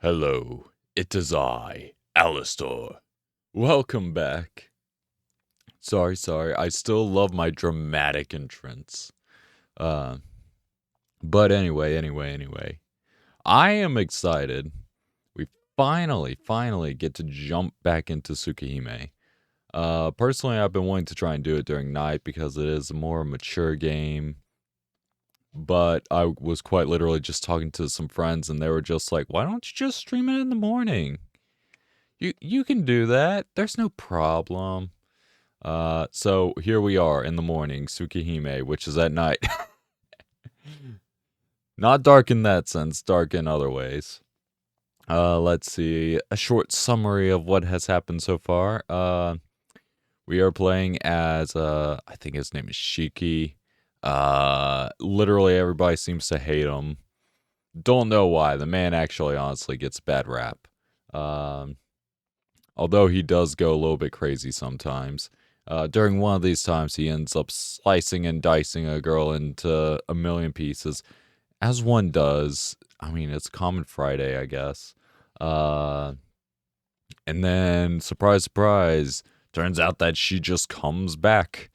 Hello, it is I, Alistor. Welcome back. Sorry, I still love my dramatic entrance. Uh, but anyway. I am excited. We finally get to jump back into Tsukihime. Personally, I've been wanting to try and do it during night because it is a more mature game. But I was quite literally just talking to some friends and they were just like, why don't you just stream it in the morning? You can do that. There's no problem. So here we are in the morning, Tsukihime, which is at night. Not dark in that sense, dark in other ways. Let's see. A short summary of what has happened so far. We are playing as I think his name is Shiki. Literally everybody seems to hate him. Don't know why. The man actually honestly gets bad rap. Although he does go a little bit crazy sometimes. During one of these times, he ends up slicing and dicing a girl into a million pieces, as one does. I mean, it's Common Friday, I guess. And then, surprise, surprise, turns out that she just comes back,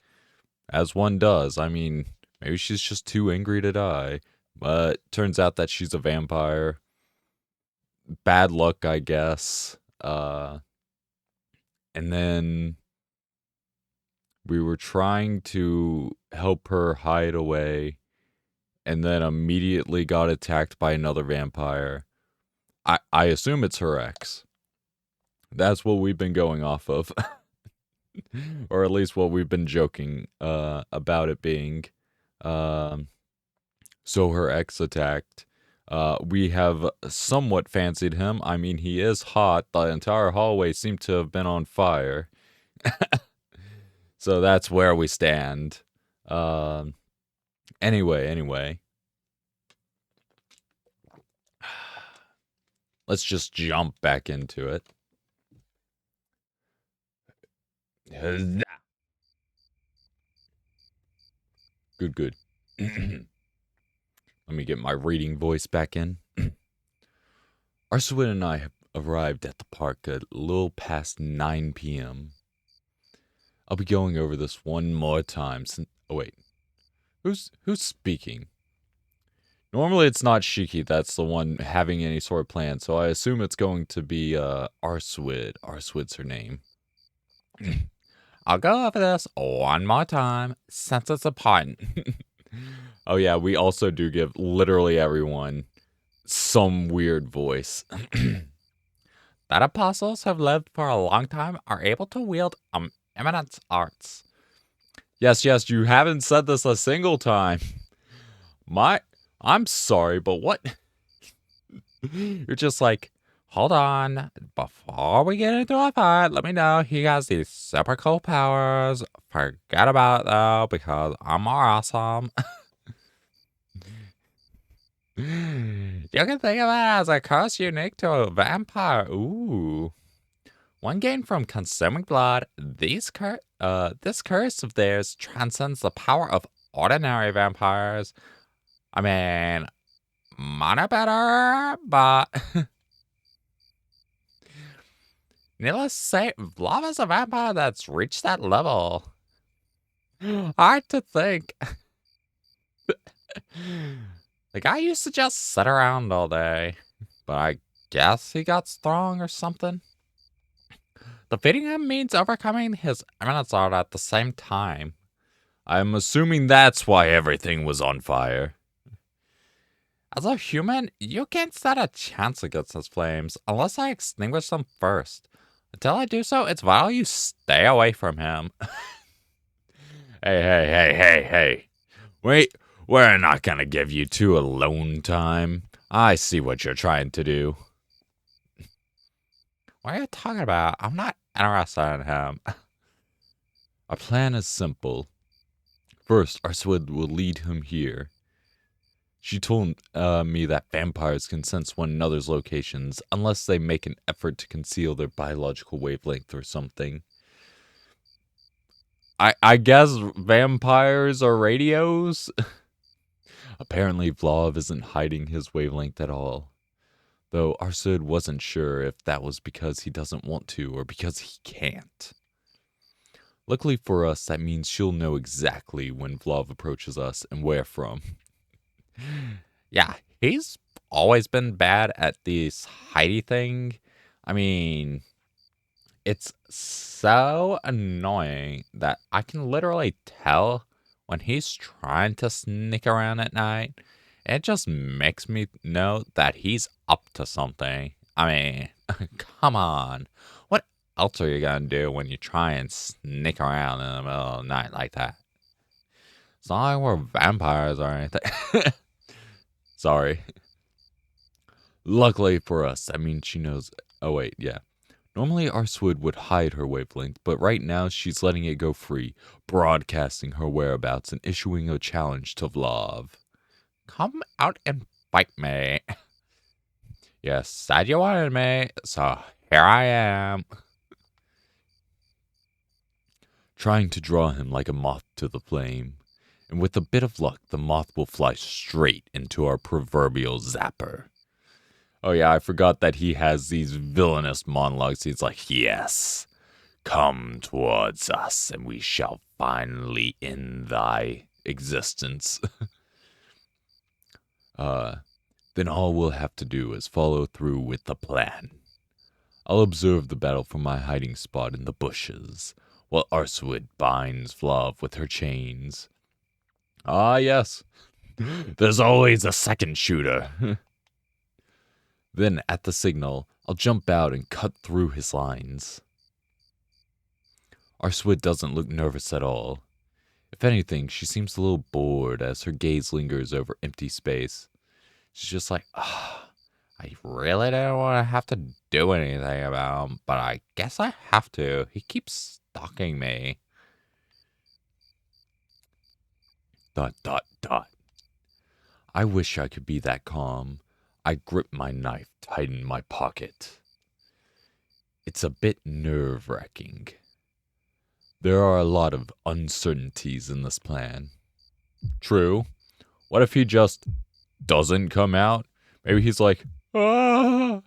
as one does. I mean, maybe she's just too angry to die, but turns out that she's a vampire. Bad luck, I guess. And then we were trying to help her hide away and then immediately got attacked by another vampire. I assume it's her ex. That's what we've been going off of. Or at least what we've been joking about it being. So her ex attacked. We have somewhat fancied him. I mean, he is hot. The entire hallway seemed to have been on fire. So that's where we stand. Anyway. Let's just jump back into it. Good. Let me get my reading voice back in. Arswin and I have arrived at the park at a little past 9 p.m. I'll be going over this one more time since... Oh, wait. Who's speaking? Normally it's not Shiki that's the one having any sort of plan, so I assume it's going to be Arswid. Arswid's her name. I'll go over this one more time since it's important. Oh yeah, we also do give literally everyone some weird voice. That apostles have lived for a long time are able to wield eminent arts. Yes, you haven't said this a single time. I'm sorry, but what? You're just like, hold on. Before we get into a fight, let me know he has these super cool powers. Forget about it though, because I'm more awesome. You can think of it as a curse unique to a vampire. Ooh. One gained from consuming blood, this curse of theirs transcends the power of ordinary vampires. I mean, mine are better, but needless to say, Vlad is a vampire that's reached that level. Hard to think. The guy used to just sit around all day, but I guess he got strong or something. Defeating him means overcoming his eminence art at the same time. I'm assuming that's why everything was on fire. As a human, you can't stand a chance against his flames unless I extinguish them first. Until I do so, it's vital you stay away from him. Hey. Wait, we're not gonna give you two alone time. I see what you're trying to do. What are you talking about? I'm not interested in him. Our plan is simple. First, Arswid will lead him here. She told me that vampires can sense one another's locations unless they make an effort to conceal their biological wavelength or something. I guess vampires are radios? Apparently, Vlav isn't hiding his wavelength at all. though Arsud wasn't sure if that was because he doesn't want to or because he can't. Luckily for us, that means she'll know exactly when Vlav approaches us and where from. Yeah, he's always been bad at this Heidi thing. I mean, it's so annoying that I can literally tell when he's trying to sneak around at night. It just makes me know that he's up to something. I mean, come on. What else are you gonna do when you try and sneak around in the middle of the night like that? It's not like we're vampires or anything. Sorry. Luckily for us, I mean, she knows. Oh, wait, yeah. Normally, Arswood would hide her wavelength, but right now she's letting it go free, broadcasting her whereabouts and issuing a challenge to Vlav. Come out and fight me. You said you wanted me, so here I am. Trying to draw him like a moth to the flame. And with a bit of luck, the moth will fly straight into our proverbial zapper. Oh yeah, I forgot that he has these villainous monologues. He's like, yes, come towards us, and we shall finally end thy existence. Then all we'll have to do is follow through with the plan. I'll observe the battle from my hiding spot in the bushes, while Arswood binds Vlav with her chains. Ah, yes, there's always a second shooter. Then, at the signal, I'll jump out and cut through his lines. Arswood doesn't look nervous at all. If anything, she seems a little bored as her gaze lingers over empty space. She's just like, I really don't want to have to do anything about him, but I guess I have to. He keeps stalking me. ... I wish I could be that calm. I grip my knife tight in my pocket. It's a bit nerve-wracking. There are a lot of uncertainties in this plan. True. What if he just doesn't come out? Maybe he's like, I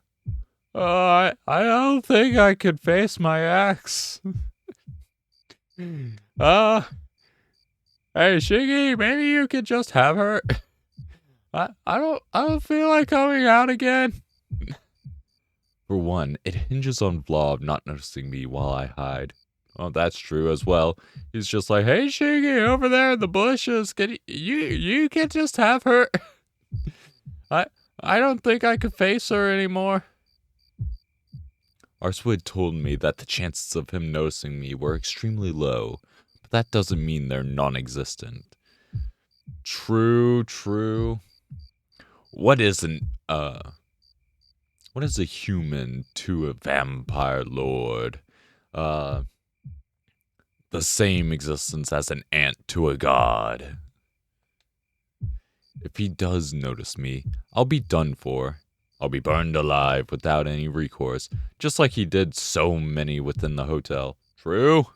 don't think I could face my ex. Hey, Shiki, maybe you could just have her. I don't feel like coming out again. For one, it hinges on Vlav not noticing me while I hide. Oh, that's true as well. He's just like, hey, Shiki, over there in the bushes, can you can just have her. I don't think I could face her anymore. Arswood told me that the chances of him noticing me were extremely low, but that doesn't mean they're non-existent. True. What is a human to a vampire lord? The same existence as an ant to a god. If he does notice me, I'll be done for. I'll be burned alive without any recourse, just like he did so many within the hotel. True.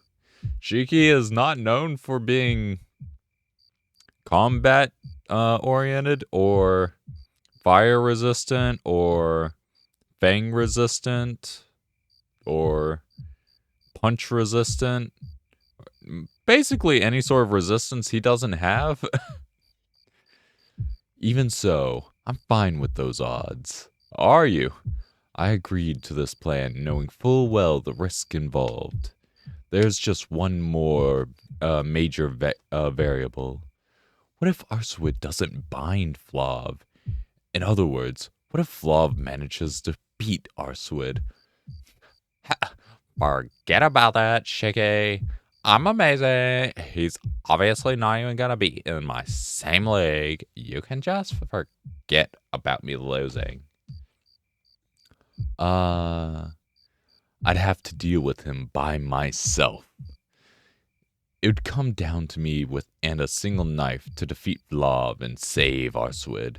Shiki is not known for being combat oriented or fire resistant or fang resistant or punch resistant. Basically any sort of resistance he doesn't have. Even so, I'm fine with those odds. Are you? I agreed to this plan knowing full well the risk involved. There's just one more major variable. What if Arswood doesn't bind Vlav? In other words, what if Vlav manages to beat Arswood? Forget about that, Shiki. I'm amazing. He's obviously not even gonna be in my same league. You can just forget about me losing. I'd have to deal with him by myself. It would come down to me and a single knife to defeat Vlav and save Arswood.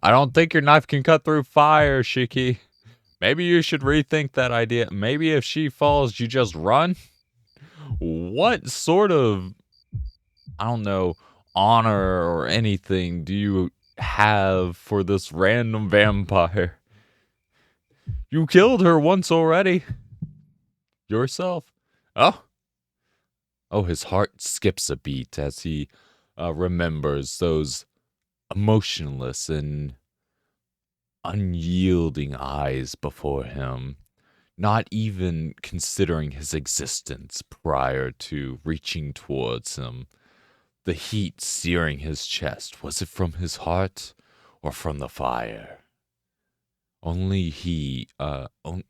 I don't think your knife can cut through fire, Shiki. Maybe you should rethink that idea. Maybe if she falls, you just run? What sort of, I don't know, honor or anything do you have for this random vampire? You killed her once already. Yourself. Oh. Oh, his heart skips a beat as he remembers those emotionless and unyielding eyes before him, not even considering his existence prior to reaching towards him. The heat searing his chest, was it from his heart or from the fire? Only he, no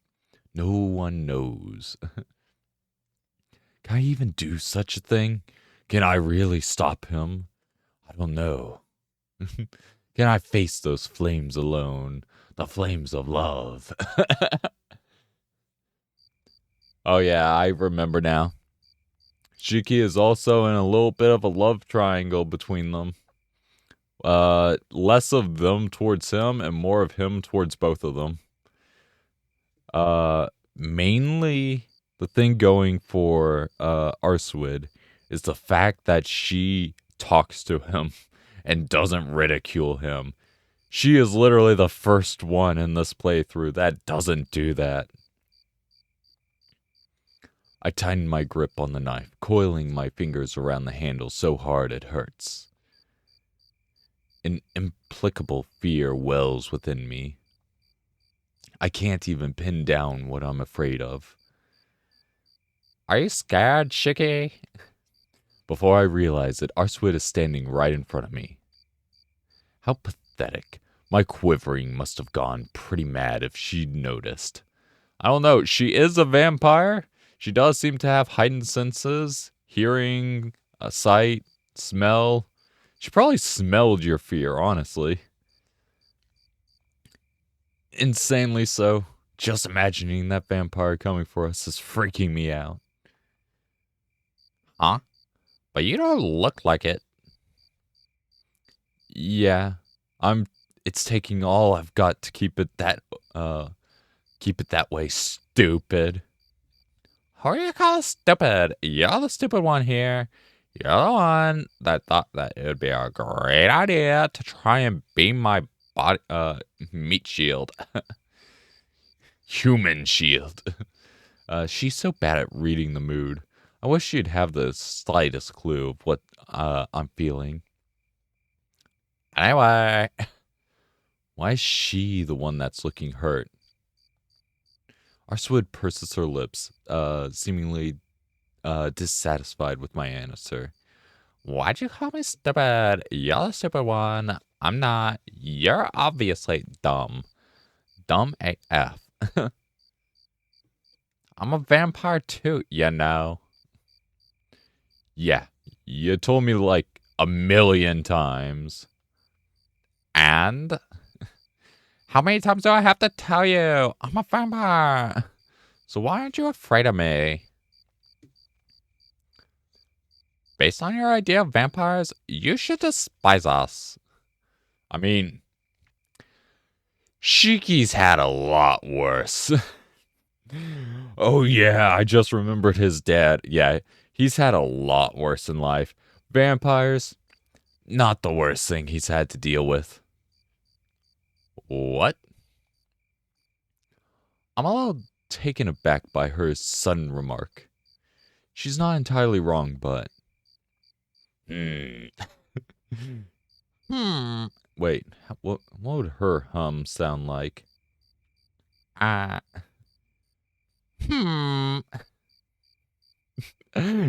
one knows. Can I even do such a thing? Can I really stop him? I don't know. Can I face those flames alone? The flames of love. Oh yeah, I remember now. Shiki is also in a little bit of a love triangle between them. Less of them towards him and more of him towards both of them. Mainly the thing going for Arswid is the fact that she talks to him and doesn't ridicule him. She is literally the first one in this playthrough that doesn't do that. I tighten my grip on the knife, coiling my fingers around the handle so hard it hurts. An implacable fear wells within me. I can't even pin down what I'm afraid of. Are you scared, Shiki? Before I realize it, Arswid is standing right in front of me. How pathetic. My quivering must have gone pretty mad if she'd noticed. I don't know, she is a vampire. She does seem to have heightened senses, hearing, sight, smell. She probably smelled your fear, honestly. Insanely so. Just imagining that vampire coming for us is freaking me out. Huh? But you don't look like it. Yeah. It's taking all I've got to keep it that way, stupid. Who are you call stupid? You're the stupid one here. You're the one that thought that it would be a great idea to try and beam my body, meat shield. Human shield. She's so bad at reading the mood. I wish she'd have the slightest clue of what I'm feeling. Anyway, why is she the one that's looking hurt? Arswid purses her lips, seemingly dissatisfied with my answer. Why'd you call me stupid? You're the stupid one. I'm not. You're obviously dumb. Dumb AF. I'm a vampire too, you know. Yeah, you told me like a million times. And? How many times do I have to tell you? I'm a vampire. So why aren't you afraid of me? Based on your idea of vampires, you should despise us. I mean, Shiki's had a lot worse. Oh yeah, I just remembered his dad. Yeah, he's had a lot worse in life. Vampires, not the worst thing he's had to deal with. What? I'm a little taken aback by her sudden remark. She's not entirely wrong, but... Hmm. Wait, what would her hum sound like? Uh... Hmm.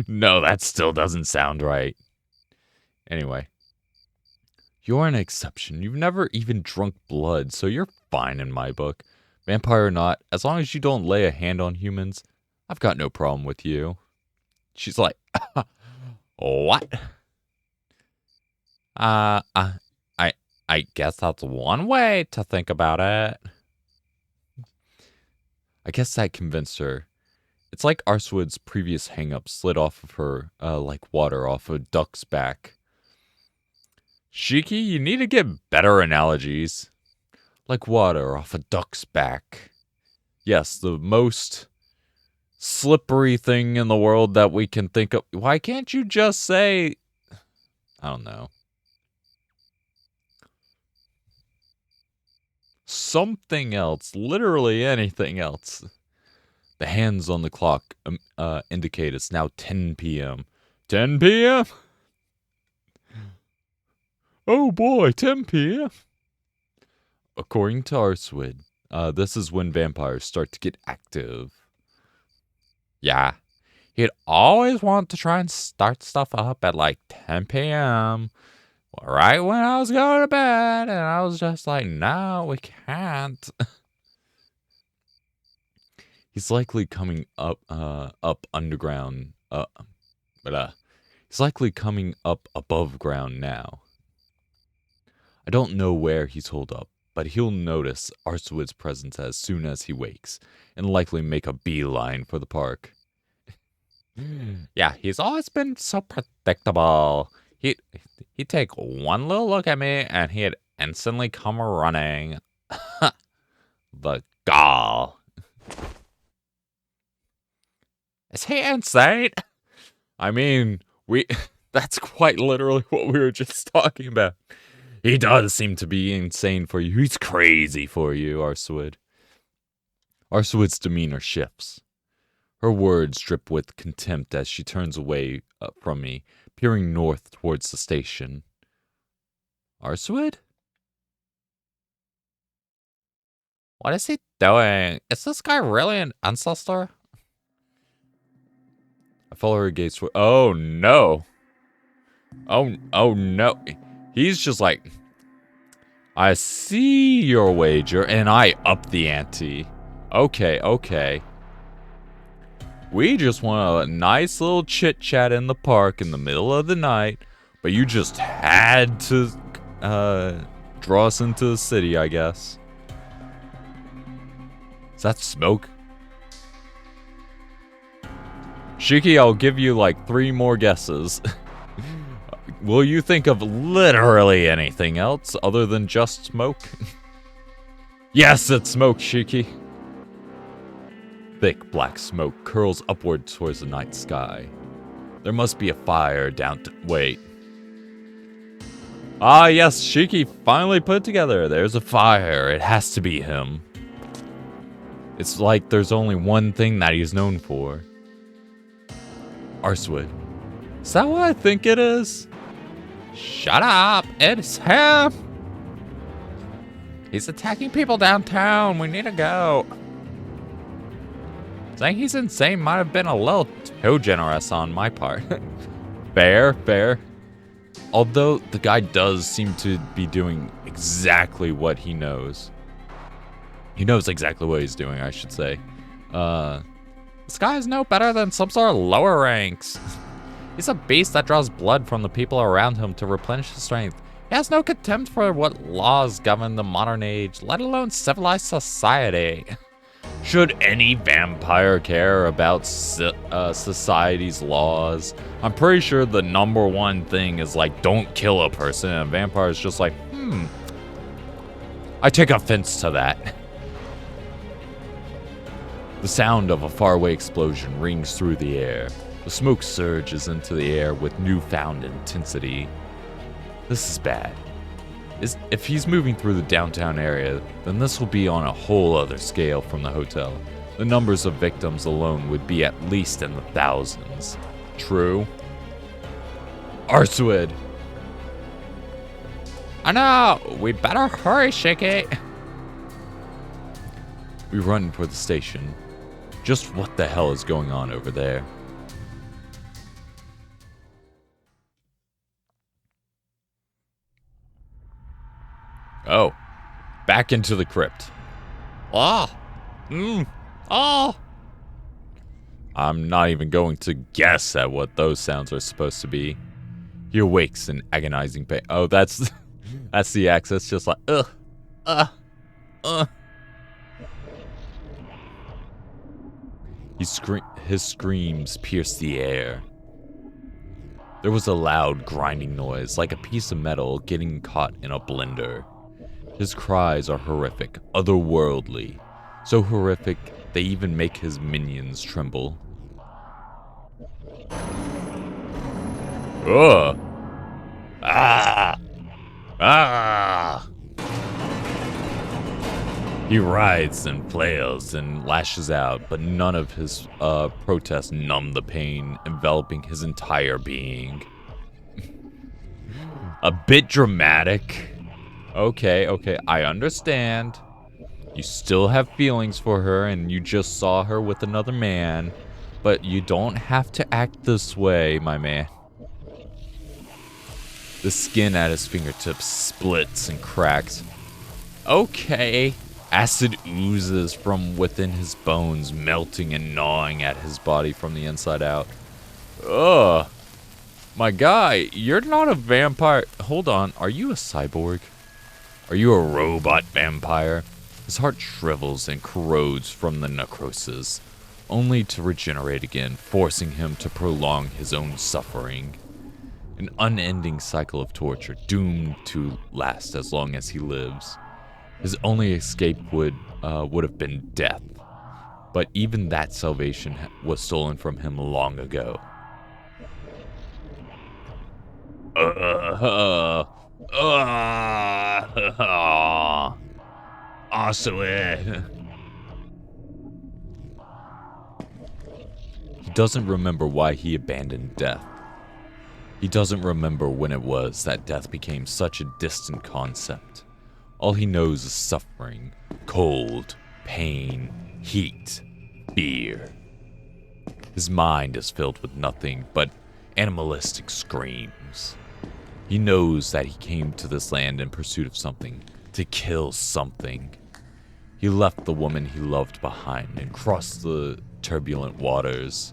No, that still doesn't sound right. Anyway. You're an exception. You've never even drunk blood, so you're fine in my book. Vampire or not, as long as you don't lay a hand on humans, I've got no problem with you. She's like, what? Uh, uh, I, I guess that's one way to think about it. I guess that convinced her. It's like Arswood's previous hang-up slid off of her, like water off a duck's back. Shiki, you need to get better analogies. Like water off a duck's back. Yes, the most slippery thing in the world that we can think of. Why can't you just say... I don't know. something else, literally anything else. The hands on the clock indicate it's now 10 p.m. 10 p.m.? Oh boy, 10 p.m. According to Arswid, this is when vampires start to get active. Yeah, he'd always want to try and start stuff up at like 10 p.m. right when I was going to bed, and I was just like, no, we can't. He's likely coming up underground. He's likely coming up above ground now. I don't know where he's holed up, but he'll notice Arswid's presence as soon as he wakes, and likely make a beeline for the park. Yeah, he's always been so predictable. He'd take one little look at me, and he'd instantly come running. The gall. Is he insane? I mean, that's quite literally what we were just talking about. He does seem to be insane for you. He's crazy for you, Arswid. Arswid's demeanor shifts. Her words drip with contempt as she turns away from me, peering north towards the station. Arswid? What is he doing? Is this guy really an ancestor? I follow her gaze. Oh no. Oh no. He's just like, I see your wager, and I up the ante. Okay. We just want a nice little chit-chat in the park in the middle of the night, but you just had to draw us into the city, I guess. Is that smoke? Shiki, I'll give you like 3 more guesses. Will you think of literally anything else other than just smoke? Yes, it's smoke, Shiki. Thick black smoke curls upward towards the night sky. There must be a fire down wait. Ah, yes, Shiki finally put it together. There's a fire. It has to be him. It's like there's only one thing that he's known for. Arswid. Is that what I think it is? Shut up! It's him! He's attacking people downtown. We need to go. Saying he's insane might have been a little too generous on my part. Fair. Although the guy does seem to be doing exactly what he knows. He knows exactly what he's doing, I should say. This guy is no better than some sort of lower ranks. He's a beast that draws blood from the people around him to replenish his strength. He has no contempt for what laws govern the modern age, let alone civilized society. Should any vampire care about society's laws? I'm pretty sure the #1 thing is like, don't kill a person, and a vampire is just like, I take offense to that. The sound of a faraway explosion rings through the air. The smoke surges into the air with newfound intensity. This is bad. If he's moving through the downtown area, then this will be on a whole other scale from the hotel. The numbers of victims alone would be at least in the thousands. True? Arswid! I know! We better hurry, Shiki! We run for the station. Just what the hell is going on over there? Oh, back into the crypt. I'm not even going to guess at what those sounds are supposed to be. He awakes in agonizing pain. Oh, that's the access, just like, His screams pierce the air. There was a loud grinding noise, like a piece of metal getting caught in a blender. His cries are horrific, otherworldly. So horrific, they even make his minions tremble. Ugh! Ah! Ah! He writhes and flails and lashes out, but none of his protests numb the pain enveloping his entire being. A bit dramatic. Okay, I understand. You still have feelings for her and you just saw her with another man, but you don't have to act this way, my man. The skin at his fingertips splits and cracks. Okay. Acid oozes from within his bones, melting and gnawing at his body from the inside out. Ugh. My guy, you're not a vampire. Hold on, are you a cyborg? Are you a robot vampire? His heart shrivels and corrodes from the necrosis, only to regenerate again, forcing him to prolong his own suffering. An unending cycle of torture, doomed to last as long as he lives. His only escape would have been death, but even that salvation was stolen from him long ago. He doesn't remember why he abandoned death. He doesn't remember when it was that death became such a distant concept. All he knows is suffering, cold, pain, heat, fear. His mind is filled with nothing but animalistic screams. He knows that he came to this land in pursuit of something, to kill something. He left the woman he loved behind and crossed the turbulent waters.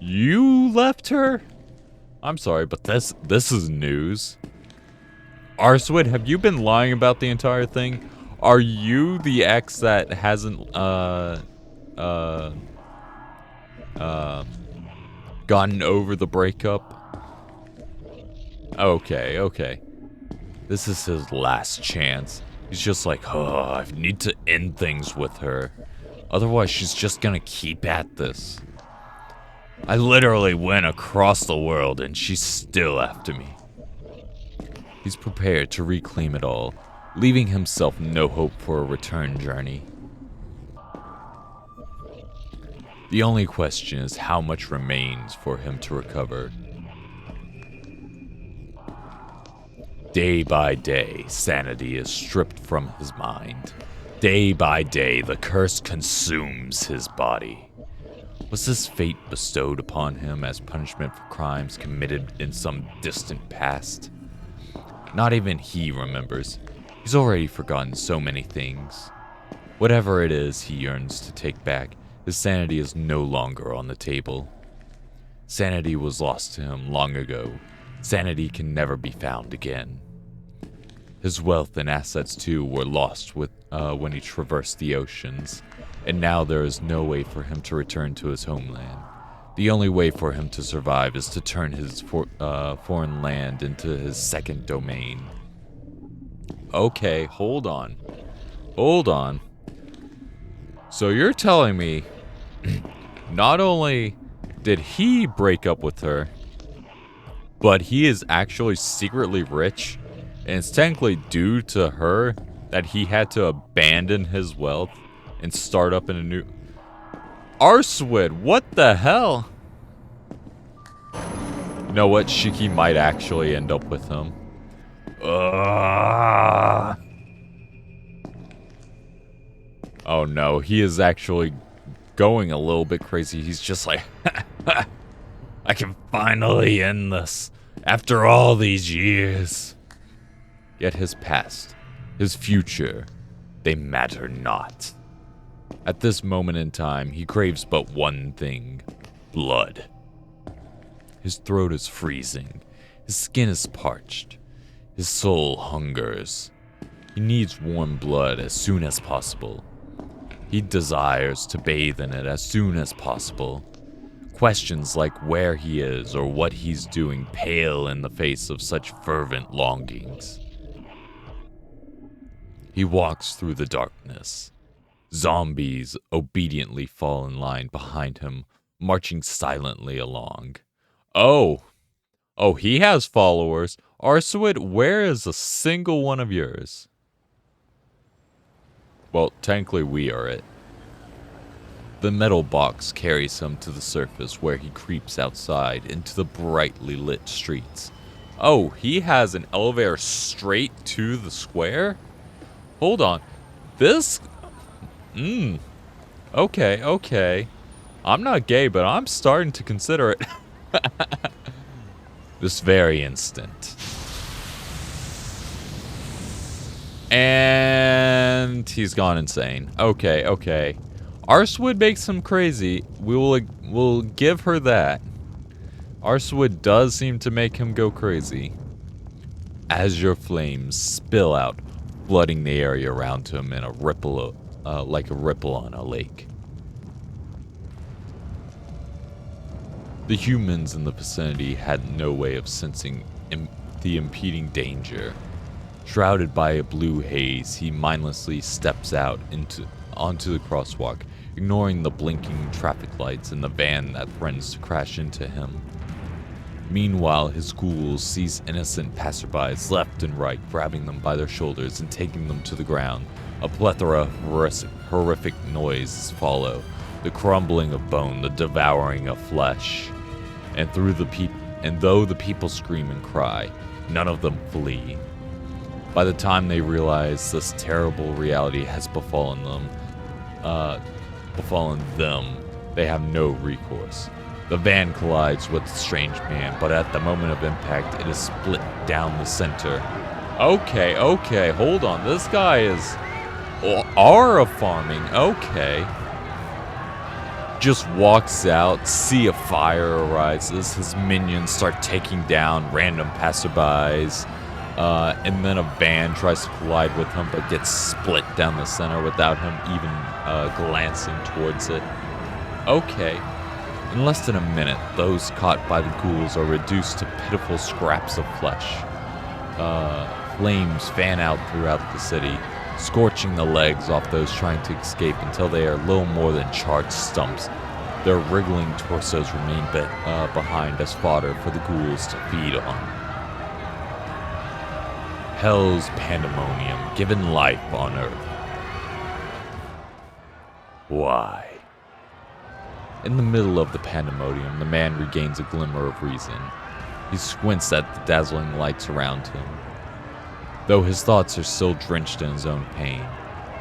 You left her? I'm sorry, but this is news. Arswid, have you been lying about the entire thing? Are you the ex that hasn't gotten over the breakup? Okay. This is his last chance. He's just like, oh, I need to end things with her. Otherwise, she's just gonna keep at this. I literally went across the world and she's still after me. He's prepared to reclaim it all, leaving himself no hope for a return journey. The only question is how much remains for him to recover. Day by day, sanity is stripped from his mind. Day by day, the curse consumes his body. Was this fate bestowed upon him as punishment for crimes committed in some distant past? Not even he remembers. He's already forgotten so many things. Whatever it is he yearns to take back, his sanity is no longer on the table. Sanity was lost to him long ago. Sanity can never be found again. His wealth and assets too were lost when he traversed the oceans, and now there is no way for him to return to his homeland. The only way for him to survive is to turn his foreign land into his second domain. Okay, hold on. So you're telling me not only did he break up with her, but he is actually secretly rich, and it's technically due to her that he had to abandon his wealth and start up in a new... Arswid, what the hell? You know what? Shiki might actually end up with him. Oh no, he is actually going a little bit crazy. He's just like, I can finally end this after all these years. Yet his past, his future, they matter not. At this moment in time, he craves but one thing: blood. His throat is freezing. His skin is parched. His soul hungers. He needs warm blood as soon as possible. He desires to bathe in it as soon as possible. Questions like where he is or what he's doing pale in the face of such fervent longings. He walks through the darkness. Zombies obediently fall in line behind him, marching silently along. Oh, Oh, he has followers. Arswid, where is a single one of yours? Well, technically we are it. The metal box carries him to the surface where he creeps outside into the brightly lit streets. Oh, he has an elevator straight to the square? Hold on. This... Okay, okay. I'm not gay, but I'm starting to consider it. This very instant. And he's gone insane. Okay, okay. Arswood makes him crazy. We'll give her that. Arswood does seem to make him go crazy. Azure flames spill out, flooding the area around him in a ripple, like a ripple on a lake. The humans in the vicinity had no way of sensing the impeding danger. Shrouded by a blue haze, he mindlessly steps out onto the crosswalk, ignoring the blinking traffic lights and the van that threatens to crash into him. Meanwhile, his ghouls seize innocent passerbys left and right, grabbing them by their shoulders and taking them to the ground. A plethora of horrific noises follow, the crumbling of bone, the devouring of flesh. And though the people scream and cry, none of them flee. By the time they realize this terrible reality has befallen them, they have no recourse. The van collides with the strange man, but at the moment of impact, it is split down the center. Okay, okay, hold on. This guy is aura farming. Okay. Just walks out, sea of fire arises. His minions start taking down random passerbys. And then a van tries to collide with him, but gets split down the center without him even glancing towards it. Okay. In less than a minute, those caught by the ghouls are reduced to pitiful scraps of flesh. Flames fan out throughout the city, scorching the legs off those trying to escape until they are little more than charred stumps. Their wriggling torsos remain behind as fodder for the ghouls to feed on. Hell's pandemonium given life on Earth. Why? In the middle of the pandemonium, the man regains a glimmer of reason. He squints at the dazzling lights around him. Though his thoughts are still drenched in his own pain,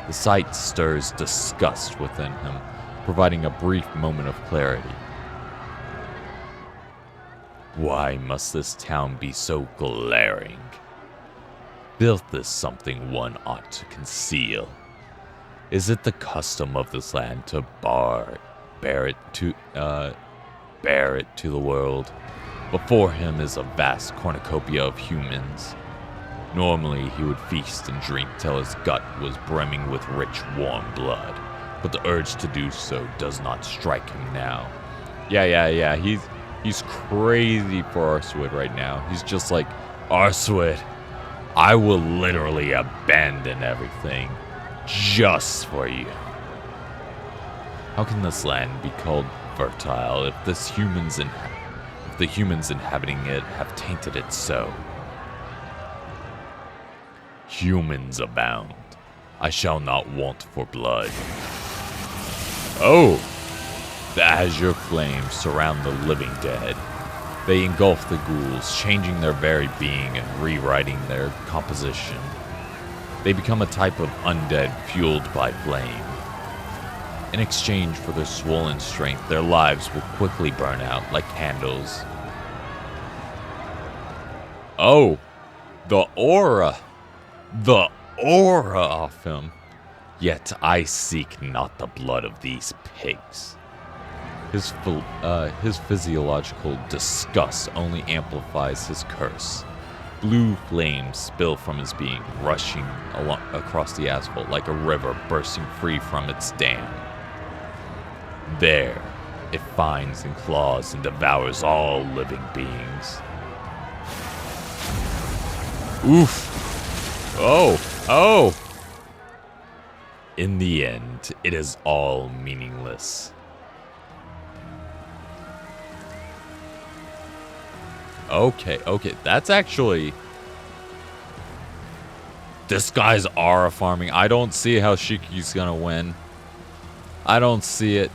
the sight stirs disgust within him, providing a brief moment of clarity. Why must this town be so glaring? Filth is something one ought to conceal. Is it the custom of this land to bear it to the world? Before him is a vast cornucopia of humans. Normally, he would feast and drink till his gut was brimming with rich, warm blood, but the urge to do so does not strike him now. Yeah, he's crazy for Arswid right now. He's just like, Arswid, I will literally abandon everything just for you. How can this land be called fertile if the humans inhabiting it have tainted it so? Humans abound. I shall not want for blood. Oh! The azure flames surround the living dead. They engulf the ghouls, changing their very being and rewriting their composition. They become a type of undead fueled by flame. In exchange for their swollen strength, their lives will quickly burn out like candles. Oh! The aura! The aura off him! Yet I seek not the blood of these pigs. His physiological disgust only amplifies his curse. Blue flames spill from his being, rushing across the asphalt like a river bursting free from its dam. There, it finds and claws and devours all living beings. Oof! Oh! In the end, it is all meaningless. Okay. That's actually... This guy's aura farming. I don't see how Shiki's gonna win. I don't see it.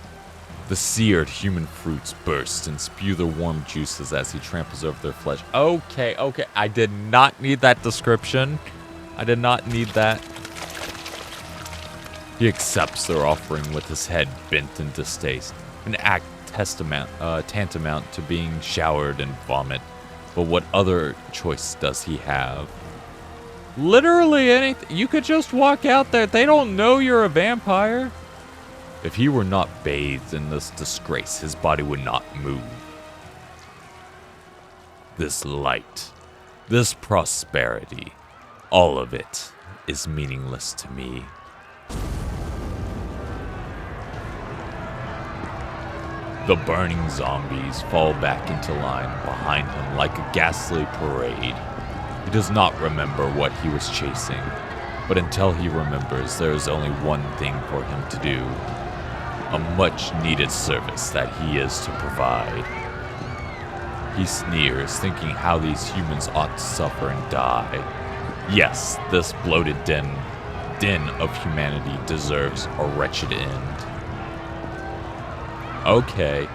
The seared human fruits burst and spew their warm juices as he tramples over their flesh. Okay. I did not need that description. I did not need that. He accepts their offering with his head bent in distaste, an act tantamount to being showered in vomit. But what other choice does he have? Literally anything. You could just walk out there. They don't know you're a vampire. If he were not bathed in this disgrace, his body would not move. This light, this prosperity, all of it is meaningless to me. The burning zombies fall back into line behind him like a ghastly parade. He does not remember what he was chasing, but until he remembers, there is only one thing for him to do. A much-needed service that he is to provide. He sneers, thinking how these humans ought to suffer and die. Yes, this bloated den of humanity deserves a wretched end. Okay.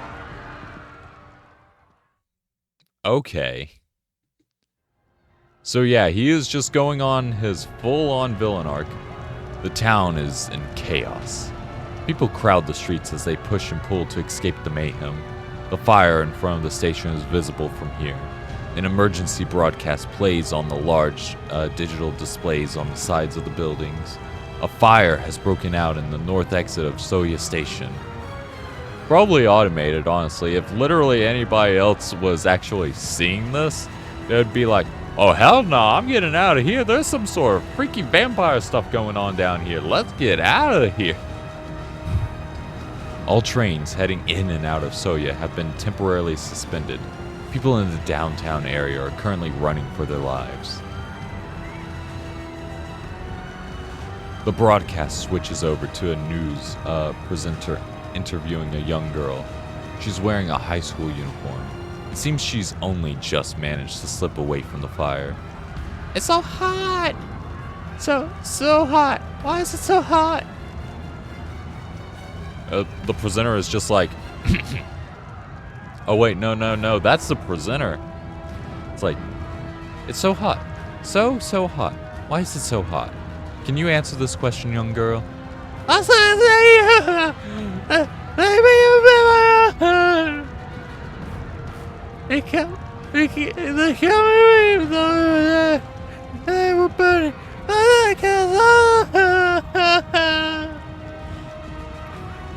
So yeah, he is just going on his full-on villain arc. The town is in chaos. People crowd the streets as they push and pull to escape the mayhem. The fire in front of the station is visible from here. An emergency broadcast plays on the large digital displays on the sides of the buildings. A fire has broken out in the north exit of Soya Station. Probably automated, honestly. If literally anybody else was actually seeing this, they would be like, oh hell no, I'm getting out of here. There's some sort of freaky vampire stuff going on down here. Let's get out of here. All trains heading in and out of Soya have been temporarily suspended. People in the downtown area are currently running for their lives. The broadcast switches over to a news presenter interviewing a young girl. She's wearing a high school uniform. It seems she's only just managed to slip away from the fire. It's so hot! So hot! Why is it so hot? The presenter is just like, oh wait, no, that's the presenter. It's like, it's so hot. So hot. Why is it so hot? Can you answer this question, young girl?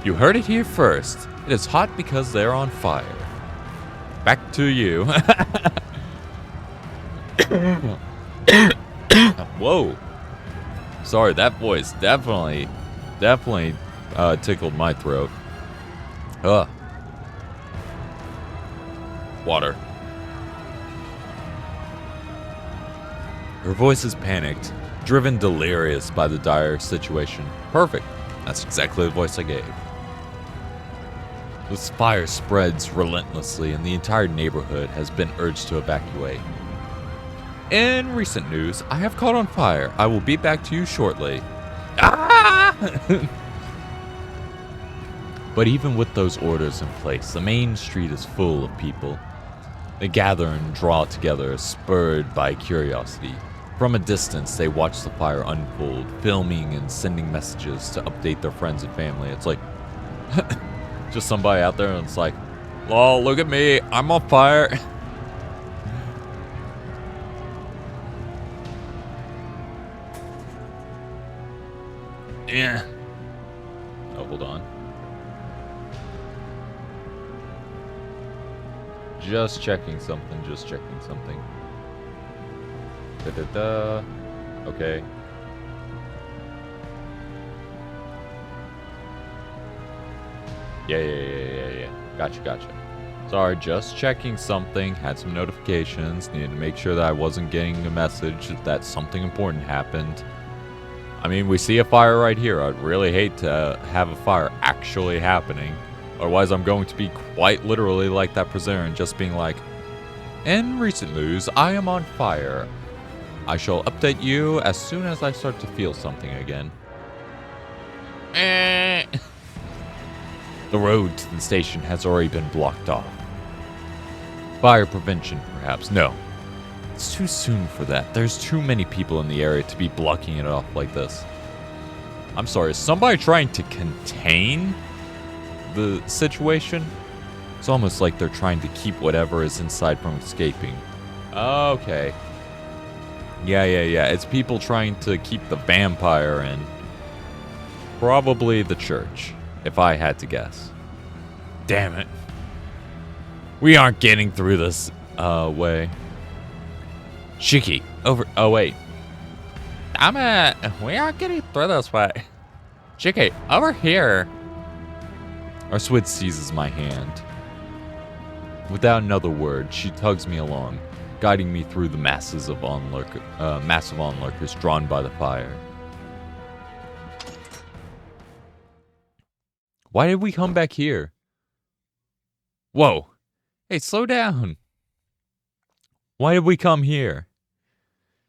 You heard it here first. It is hot because they're on fire. Back to you. Whoa. Sorry, that voice definitely tickled my throat. Ugh. Water. Her voice is panicked, driven delirious by the dire situation. Perfect. That's exactly the voice I gave. This fire spreads relentlessly, and the entire neighborhood has been urged to evacuate. In recent news, I have caught on fire. I will be back to you shortly. Ah! But even with those orders in place, the main street is full of people. They gather and draw together, spurred by curiosity. From a distance, they watch the fire unfold, filming and sending messages to update their friends and family. It's like, just somebody out there and it's like, lol, look at me, I'm on fire. Yeah. Oh, hold on. Just checking something. Da-da-da. Okay. Yeah. Gotcha. Sorry, just checking something. Had some notifications. Needed to make sure that I wasn't getting a message that something important happened. I mean, we see a fire right here. I'd really hate to have a fire actually happening. Otherwise, I'm going to be quite literally like that presenter and just being like, In recent news, I am on fire. I shall update you as soon as I start to feel something again. The road to the station has already been blocked off. Fire prevention, perhaps. No. It's too soon for that. There's too many people in the area to be blocking it off like this. I'm sorry, is somebody trying to contain the situation? It's almost like they're trying to keep whatever is inside from escaping. Okay. Yeah. It's people trying to keep the vampire in. Probably the church, if I had to guess. Damn it. We aren't getting through this way. Shiki, over. Oh, wait. Damn it. We aren't getting through this way. Shiki, over here. Our Swid seizes my hand. Without another word, she tugs me along, guiding me through the massive onlookers drawn by the fire. Why did we come back here? Whoa. Hey, slow down. Why did we come here?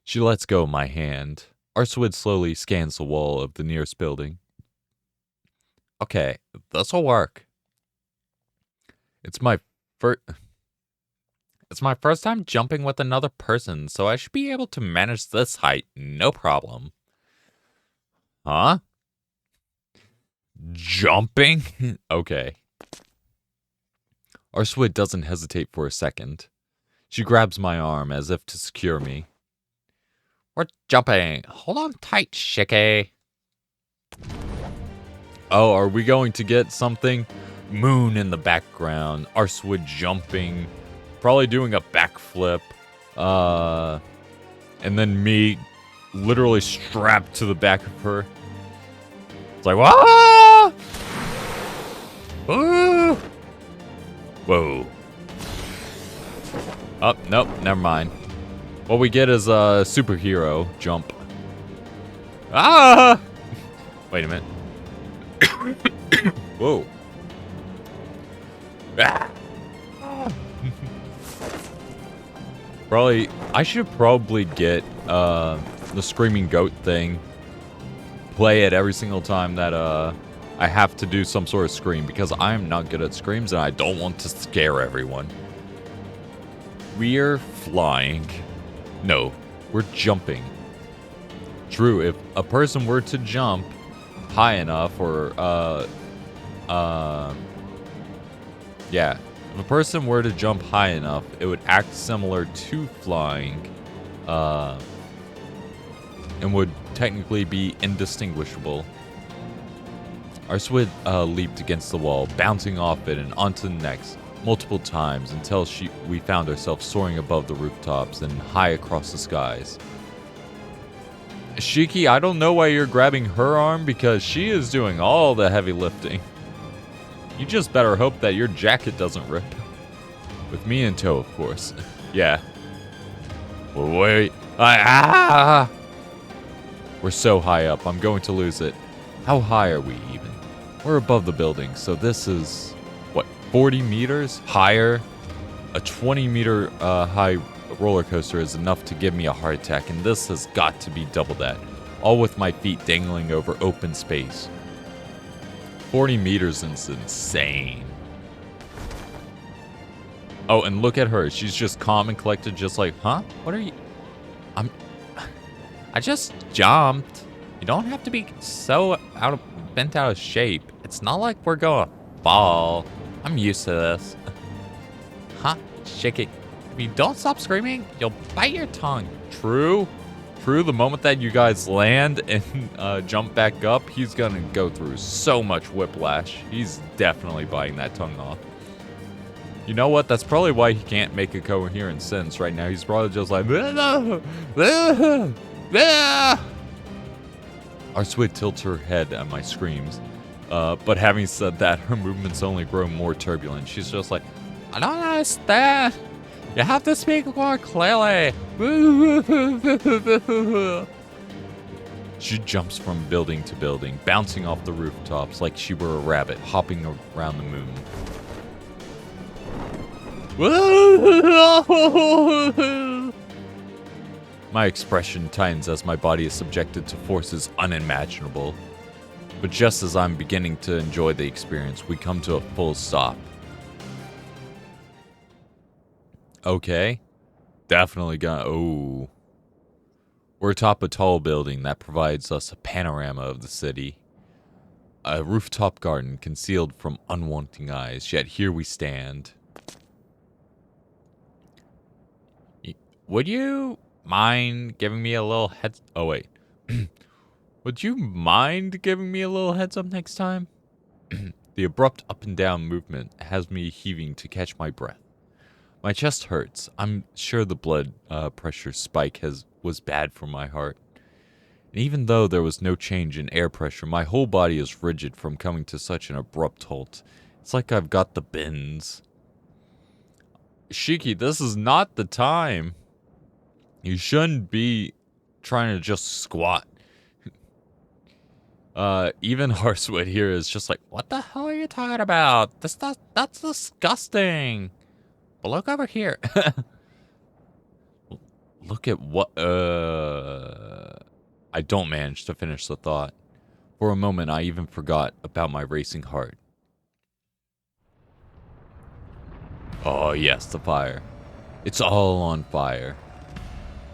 She lets go of my hand. Our Swid slowly scans the wall of the nearest building. Okay, this'll work. It's my first time jumping with another person, so I should be able to manage this height, no problem. Huh? Jumping? Okay. Our Swid doesn't hesitate for a second. She grabs my arm as if to secure me. We're jumping. Hold on tight, Shiki. Oh, are we going to get something? Moon in the background. Our Swid jumping. Probably doing a backflip. And then me literally strapped to the back of her. It's like, whoa! Ooh! Whoa. Oh, nope, never mind. What we get is a superhero jump. Ah! Wait a minute. Whoa. Ah! I should probably get the screaming goat thing. Play it every single time that I have to do some sort of scream, because I am not good at screams and I don't want to scare everyone. We're flying. No, we're jumping. True, if a person were to jump high enough, or yeah, if a person were to jump high enough, it would act similar to flying, and would technically be indistinguishable. Our Swid leaped against the wall, bouncing off it and onto the next, multiple times until we found ourselves soaring above the rooftops and high across the skies. Shiki, I don't know why you're grabbing her arm, because she is doing all the heavy lifting. You just better hope that your jacket doesn't rip. With me in tow, of course. Yeah. Wait. We're so high up, I'm going to lose it. How high are we even? We're above the building, so this is, what, 40 meters higher? A 20-meter high roller coaster is enough to give me a heart attack, and this has got to be double that. All with my feet dangling over open space. 40 meters is insane. Oh, and look at her. She's just calm and collected, just like, huh? What are you? I just jumped. You don't have to be so bent out of shape. It's not like we're gonna fall. I'm used to this. Huh? Shiki. If you don't stop screaming, you'll bite your tongue. True. True, the moment that you guys land and jump back up, he's gonna go through so much whiplash. He's definitely biting that tongue off. You know what? That's probably why he can't make a coherent sentence right now. He's probably just like... Our Swid tilts her head at my screams. But having said that, her movements only grow more turbulent. She's just like, I don't understand. You have to speak more clearly. She jumps from building to building, bouncing off the rooftops like she were a rabbit hopping around the moon. My expression tightens as my body is subjected to forces unimaginable. But just as I'm beginning to enjoy the experience, we come to a full stop. Okay. Definitely gonna... Oh. We're atop a tall building that provides us a panorama of the city. A rooftop garden concealed from unwanting eyes, yet here we stand. Would you mind giving me a little heads... Oh, wait. Would you mind giving me a little heads up next time? The abrupt up and down movement has me heaving to catch my breath. My chest hurts. I'm sure the blood pressure spike was bad for my heart. And even though there was no change in air pressure, my whole body is rigid from coming to such an abrupt halt. It's like I've got the bends. Shiki, this is not the time. You shouldn't be trying to just squat. Even Horsewood here is just like, what the hell are you talking about? That's disgusting. But look over here. Look at what, I don't manage to finish the thought. For a moment, I even forgot about my racing heart. Oh yes, the fire. It's all on fire.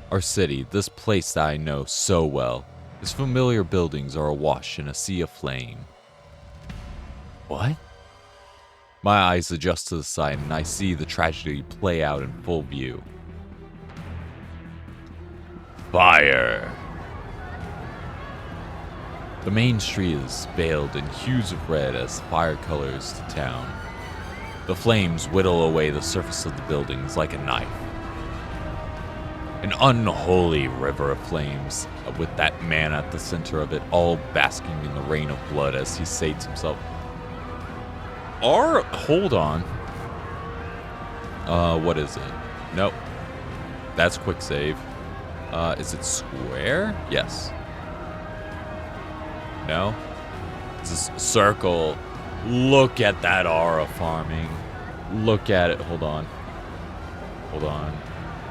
Our city, this place that I know so well, its familiar buildings are awash in a sea of flame. What? My eyes adjust to the side and I see the tragedy play out in full view. Fire! The main street is veiled in hues of red as fire colors the town. The flames whittle away the surface of the buildings like a knife. An unholy river of flames, with that man at the center of it, all basking in the rain of blood as he sates himself. Or, hold on. What is it? Nope. That's quick save. Is it square? Yes. No? It's a circle. Look at that aura farming. Look at it. Hold on. Hold on.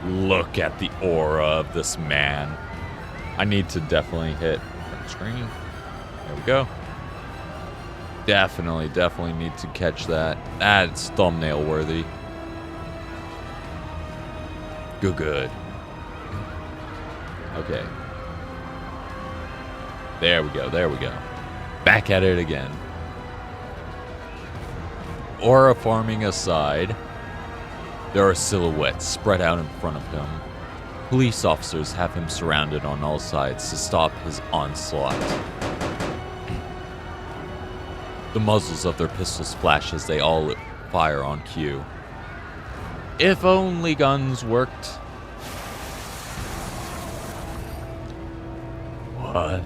Look at the aura of this man. I need to definitely hit print screen. There we go. Definitely need to catch that. That's thumbnail worthy. Good. Okay. There we go. Back at it again. Aura farming aside, there are silhouettes spread out in front of him. Police officers have him surrounded on all sides to stop his onslaught. The muzzles of their pistols flash as they all fire on cue. If only guns worked. What?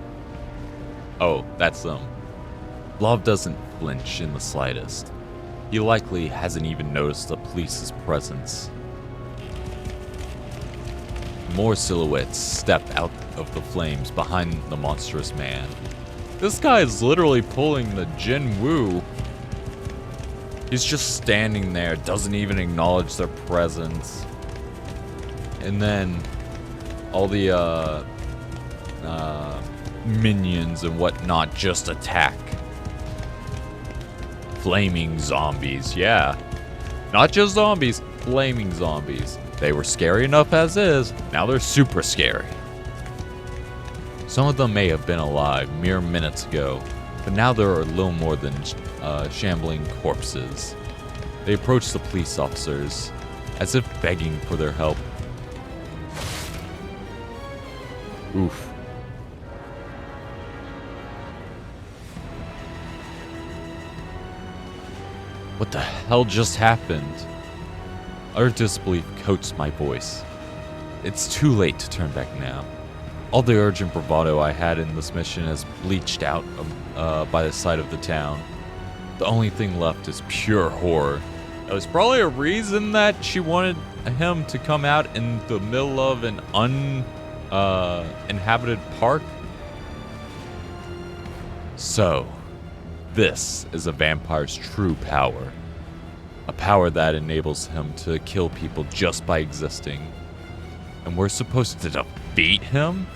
Oh, that's them. Love doesn't flinch in the slightest. He likely hasn't even noticed the police's presence. More silhouettes step out of the flames behind the monstrous man. This guy is literally pulling the Jin Woo. He's just standing there, doesn't even acknowledge their presence. And then all the minions and whatnot just attack. Flaming zombies, yeah. Not just zombies, flaming zombies. They were scary enough as is, now they're super scary. Some of them may have been alive mere minutes ago, but now there are little more than shambling corpses. They approach the police officers, as if begging for their help. Oof. What the hell just happened? Utter disbelief coats my voice. It's too late to turn back now. All the urgent bravado I had in this mission has bleached out by the side of the town. The only thing left is pure horror. There's probably a reason that she wanted him to come out in the middle of an uninhabited park. So, this is a vampire's true power. A power that enables him to kill people just by existing. And we're supposed to defeat him?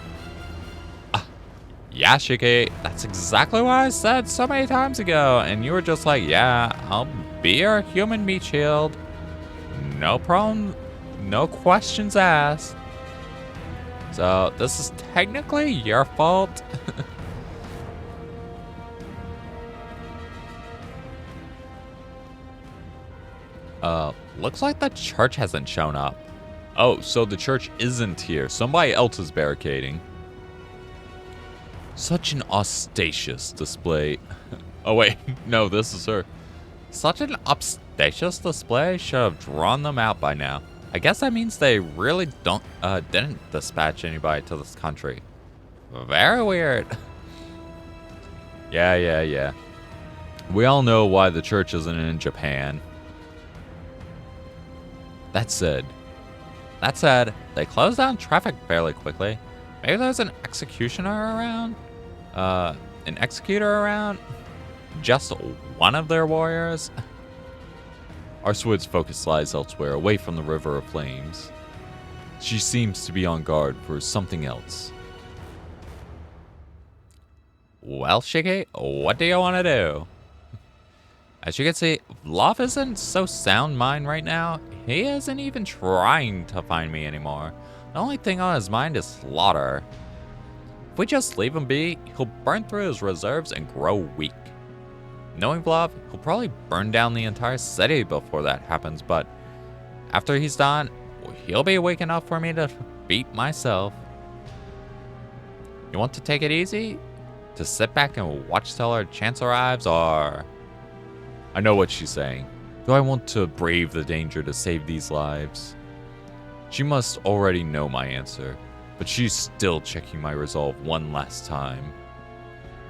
Yeah, Shiki, that's exactly what I said so many times ago. And you were just like, yeah, I'll be your human meat shield. No problem. No questions asked. So, this is technically your fault. Looks like the church hasn't shown up. Oh, so the church isn't here. Somebody else is barricading. Such an ostentatious display. Oh wait, no, this is her. Such an ostentatious display. Should have drawn them out by now. I guess that means they really didn't dispatch anybody to this country. Very weird. Yeah. We all know why the church isn't in Japan. That said, they closed down traffic fairly quickly. Maybe there's an executioner around? An executor around? Just one of their warriors? Arswood's focus lies elsewhere, away from the river of flames. She seems to be on guard for something else. Well, Shiki, what do you want to do? As you can see, Vlav isn't so sound mind right now. He isn't even trying to find me anymore. The only thing on his mind is slaughter. If we just leave him be, he'll burn through his reserves and grow weak. Knowing Vlav, he'll probably burn down the entire city before that happens, but after he's done, he'll be weak enough for me to beat myself. You want to take it easy? To sit back and watch till our chance arrives, or... I know what she's saying. Do I want to brave the danger to save these lives? She must already know my answer, but she's still checking my resolve one last time.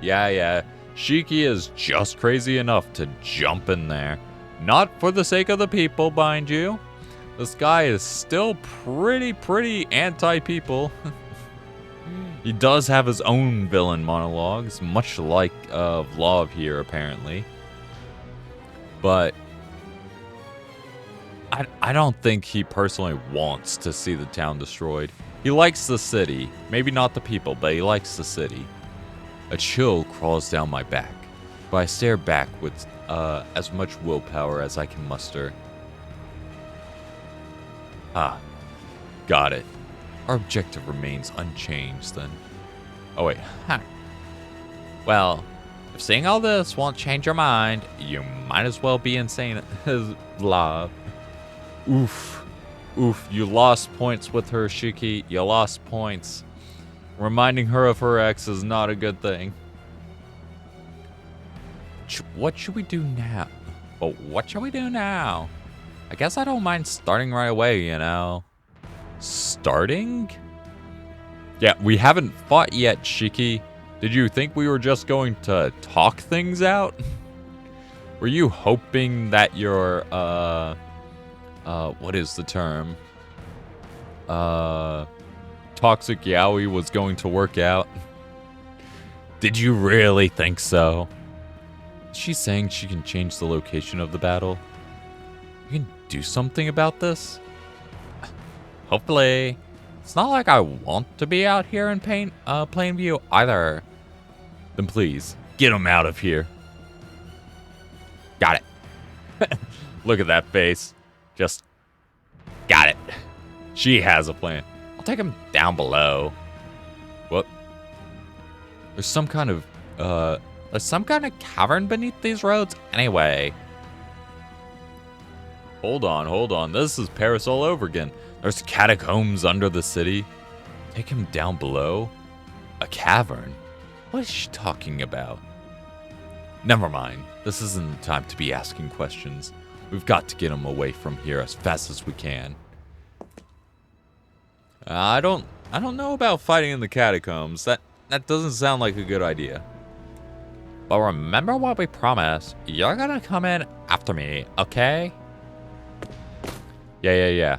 Yeah. Shiki is just crazy enough to jump in there. Not for the sake of the people, mind you. This guy is still pretty anti-people. He does have his own villain monologues, much like Vlav here, apparently. But I don't think he personally wants to see the town destroyed. He likes the city. Maybe not the people, but he likes the city. A chill crawls down my back, but I stare back with as much willpower as I can muster. Ah, got it. Our objective remains unchanged then. Oh wait, Well, if seeing all this won't change your mind, you might as well be insane as Vlav. Oof, you lost points with her, Shiki. You lost points. Reminding her of her ex is not a good thing. What should we do now? Oh, what shall we do now? I guess I don't mind starting right away, you know. Starting? Yeah, we haven't fought yet, Shiki. Did you think we were just going to talk things out? Were you hoping that your, what is the term? Toxic yaoi was going to work out? Did you really think so? She's saying she can change the location of the battle. You can do something about this? Hopefully. It's not like I want to be out here in Plainview either. Then please, get him out of here. Got it. Look at that face. Just got it. She has a plan. I'll take him down below. What? There's some kind of cavern beneath these roads anyway. Hold on. This is Paris all over again. There's catacombs under the city. Take him down below? A cavern? What is she talking about? Never mind. This isn't the time to be asking questions. We've got to get him away from here as fast as we can. I don't know about fighting in the catacombs. That doesn't sound like a good idea. But remember what we promised. You're gonna come in after me, okay? Yeah.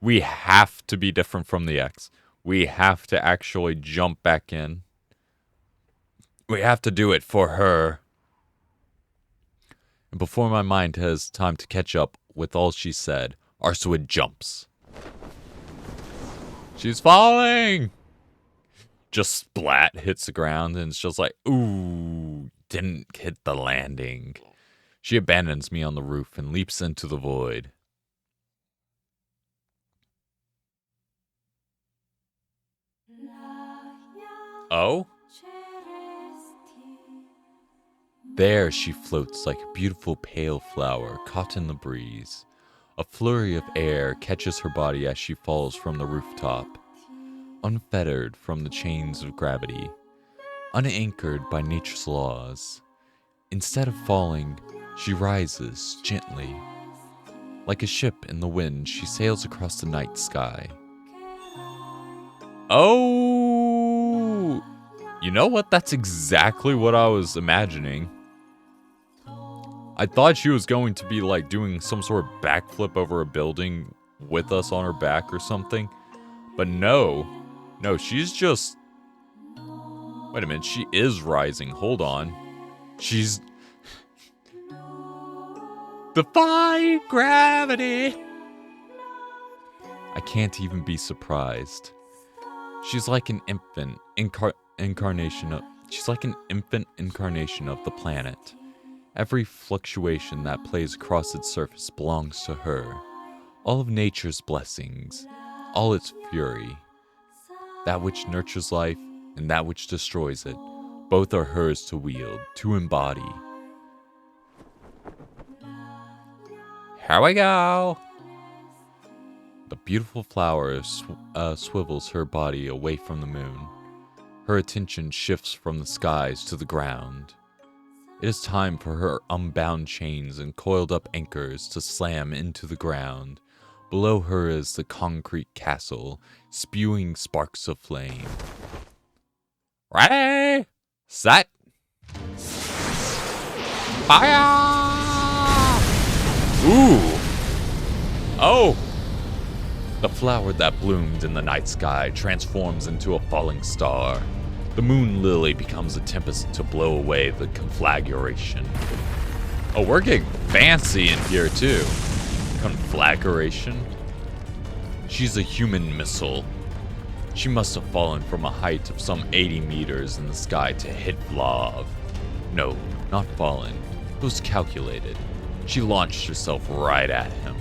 We have to be different from the X. We have to actually jump back in. We have to do it for her. And before my mind has time to catch up, with all she said, Arswid jumps. She's falling! Just splat, hits the ground, and it's just like, ooh, didn't hit the landing. She abandons me on the roof and leaps into the void. Oh? There she floats like a beautiful pale flower caught in the breeze. A flurry of air catches her body as she falls from the rooftop. Unfettered from the chains of gravity, unanchored by nature's laws. Instead of falling, she rises gently. Like a ship in the wind, she sails across the night sky. Oh! You know what? That's exactly what I was imagining. I thought she was going to be like doing some sort of backflip over a building with us on her back or something. But no. No, she's just... Wait a minute, she is rising. Hold on. She's... Defy gravity! I can't even be surprised. She's like an infant incarnation of... She's like an infant incarnation of the planet. Every fluctuation that plays across its surface belongs to her. All of nature's blessings, all its fury. That which nurtures life and that which destroys it, both are hers to wield, to embody. Here we go! The beautiful flower swivels her body away from the moon. Her attention shifts from the skies to the ground. It is time for her unbound chains and coiled up anchors to slam into the ground. Below her is the concrete castle, spewing sparks of flame. Ready, set, fire! Ooh! Oh! The flower that bloomed in the night sky transforms into a falling star. The moon lily becomes a tempest to blow away the conflagration. Oh, we're getting fancy in here too. Conflagration? She's a human missile. She must have fallen from a height of some 80 meters in the sky to hit Vlav. No, not fallen. It was calculated. She launched herself right at him.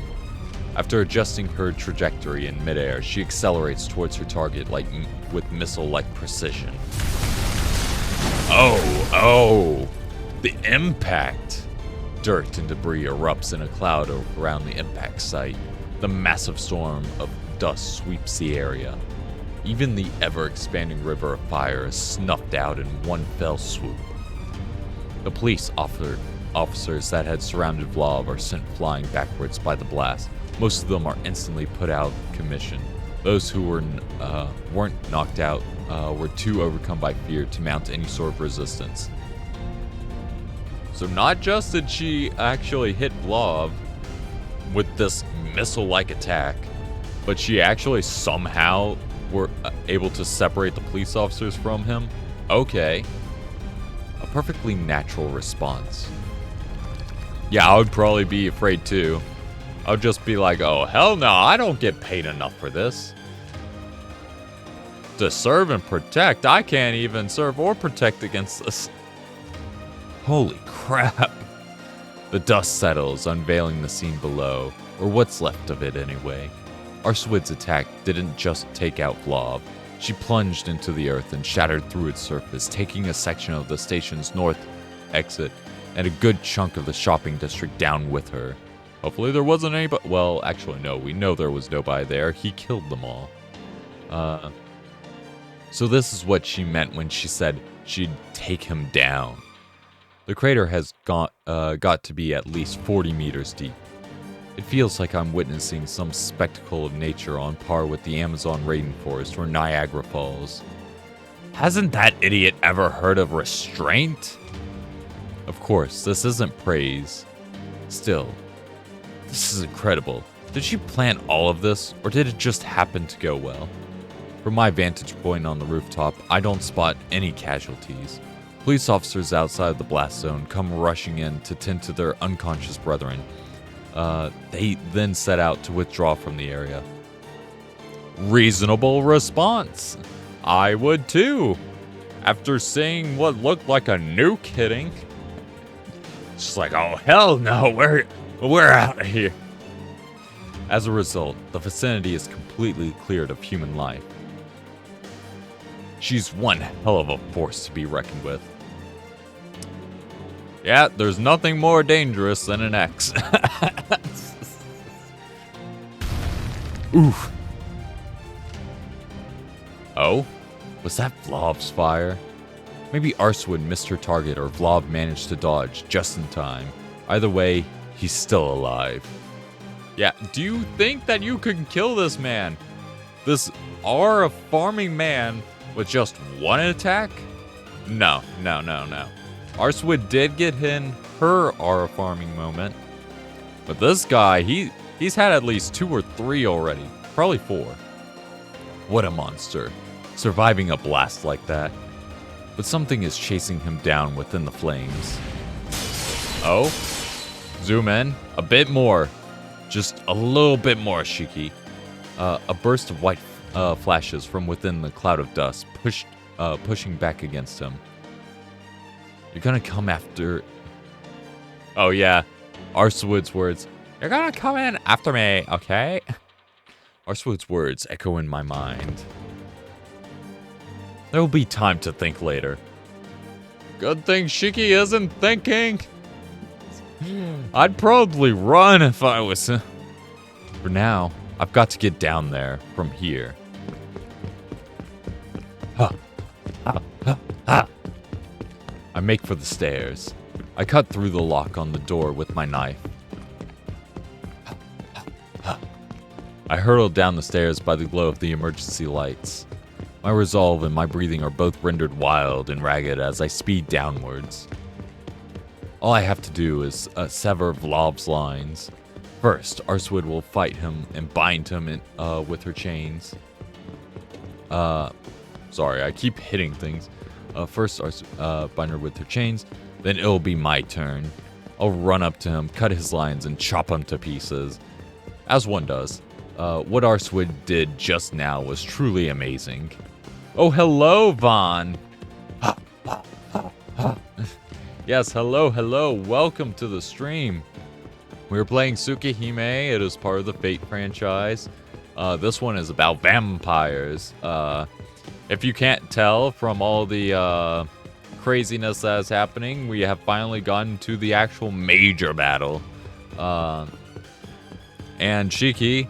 After adjusting her trajectory in midair, she accelerates towards her target with missile-like precision. Oh! The impact! Dirt and debris erupts in a cloud around the impact site. The massive storm of dust sweeps the area. Even the ever-expanding river of fire is snuffed out in one fell swoop. The police officers that had surrounded Vlav are sent flying backwards by the blast. Most of them are instantly put out of commission. Those who weren't knocked out were too overcome by fear to mount any sort of resistance. So not just did she actually hit Vlav with this missile-like attack, but she actually somehow were able to separate the police officers from him? Okay. A perfectly natural response. Yeah, I would probably be afraid too. I would just be like, oh, hell no, I don't get paid enough for this. To serve and protect, I can't even serve or protect against this. Holy crap. The dust settles, unveiling the scene below, or what's left of it anyway. Arswid's attack didn't just take out Vlav. She plunged into the earth and shattered through its surface, taking a section of the station's north exit and a good chunk of the shopping district down with her. Hopefully there wasn't anybody. Well, actually, no. We know there was nobody there. He killed them all. So this is what she meant when she said she'd take him down. The crater has got to be at least 40 meters deep. It feels like I'm witnessing some spectacle of nature on par with the Amazon rainforest or Niagara Falls. Hasn't that idiot ever heard of restraint? Of course, this isn't praise. Still, this is incredible. Did she plan all of this, or did it just happen to go well? From my vantage point on the rooftop, I don't spot any casualties. Police officers outside of the blast zone come rushing in to tend to their unconscious brethren. They then set out to withdraw from the area. Reasonable response. I would too. After seeing what looked like a nuke hitting. It's like, oh hell no, we're out of here. As a result, the vicinity is completely cleared of human life. She's one hell of a force to be reckoned with. Yeah, there's nothing more dangerous than an ex. Oof. Oh? Was that Vlov's fire? Maybe Arswood missed her target or Vlov managed to dodge just in time. Either way, he's still alive. Yeah, do you think that you can kill this man? This aura farming man with just one attack? No. Arswood did get in her aura farming moment. But this guy, he's had at least 2 or 3 already. Probably 4. What a monster. Surviving a blast like that. But something is chasing him down within the flames. Oh? Zoom in. A bit more. Just a little bit more, Shiki. A burst of white flashes from within the cloud of dust, pushing back against him. You're gonna come after... Oh yeah, Arswood's words. You're gonna come in after me, okay? Arswood's words echo in my mind. There will be time to think later. Good thing Shiki isn't thinking. I'd probably run if I was... For now, I've got to get down there from here. I make for the stairs. I cut through the lock on the door with my knife. I hurtle down the stairs by the glow of the emergency lights. My resolve and my breathing are both rendered wild and ragged as I speed downwards. All I have to do is sever Vlov's lines. First, Arswood will fight him and bind him with her chains. Sorry, I keep hitting things. First, bind her with her chains, then it'll be my turn. I'll run up to him, cut his lines, and chop him to pieces. As one does. What Arswood did just now was truly amazing. Oh, hello, Vaughn! Yes, hello, welcome to the stream. We're playing Tsukihime, it is part of the Fate franchise. This one is about vampires. If you can't tell from all the craziness that is happening, we have finally gotten to the actual major battle. And Shiki,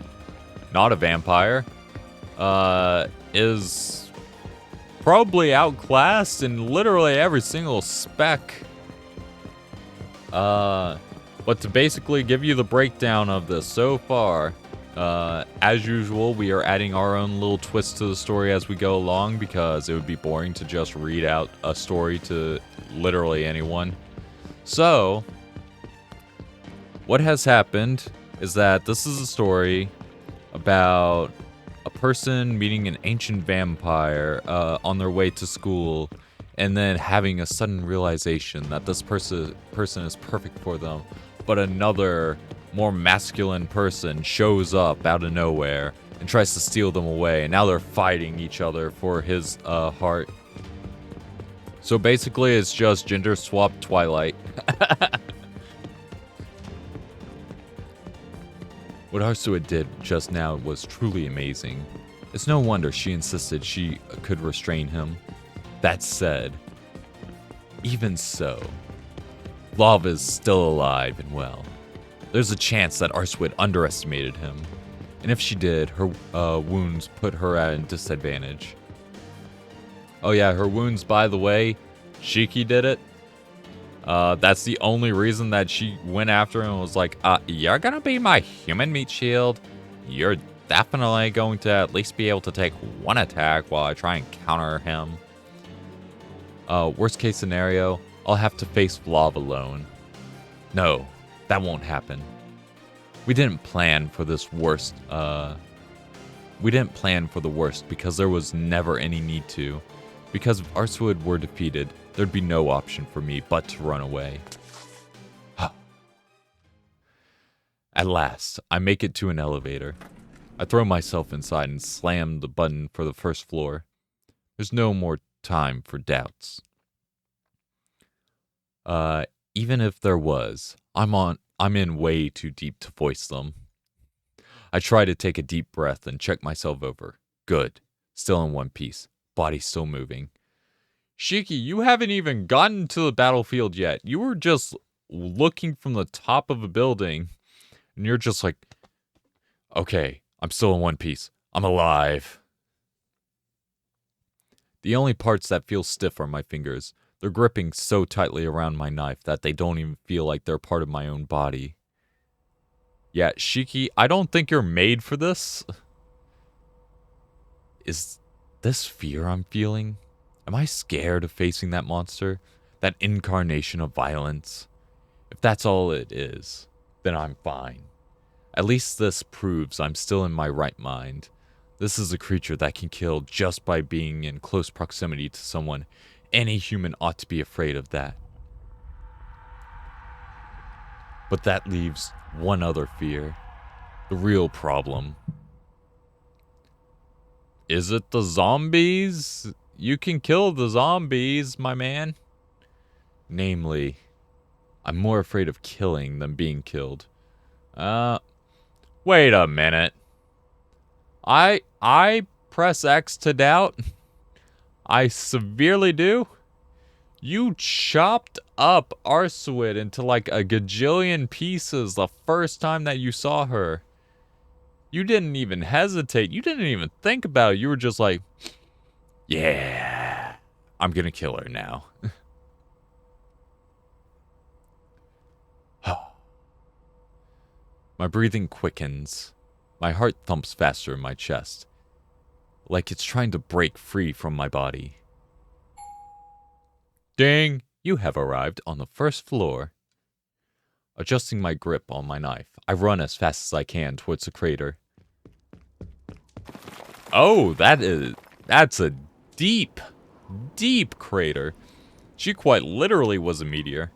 not a vampire, is probably outclassed in literally every single spec. But to basically give you the breakdown of this so far, as usual, we are adding our own little twist to the story as we go along because it would be boring to just read out a story to literally anyone. So, what has happened is that this is a story about a person meeting an ancient vampire on their way to school and then having a sudden realization that this person is perfect for them, but another more masculine person shows up out of nowhere and tries to steal them away, and now they're fighting each other for his heart. So basically it's just gender swap Twilight. What Arswood did just now was truly amazing. It's no wonder she insisted she could restrain him. That said, even so, Vlov is still alive and well. There's a chance that Arswood underestimated him, and if she did, her wounds put her at a disadvantage. Oh yeah, her wounds, by the way, Shiki did it. That's the only reason that she went after him and was like, you're gonna be my human meat shield. You're definitely going to at least be able to take one attack while I try and counter him. Worst case scenario, I'll have to face Vlov alone. No, that won't happen. We didn't plan for this worst. We didn't plan for the worst because there was never any need to. Because if Arswood were defeated, there'd be no option for me but to run away. At last, I make it to an elevator. I throw myself inside and slam the button for the first floor. There's no more time for doubts. Even if there was, I'm in way too deep to voice them. I try to take a deep breath and check myself over. Good. Still in one piece. Body still moving. Shiki, you haven't even gotten to the battlefield yet. You were just looking from the top of a building, and you're just like, okay, I'm still in one piece. I'm alive. The only parts that feel stiff are my fingers. They're gripping so tightly around my knife that they don't even feel like they're part of my own body. Yeah, Shiki, I don't think you're made for this. Is this fear I'm feeling? Am I scared of facing that monster? That incarnation of violence? If that's all it is, then I'm fine. At least this proves I'm still in my right mind. This is a creature that can kill just by being in close proximity to someone. Any human ought to be afraid of that. But that leaves one other fear. The real problem. Is it the zombies? You can kill the zombies, my man. Namely, I'm more afraid of killing than being killed. Wait a minute. I press X to doubt. I severely do. You chopped up Arswit into like a gajillion pieces the first time that you saw her. You didn't even hesitate. You didn't even think about it. You were just like, yeah, I'm gonna kill her now. My breathing quickens. My heart thumps faster in my chest, like it's trying to break free from my body. Ding! You have arrived on the first floor. Adjusting my grip on my knife, I run as fast as I can towards the crater. Oh, that's a deep, deep crater. She quite literally was a meteor.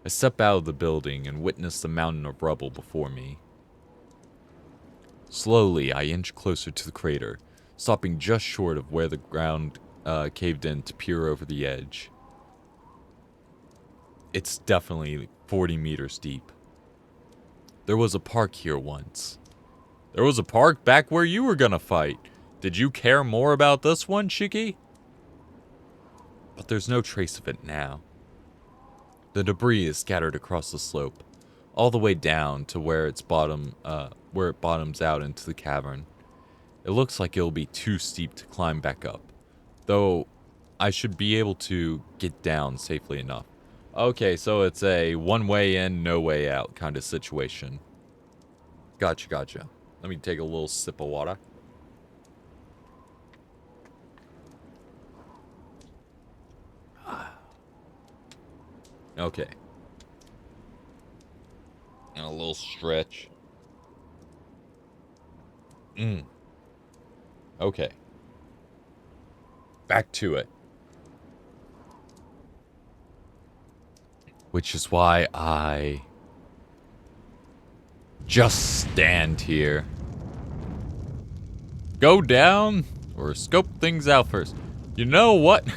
I step out of the building and witness the mountain of rubble before me. Slowly, I inch closer to the crater, stopping just short of where the ground caved in to peer over the edge. It's definitely 40 meters deep. There was a park here once. There was a park back where you were gonna fight. Did you care more about this one, Shiki? But there's no trace of it now. The debris is scattered across the slope, all the way down to where it bottoms out into the cavern. It looks like it'll be too steep to climb back up, though I should be able to get down safely enough. Okay, so it's a one way in, no way out kind of situation. Gotcha. Let me take a little sip of water. Okay. And a little stretch. Okay. Back to it. Which is why I just stand here. Go down or scope things out first. You know what?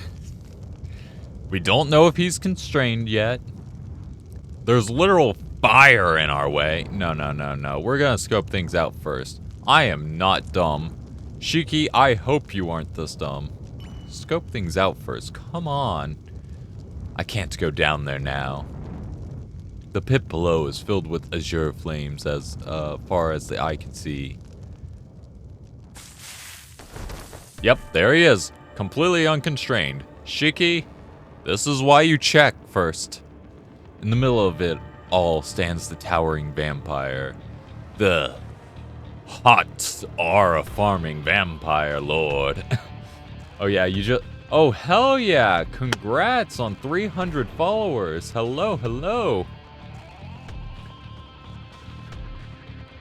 We don't know if he's constrained yet. There's literal fire in our way. No. We're gonna scope things out first. I am not dumb. Shiki, I hope you aren't this dumb. Scope things out first. Come on. I can't go down there now. The pit below is filled with azure flames as far as the eye can see. Yep, there he is. Completely unconstrained. Shiki, this is why you check first. In the middle of it all stands the towering vampire. The hot aura-farming vampire lord. Oh yeah, oh hell yeah! Congrats on 300 followers. Hello.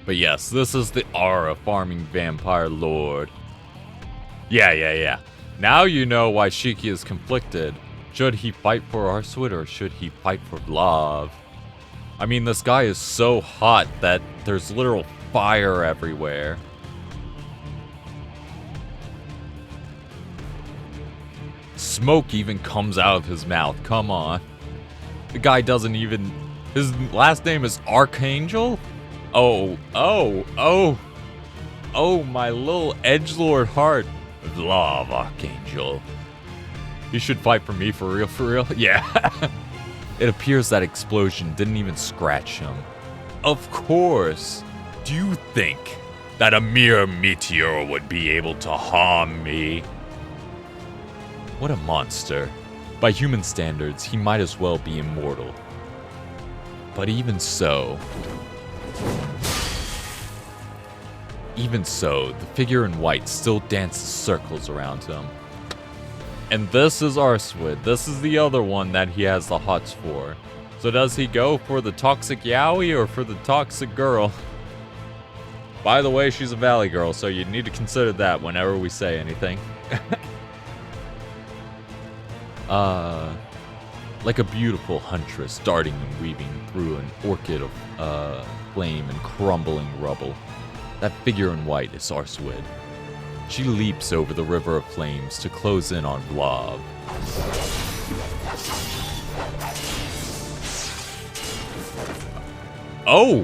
But yes, this is the aura-farming vampire lord. Yeah. Now you know why Shiki is conflicted. Should he fight for Arswit or should he fight for love? I mean, this guy is so hot that there's literal fire everywhere. Smoke even comes out of his mouth. Come on. The guy doesn't even... His last name is Archangel? Oh, my little edgelord heart. Love, Archangel. You should fight for me, for real? Yeah. It appears that explosion didn't even scratch him. Of course. Do you think that a mere meteor would be able to harm me? What a monster. By human standards, he might as well be immortal. But even so, the figure in white still dances circles around him. And this is Arswid. This is the other one that he has the hots for. So does he go for the toxic yaoi or for the toxic girl? By the way, she's a valley girl, so you need to consider that whenever we say anything. Like a beautiful huntress darting and weaving through an orchid of flame and crumbling rubble. That figure in white is Arswid. She leaps over the river of flames to close in on Vlav. Oh!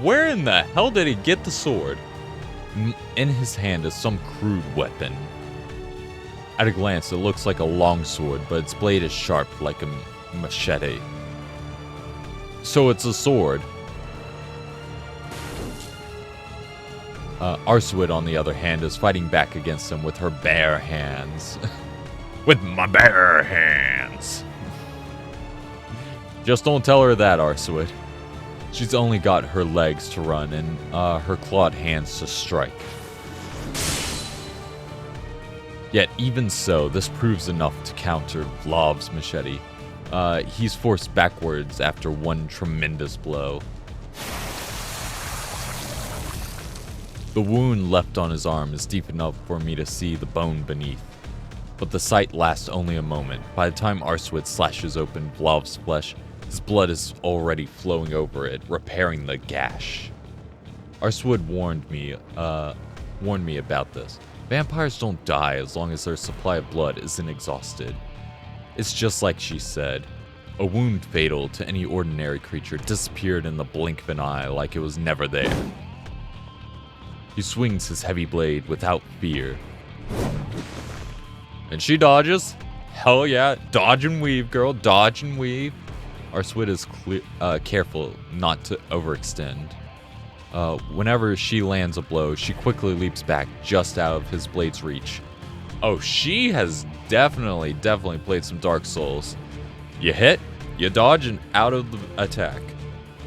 Where in the hell did he get the sword? In his hand is some crude weapon. At a glance, it looks like a longsword, but its blade is sharp like a machete. So it's a sword. Arswid, on the other hand, is fighting back against him with her bare hands. With my bare hands. Just don't tell her that, Arswid. She's only got her legs to run and her clawed hands to strike. Yet even so, this proves enough to counter Vlav's machete. He's forced backwards after one tremendous blow. The wound left on his arm is deep enough for me to see the bone beneath. But the sight lasts only a moment. By the time Arswid slashes open Vlav's flesh, his blood is already flowing over it, repairing the gash. Arswid warned me about this. Vampires don't die as long as their supply of blood isn't exhausted. It's just like she said. A wound fatal to any ordinary creature disappeared in the blink of an eye like it was never there. He swings his heavy blade without fear. And she dodges. Hell yeah. Dodge and weave, girl. Dodge and weave. Arswid is careful not to overextend. Whenever she lands a blow, she quickly leaps back just out of his blade's reach. Oh, she has definitely played some Dark Souls. You hit, you dodge, and out of the attack.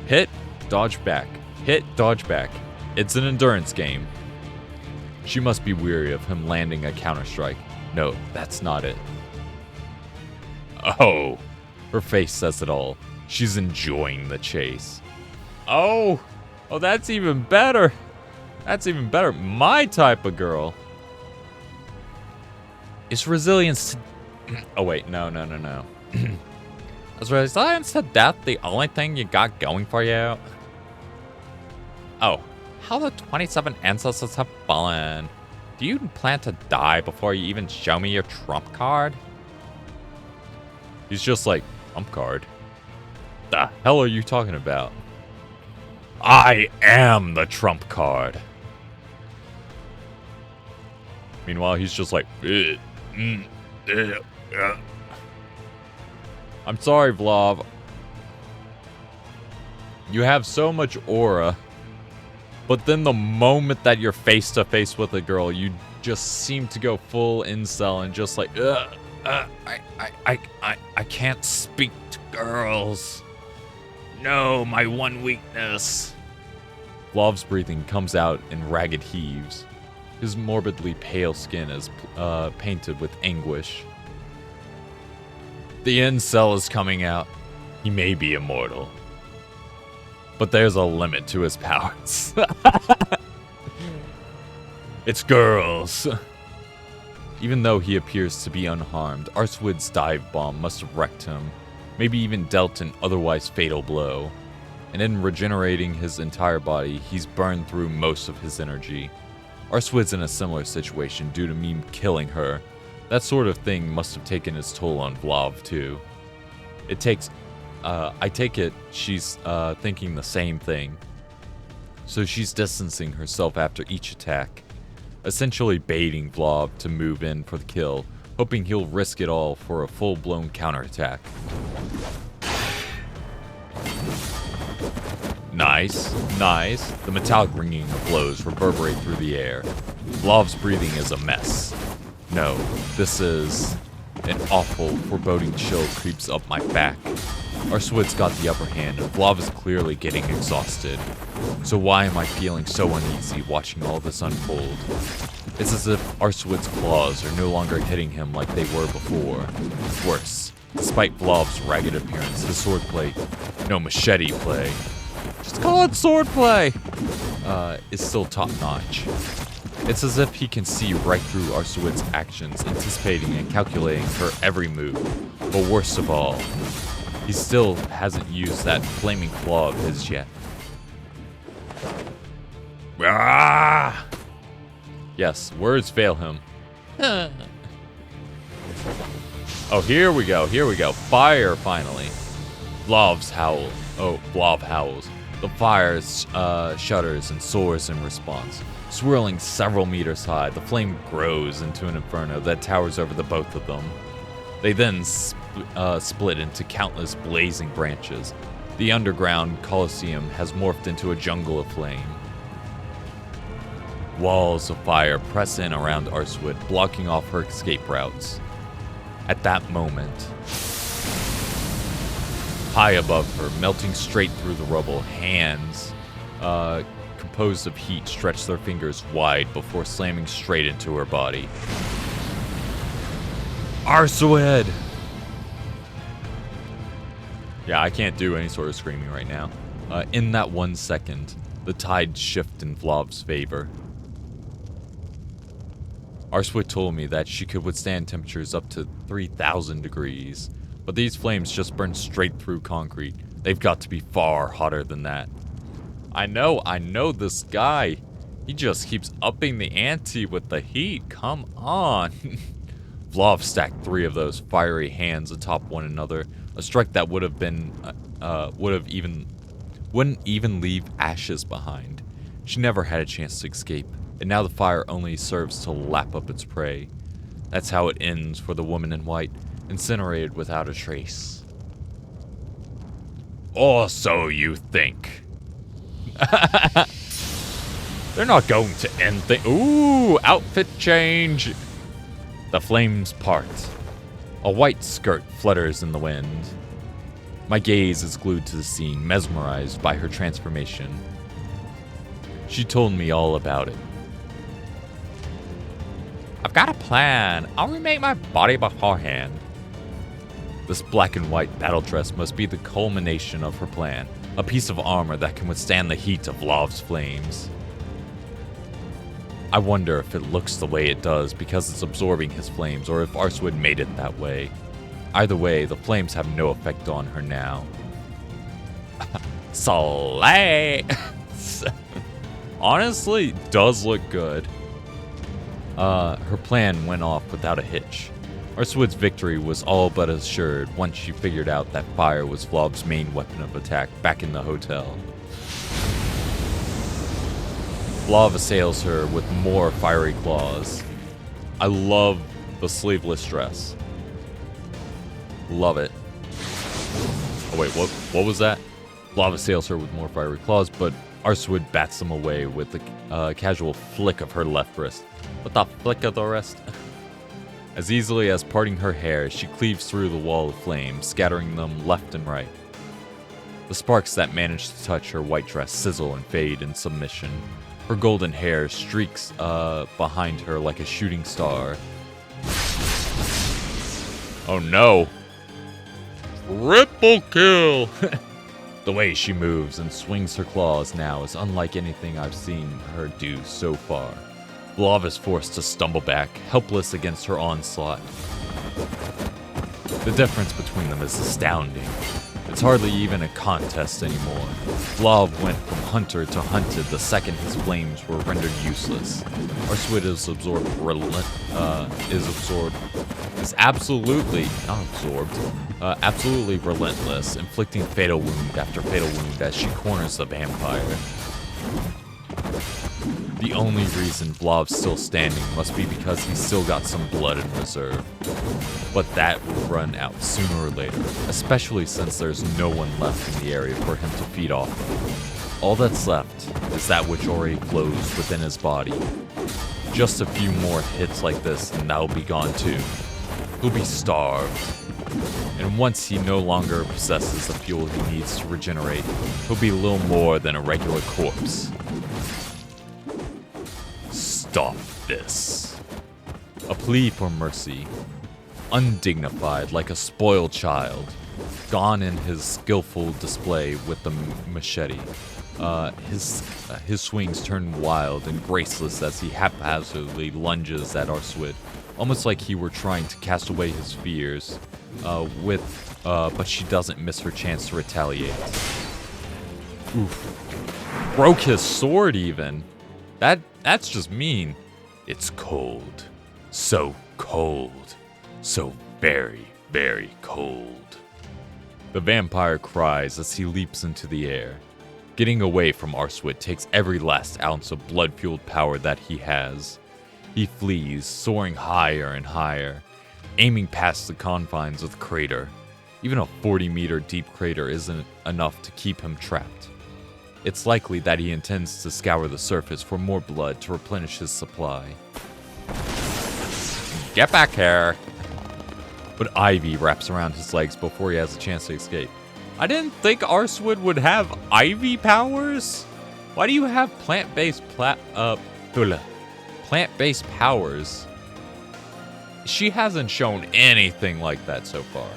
Hit, dodge back. Hit, dodge back. It's an endurance game. She must be weary of him landing a counter-strike. No, that's not it. Oh, her face says it all. She's enjoying the chase. Oh, that's even better. That's even better. My type of girl. Is resilience to... Oh, wait. No. Is resilience to death the only thing you got going for you? Oh. How the 27 ancestors have fallen. Do you plan to die before you even show me your trump card? He's just like, trump card? The hell are you talking about? I am the trump card. Meanwhile, he's just like, I'm sorry, Vlav. You have so much aura. But then the moment that you're face to face with a girl, you just seem to go full incel and just like, I can't speak to girls. No, my one weakness. Vlav's breathing comes out in ragged heaves. His morbidly pale skin is painted with anguish. The incel is coming out. He may be immortal. But there's a limit to his powers. It's girls. Even though he appears to be unharmed, Arswid's dive bomb must have wrecked him. maybe even dealt an otherwise fatal blow. And in regenerating his entire body, he's burned through most of his energy. Arswid's in a similar situation due to me killing her. That sort of thing must have taken its toll on Vlav too. I take it she's thinking the same thing. So she's distancing herself after each attack, essentially baiting Vlav to move in for the kill, hoping he'll risk it all for a full-blown counterattack. Nice, nice. The metallic ringing of blows reverberate through the air. Vlav's breathing is a mess. No, this is... An awful, foreboding chill creeps up my back. Arswid's got the upper hand, and Vlav is clearly getting exhausted. So why am I feeling so uneasy watching all this unfold? It's as if Arswid's claws are no longer hitting him like they were before. Worse, despite Vlav's ragged appearance, his swordplay, no machete play, just call it swordplay, is still top-notch. It's as if he can see right through Arswid's actions, anticipating and calculating her every move. But worst of all, he still hasn't used that flaming claw of his yet. Ah! Yes, words fail him. Oh, here we go, here we go. Fire, finally. Vlav's howl. Oh, Vlav howls. The fire shudders and soars in response. Swirling several meters high, the flame grows into an inferno that towers over the both of them. They then split into countless blazing branches. The underground Colosseum has morphed into a jungle of flame. Walls of fire press in around Arswid, blocking off her escape routes. At that moment, high above her, melting straight through the rubble, hands composed of heat stretch their fingers wide before slamming straight into her body. Arswid! Yeah, I can't do any sort of screaming right now. In that 1 second, the tides shift in Vlav's favor. Arswid told me that she could withstand temperatures up to 3,000 degrees, but these flames just burn straight through concrete. They've got to be far hotter than that. I know this guy. He just keeps upping the ante with the heat. Come on. Vlav stacked 3 of those fiery hands atop one another, a strike that wouldn't even leave ashes behind. She never had a chance to escape, and now the fire only serves to lap up its prey. That's how it ends for the woman in white, incinerated without a trace. Or so you think. They're not going to end things. Ooh, outfit change. The flames part. A white skirt flutters in the wind. My gaze is glued to the scene, mesmerized by her transformation. She told me all about it. I've got a plan. I'll remake my body beforehand. This black and white battle dress must be the culmination of her plan. A piece of armor that can withstand the heat of Vlav's flames. I wonder if it looks the way it does because it's absorbing his flames, or if Arswid made it that way. Either way, the flames have no effect on her now. Slay! Honestly, does look good. Her plan went off without a hitch. Arswid's victory was all but assured once she figured out that fire was Vlav's main weapon of attack back in the hotel. Vlav assails her with more fiery claws. I love the sleeveless dress. Love it. Oh wait, what was that? Vlav assails her with more fiery claws, but Arswid bats them away with a casual flick of her left wrist. What the flick of the wrist? As easily as parting her hair, she cleaves through the wall of flame, scattering them left and right. The sparks that manage to touch her white dress sizzle and fade in submission. Her golden hair streaks behind her like a shooting star. Oh no! Triple kill! The way she moves and swings her claws now is unlike anything I've seen her do so far. Vlav is forced to stumble back, helpless against her onslaught. The difference between them is astounding. It's hardly even a contest anymore. Vlav went from hunter to hunted the second his flames were rendered useless. Arswid absolutely relentless, inflicting fatal wound after fatal wound as she corners the vampire. The only reason Vlav's still standing must be because he's still got some blood in reserve. But that will run out sooner or later, especially since there's no one left in the area for him to feed off of. All that's left is that which already flows within his body. Just a few more hits like this and that'll be gone too. He'll be starved. And once he no longer possesses the fuel he needs to regenerate, he'll be little more than a regular corpse. Stop this. A plea for mercy. Undignified, like a spoiled child. Gone in his skillful display with the machete. His swings turn wild and graceless as he haphazardly lunges at Arswid, almost like he were trying to cast away his fears. But she doesn't miss her chance to retaliate. Oof. Broke his sword even. That's just mean. It's cold. So cold. So very, very cold. The vampire cries as he leaps into the air. Getting away from Arswid takes every last ounce of blood-fueled power that he has. He flees, soaring higher and higher, aiming past the confines of the crater. Even a 40-meter deep crater isn't enough to keep him trapped. It's likely that he intends to scour the surface for more blood to replenish his supply. Get back here! But Ivy wraps around his legs before he has a chance to escape. I didn't think Arswid would have Ivy powers? Why do you have plant-based powers? She hasn't shown anything like that so far.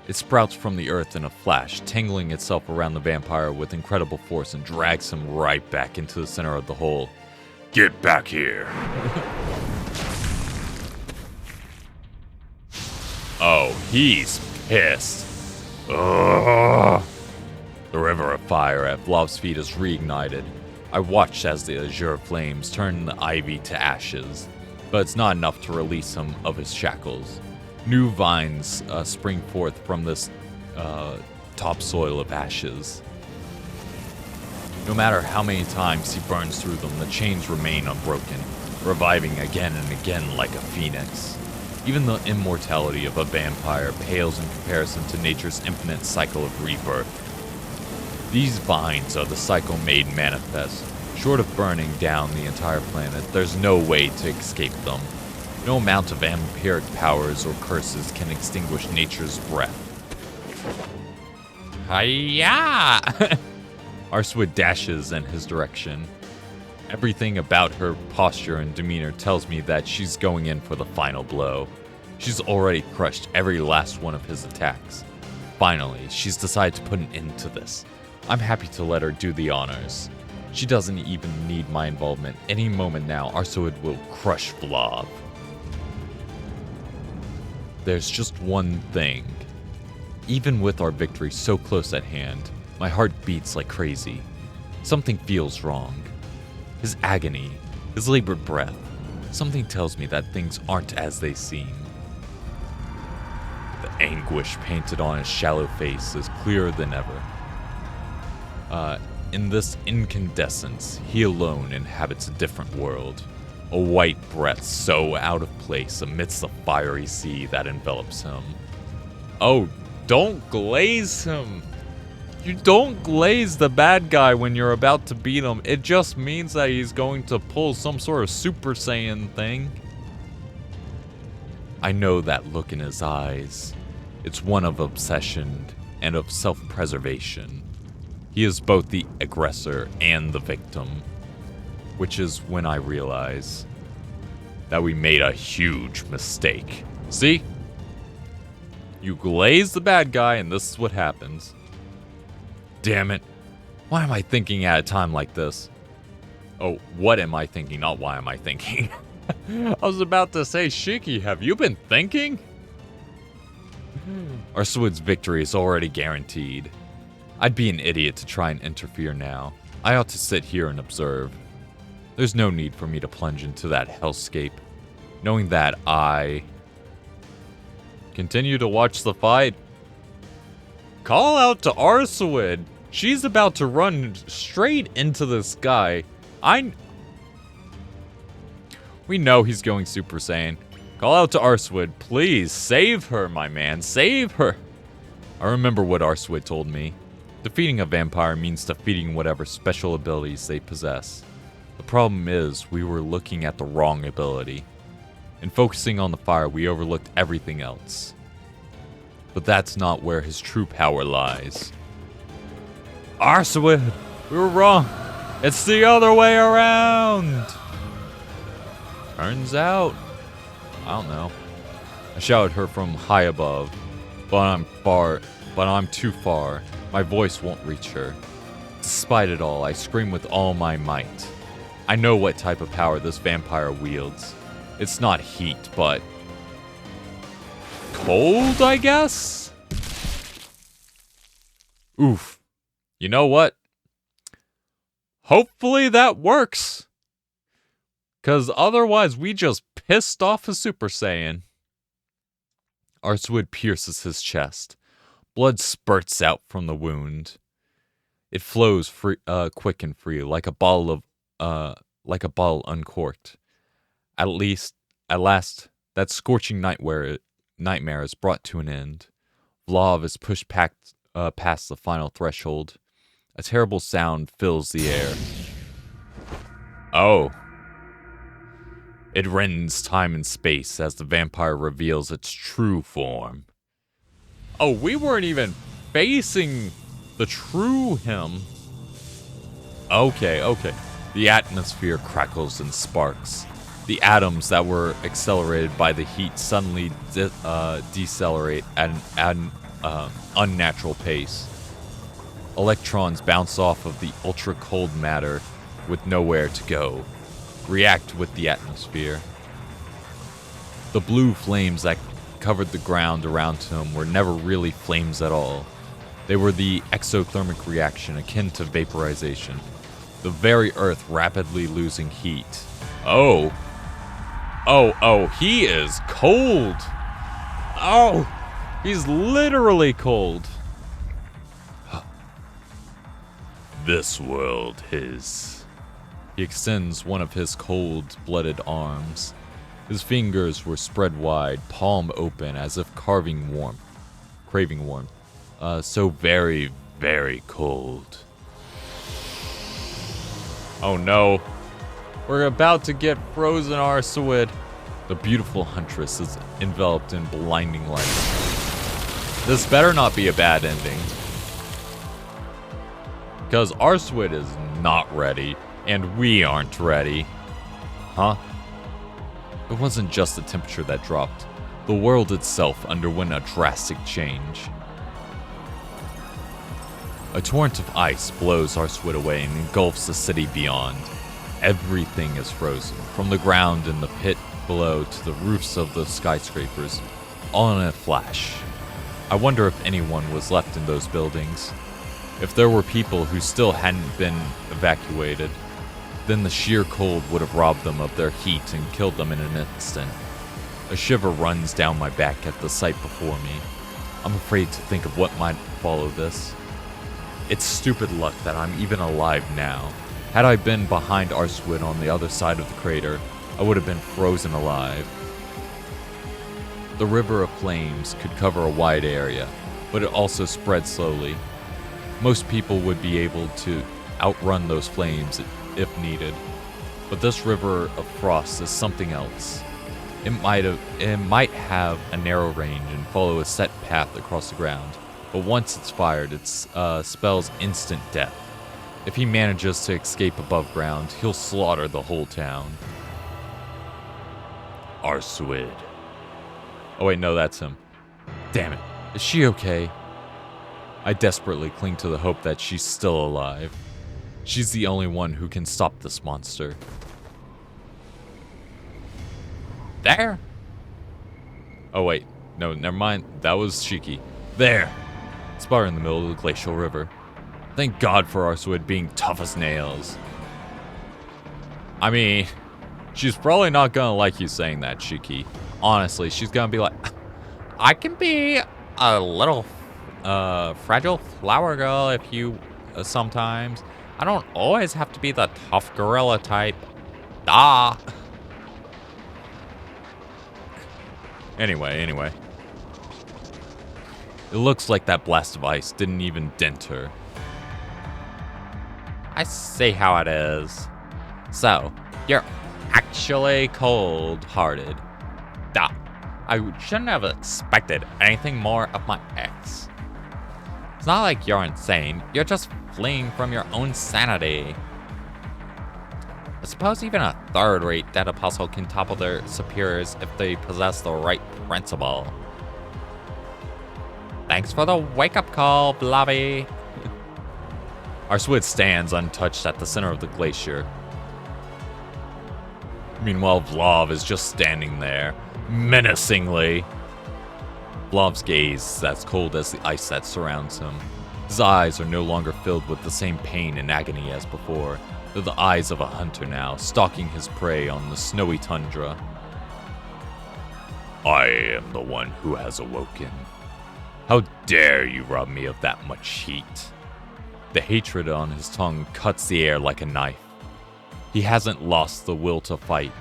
It sprouts from the earth in a flash, tangling itself around the vampire with incredible force and drags him right back into the center of the hole. Get back here! Oh, he's pissed. Ugh. The river of fire at Vlav's feet is reignited. I watched as the azure flames turn the ivy to ashes, but it's not enough to release him of his shackles. New vines spring forth from this topsoil of ashes. No matter how many times he burns through them, the chains remain unbroken, reviving again and again like a phoenix. Even the immortality of a vampire pales in comparison to nature's infinite cycle of rebirth. These vines are the cycle made manifest. Short of burning down the entire planet, there's no way to escape them. No amount of vampiric powers or curses can extinguish nature's breath. Hiya! Arswid dashes in his direction. Everything about her posture and demeanor tells me that she's going in for the final blow. She's already crushed every last one of his attacks. Finally, she's decided to put an end to this. I'm happy to let her do the honors. She doesn't even need my involvement. Any moment now, Arswid will crush Vlav. There's just one thing. Even with our victory so close at hand, my heart beats like crazy. Something feels wrong. His agony, his labored breath, something tells me that things aren't as they seem. The anguish painted on his shallow face is clearer than ever. In this incandescence, he alone inhabits a different world. A white breath so out of place amidst the fiery sea that envelops him. Oh, don't glaze him! You don't glaze the bad guy when you're about to beat him. It just means that he's going to pull some sort of Super Saiyan thing. I know that look in his eyes. It's one of obsession and of self-preservation. He is both the aggressor and the victim. Which is when I realize that we made a huge mistake. See? You glaze the bad guy and this is what happens. Damn it. Why am I thinking at a time like this? Oh, what am I thinking? Not why am I thinking. I was about to say, Shiki, have you been thinking? Arswood's victory is already guaranteed. I'd be an idiot to try and interfere now. I ought to sit here and observe. There's no need for me to plunge into that hellscape. Knowing that, I continue to watch the fight. Call out to Arswood. She's about to run straight into this guy. We know he's going Super Saiyan. Call out to Arswood. Please, save her, my man. Save her. I remember what Arswood told me. Defeating a vampire means defeating whatever special abilities they possess. The problem is, we were looking at the wrong ability. In focusing on the fire, we overlooked everything else. But that's not where his true power lies. Arswood, we were wrong. It's the other way around. Turns out, I don't know. I shouted her from high above, but I'm too far. My voice won't reach her. Despite it all, I scream with all my might. I know what type of power this vampire wields. It's not heat, but cold, I guess? Oof. You know what? Hopefully that works. Because otherwise we just pissed off a Super Saiyan. Arswood pierces his chest. Blood spurts out from the wound. It flows quick and free, like a bottle uncorked. At last, that scorching nightmare is brought to an end. Vlav is pushed past the final threshold. A terrible sound fills the air. Oh. It rends time and space as the vampire reveals its true form. Oh, we weren't even facing the true him. Okay. The atmosphere crackles and sparks. The atoms that were accelerated by the heat suddenly decelerate at an unnatural pace. Electrons bounce off of the ultra-cold matter with nowhere to go. React with the atmosphere. The blue flames that covered the ground around him were never really flames at all. They were the exothermic reaction akin to vaporization. The very earth rapidly losing heat. Oh, he is cold. Oh, he's literally cold. This world is. He extends one of his cold-blooded arms. His fingers were spread wide, palm open, as if craving warmth. So very, very cold. Oh no. We're about to get frozen, Arswood. The beautiful huntress is enveloped in blinding light. This better not be a bad ending. Because Arswood is not ready, and we aren't ready. Huh? It wasn't just the temperature that dropped. The world itself underwent a drastic change. A torrent of ice blows Arswood away and engulfs the city beyond. Everything is frozen, from the ground in the pit below to the roofs of the skyscrapers, all in a flash. I wonder if anyone was left in those buildings. If there were people who still hadn't been evacuated, then the sheer cold would have robbed them of their heat and killed them in an instant. A shiver runs down my back at the sight before me. I'm afraid to think of what might follow this. It's stupid luck that I'm even alive now. Had I been behind Arswood on the other side of the crater, I would have been frozen alive. The river of flames could cover a wide area, but it also spread slowly. Most people would be able to outrun those flames if needed, but this river of frost is something else. It might have a narrow range and follow a set path across the ground, but once it's fired, it spells instant death. If he manages to escape above ground, he'll slaughter the whole town. Arswood. Oh wait, no, that's him. Damn it. Is she okay? I desperately cling to the hope that she's still alive. She's the only one who can stop this monster. There. Oh, wait. No, never mind. That was Shiki. There. Spar in the middle of the glacial river. Thank God for our squid being tough as nails. I mean, she's probably not gonna like you saying that, Shiki. Honestly, she's gonna be like, I can be a little fragile flower girl if you sometimes. I don't always have to be the tough gorilla type. Ah. Anyway. It looks like that blast of ice didn't even dent her. I see how it is. So, you're actually cold-hearted. Duh. I shouldn't have expected anything more of my ex. It's not like you're insane. You're just fleeing from your own sanity. I suppose even a third-rate dead apostle can topple their superiors if they possess the right principle. Thanks for the wake-up call, Blobby. Our squid stands untouched at the center of the glacier. Meanwhile, Vlav is just standing there, menacingly. Vlav's gaze is as cold as the ice that surrounds him. His eyes are no longer filled with the same pain and agony as before. They're the eyes of a hunter now, stalking his prey on the snowy tundra. I am the one who has awoken. How dare you rob me of that much heat? The hatred on his tongue cuts the air like a knife. He hasn't lost the will to fight.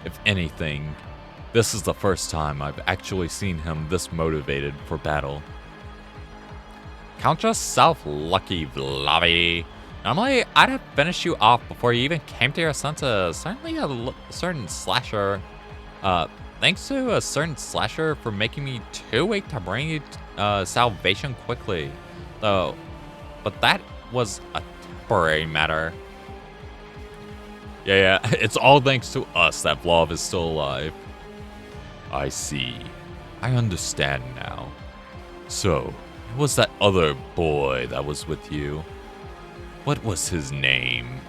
If anything, this is the first time I've actually seen him this motivated for battle. Count yourself lucky, Vlavi. Normally, I'd have finished you off before you even came to your senses. Certainly a certain slasher. Thanks to a certain slasher for making me too weak to bring you salvation quickly. Though, but that was a temporary matter. Yeah, it's all thanks to us that Vlav is still alive. I see. I understand now. So, it was that other boy that was with you. What was his name?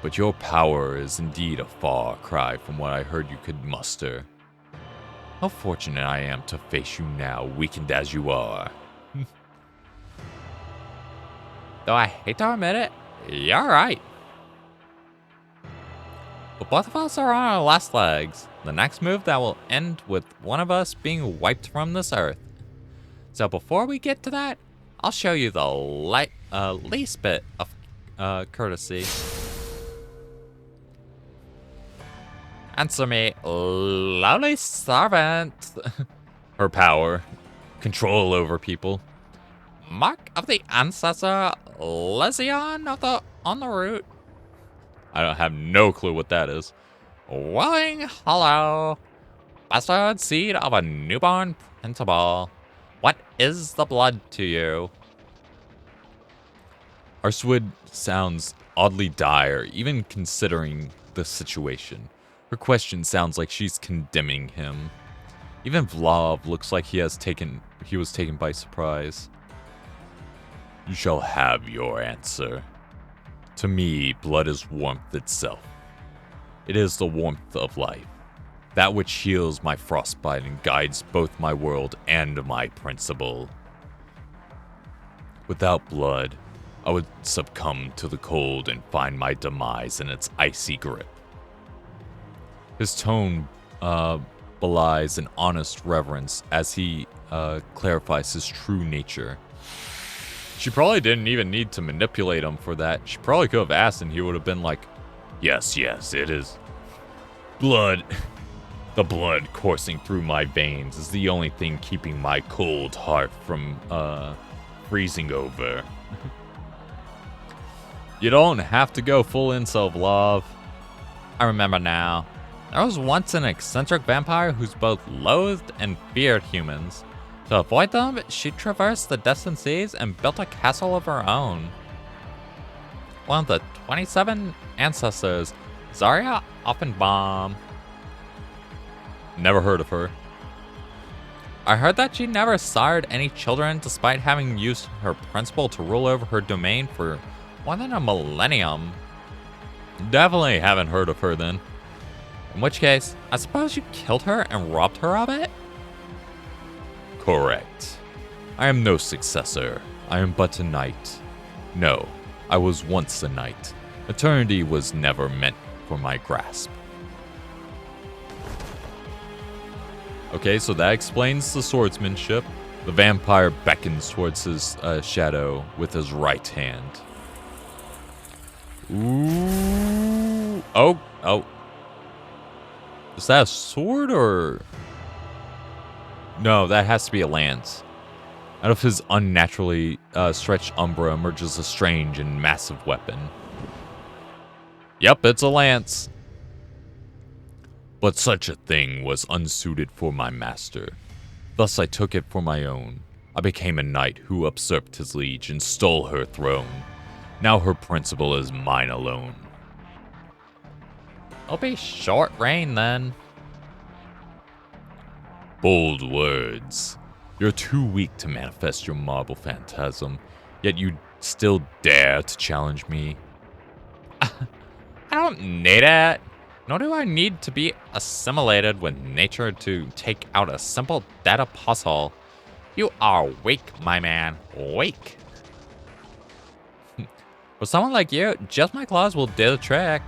But your power is indeed a far cry from what I heard you could muster. How fortunate I am to face you now, weakened as you are. Though I hate to admit it, you're right. But both of us are on our last legs. The next move that will end with one of us being wiped from this earth. So before we get to that, I'll show you the least bit of courtesy. Answer me, lowly servant. Her power. Control over people. Mark of the ancestor, Lesion on the route. I don't have no clue what that is. Welling hollow. Bastard seed of a newborn principle. What is the blood to you? Our squid sounds oddly dire, even considering the situation. Her question sounds like she's condemning him. Even Vlav looks like he was taken by surprise. You shall have your answer. To me, blood is warmth itself. It is the warmth of life, that which heals my frostbite and guides both my world and my principle. Without blood, I would succumb to the cold and find my demise in its icy grip. His tone belies an honest reverence as he clarifies his true nature. She probably didn't even need to manipulate him for that. She probably could have asked and he would have been like, yes, it is. Blood. The blood coursing through my veins is the only thing keeping my cold heart from freezing over. You don't have to go full incel, Vlav. I remember now. There was once an eccentric vampire who's both loathed and feared humans. To avoid them, she traversed the distant seas and built a castle of her own. One of the 27 ancestors, Zarya Offenbaum. Never heard of her. I heard that she never sired any children despite having used her principle to rule over her domain for more than a millennium. Definitely haven't heard of her then. In which case, I suppose you killed her and robbed her of it? Correct. I am no successor. I am but a knight. No, I was once a knight. Eternity was never meant for my grasp. Okay, so that explains the swordsmanship. The vampire beckons towards his shadow with his right hand. Ooh. Oh. Is that a sword or... No, that has to be a lance. Out of his unnaturally stretched umbra emerges a strange and massive weapon. Yep, it's a lance. But such a thing was unsuited for my master. Thus I took it for my own. I became a knight who usurped his liege and stole her throne. Now her principle is mine alone. It'll be short reign then. Bold words. You're too weak to manifest your marble phantasm, yet you still dare to challenge me. I don't need it. Nor do I need to be assimilated with nature to take out a simple dead apostle. You are weak, my man. Weak. For someone like you, just my claws will do the trick.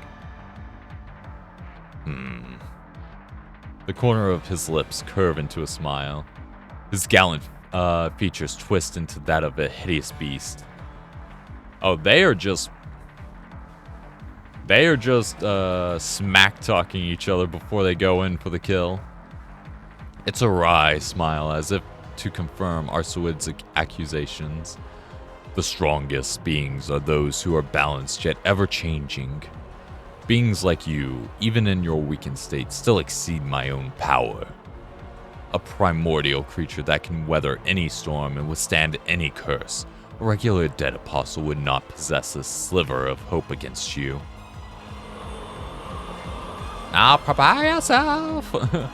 The corner of his lips curve into a smile. His gallant features twist into that of a hideous beast. Oh, they are just smack-talking each other before they go in for the kill. It's a wry smile, as if to confirm Arsuid's accusations. The strongest beings are those who are balanced yet ever-changing. Beings like you, even in your weakened state, still exceed my own power. A primordial creature that can weather any storm and withstand any curse. A regular dead apostle would not possess a sliver of hope against you. Now prepare yourself! The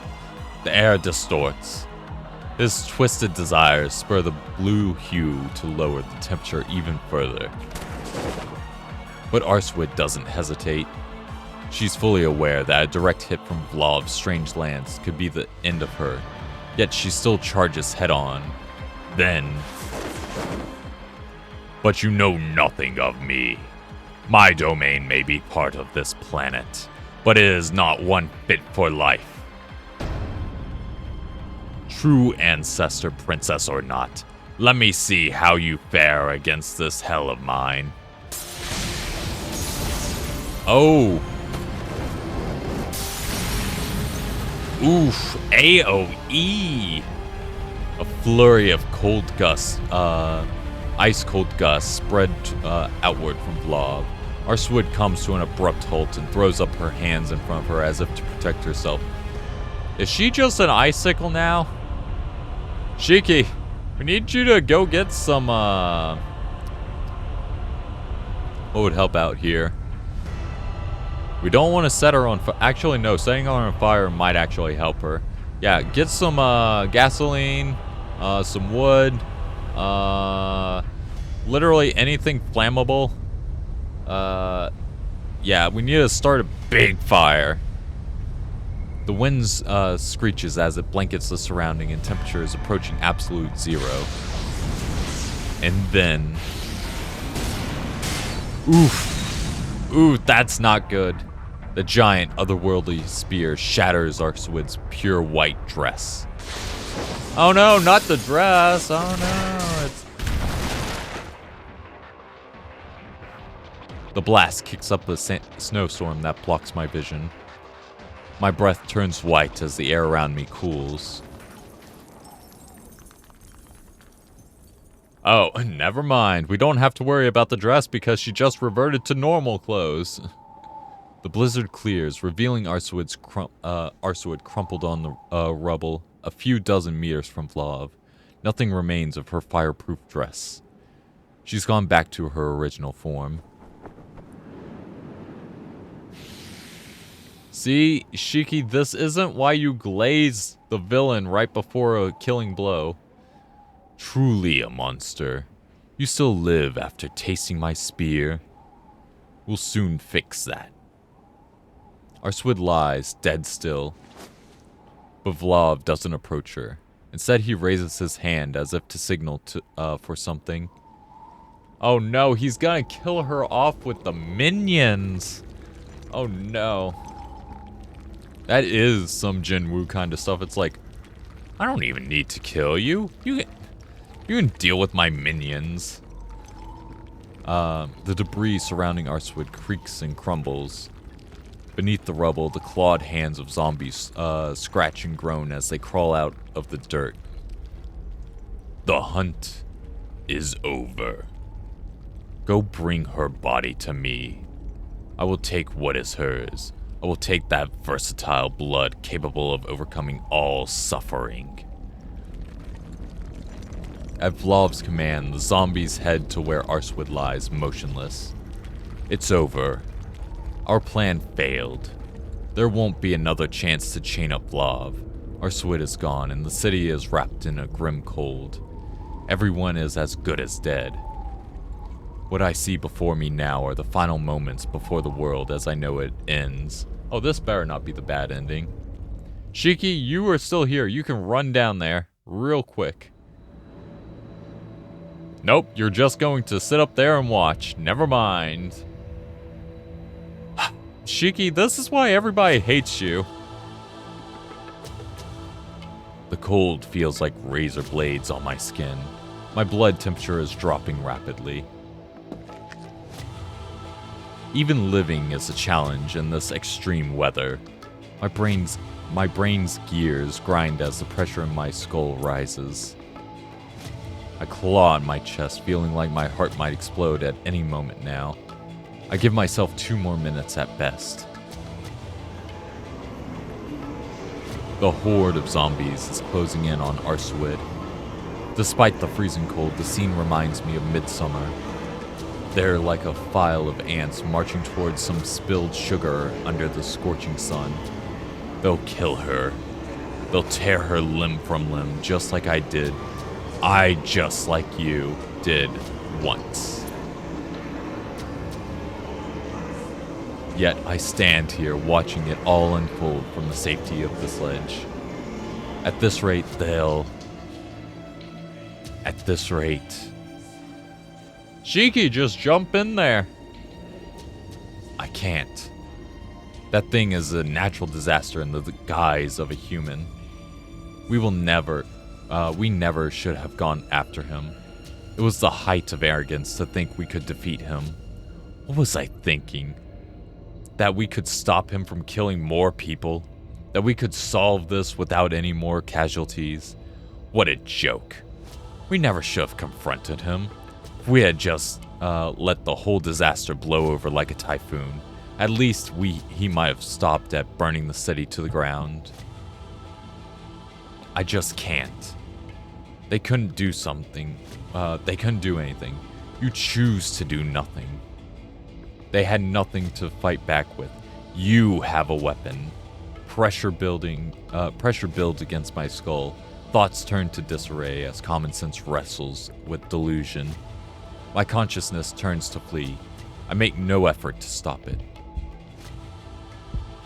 air distorts. His twisted desires spur the blue hue to lower the temperature even further. But Arsuid doesn't hesitate. She's fully aware that a direct hit from Vlov's strange lance could be the end of her, yet she still charges head-on. Then... But you know nothing of me. My domain may be part of this planet, but it is not one fit for life. True ancestor, princess or not, let me see how you fare against this hell of mine. Oh. Oof, AoE. A flurry of cold gusts, ice-cold gusts spread outward from Vlov. Arsuid comes to an abrupt halt and throws up her hands in front of her as if to protect herself. Is she just an icicle now? Shiki, we need you to go get some, what would help out here? We don't want to set her on fire. Actually, no, setting her on fire might actually help her. Yeah, get some gasoline, some wood, literally anything flammable. Yeah, we need to start a big fire. The wind screeches as it blankets the surrounding and temperature is approaching absolute zero. And then... Oof. Ooh, that's not good. The giant, otherworldly spear shatters Arsuid's pure white dress. Oh no, not the dress! Oh no, it's... The blast kicks up a snowstorm that blocks my vision. My breath turns white as the air around me cools. Oh, never mind. We don't have to worry about the dress because she just reverted to normal clothes. The blizzard clears, revealing Arsuid crumpled on the rubble a few dozen meters from Vlov. Nothing remains of her fireproof dress. She's gone back to her original form. See, Shiki, this isn't why you glaze the villain right before a killing blow. Truly a monster. You still live after tasting my spear. We'll soon fix that. Arswid lies, dead still. But Vlav doesn't approach her. Instead, he raises his hand as if to signal for something. Oh no, he's gonna kill her off with the minions! Oh no. That is some Jinwoo kind of stuff. It's like, I don't even need to kill you. You can deal with my minions. The debris surrounding Arswid creaks and crumbles. Beneath the rubble, the clawed hands of zombies scratch and groan as they crawl out of the dirt. The hunt is over. Go bring her body to me. I will take what is hers. I will take that versatile blood capable of overcoming all suffering. At Vlav's command, the zombies head to where Arswid lies, motionless. It's over. Our plan failed. There won't be another chance to chain up Vlav. Arswid is gone, and the city is wrapped in a grim cold. Everyone is as good as dead. What I see before me now are the final moments before the world as I know it ends. Oh, this better not be the bad ending. Shiki, you are still here. You can run down there real quick. Nope, you're just going to sit up there and watch. Never mind. Shiki, this is why everybody hates you. The cold feels like razor blades on my skin. My blood temperature is dropping rapidly. Even living is a challenge in this extreme weather. My brain's gears grind as the pressure in my skull rises. I claw at my chest, feeling like my heart might explode at any moment now. I give myself 2 more minutes at best. The horde of zombies is closing in on Arswid. Despite the freezing cold, the scene reminds me of Midsummer. They're like a file of ants marching towards some spilled sugar under the scorching sun. They'll kill her. They'll tear her limb from limb, just like I did. Just like you did once. Yet I stand here watching it all unfold from the safety of the sledge. At this rate, Shiki, just jump in there. I can't. That thing is a natural disaster in the guise of a human. We never should have gone after him. It was the height of arrogance to think we could defeat him. What was I thinking? That we could stop him from killing more people? That we could solve this without any more casualties? What a joke. We never should have confronted him. If we had just let the whole disaster blow over like a typhoon, at least he might have stopped at burning the city to the ground. I just can't. They couldn't do something. They couldn't do anything. You choose to do nothing. They had nothing to fight back with. You have a weapon. Pressure builds against my skull. Thoughts turn to disarray as common sense wrestles with delusion. My consciousness turns to flee. I make no effort to stop it.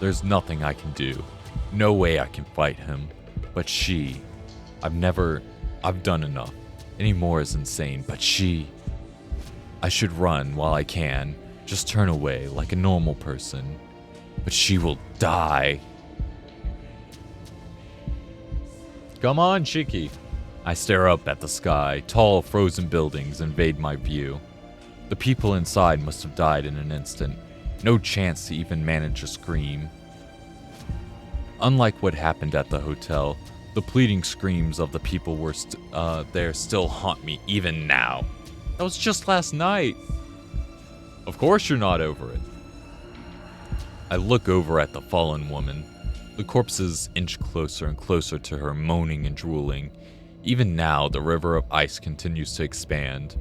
There's nothing I can do. No way I can fight him. But she... I've done enough. Any more is insane, but she... I should run while I can. Just turn away like a normal person. But she will die. Come on, Shiki. I stare up at the sky. Tall, frozen buildings invade my view. The people inside must have died in an instant. No chance to even manage a scream. Unlike what happened at the hotel, the pleading screams of the people there still haunt me even now. That was just last night. Of course you're not over it. I look over at the fallen woman. The corpses inch closer and closer to her, moaning and drooling. Even now, the river of ice continues to expand,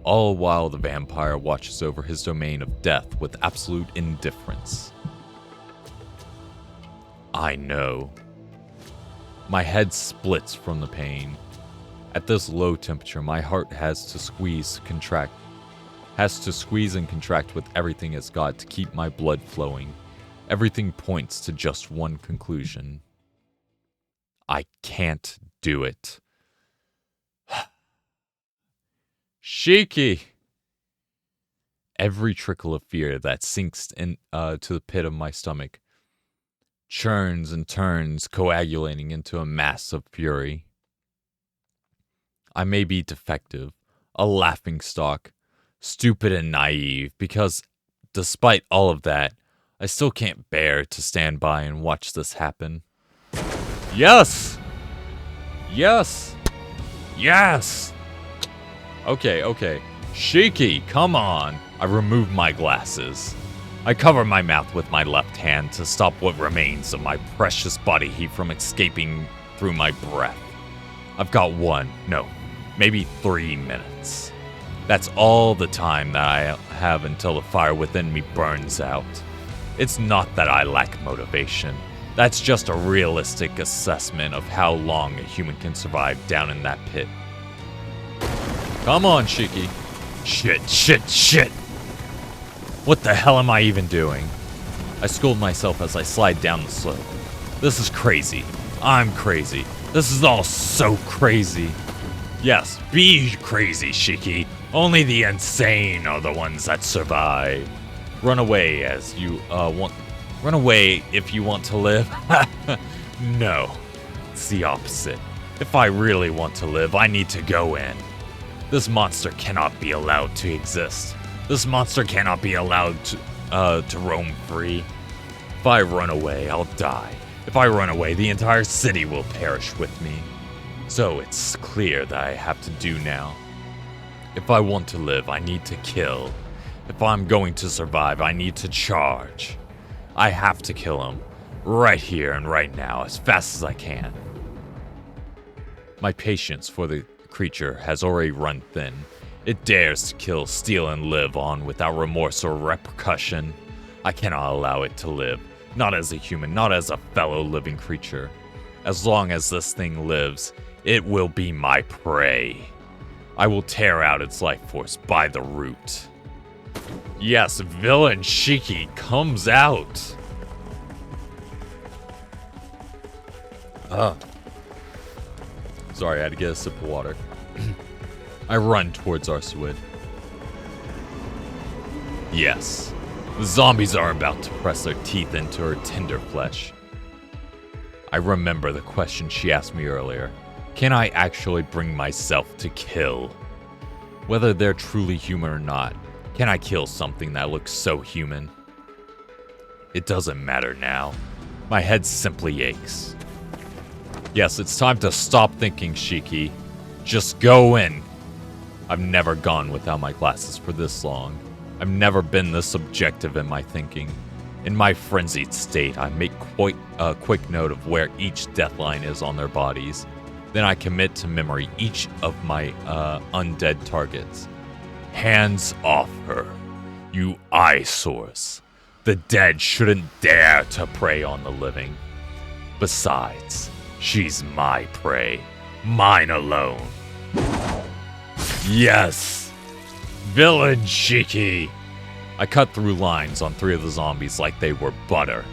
all while the vampire watches over his domain of death with absolute indifference. I know. My head splits from the pain. At this low temperature, my heart has to squeeze and contract with everything it's got to keep my blood flowing. Everything points to just one conclusion. I can't do it. Shiki! Every trickle of fear that sinks in to the pit of my stomach churns and turns, coagulating into a mass of fury. I may be defective, a laughingstock, stupid and naive, because despite all of that, I still can't bear to stand by and watch this happen. Yes! Yes! Yes! Okay. Shiki, come on! I remove my glasses. I cover my mouth with my left hand to stop what remains of my precious body heat from escaping through my breath. I've got maybe 3 minutes. That's all the time that I have until the fire within me burns out. It's not that I lack motivation. That's just a realistic assessment of how long a human can survive down in that pit. Come on, Shiki. Shit. What the hell am I even doing? I scold myself as I slide down the slope. This is crazy. I'm crazy. This is all so crazy. Yes, be crazy, Shiki. Only the insane are the ones that survive. Run away if you want to live. No, it's the opposite. If I really want to live, I need to go in. This monster cannot be allowed to exist. This monster cannot be allowed to roam free. If I run away, I'll die. If I run away, the entire city will perish with me. So it's clear that I have to do now. If I want to live, I need to kill. If I'm going to survive, I need to charge. I have to kill him, right here and right now, as fast as I can. My patience for the creature has already run thin. It dares to kill, steal, and live on without remorse or repercussion. I cannot allow it to live, not as a human, not as a fellow living creature. As long as this thing lives, it will be my prey. I will tear out its life force by the root. Yes, villain Shiki comes out. Sorry, I had to get a sip of water. I run towards Arswid. Yes, the zombies are about to press their teeth into her tender flesh. I remember the question she asked me earlier. Can I actually bring myself to kill? Whether they're truly human or not, can I kill something that looks so human? It doesn't matter now. My head simply aches. Yes, it's time to stop thinking, Shiki. Just go in. I've never gone without my glasses for this long. I've never been this subjective in my thinking. In my frenzied state, I make quite a quick note of where each deathline is on their bodies. Then I commit to memory each of my undead targets. Hands off her, you eyesores. The dead shouldn't dare to prey on the living. Besides, she's my prey, mine alone. Yes! Villain Shiki! I cut through lines on 3 of the zombies like they were butter.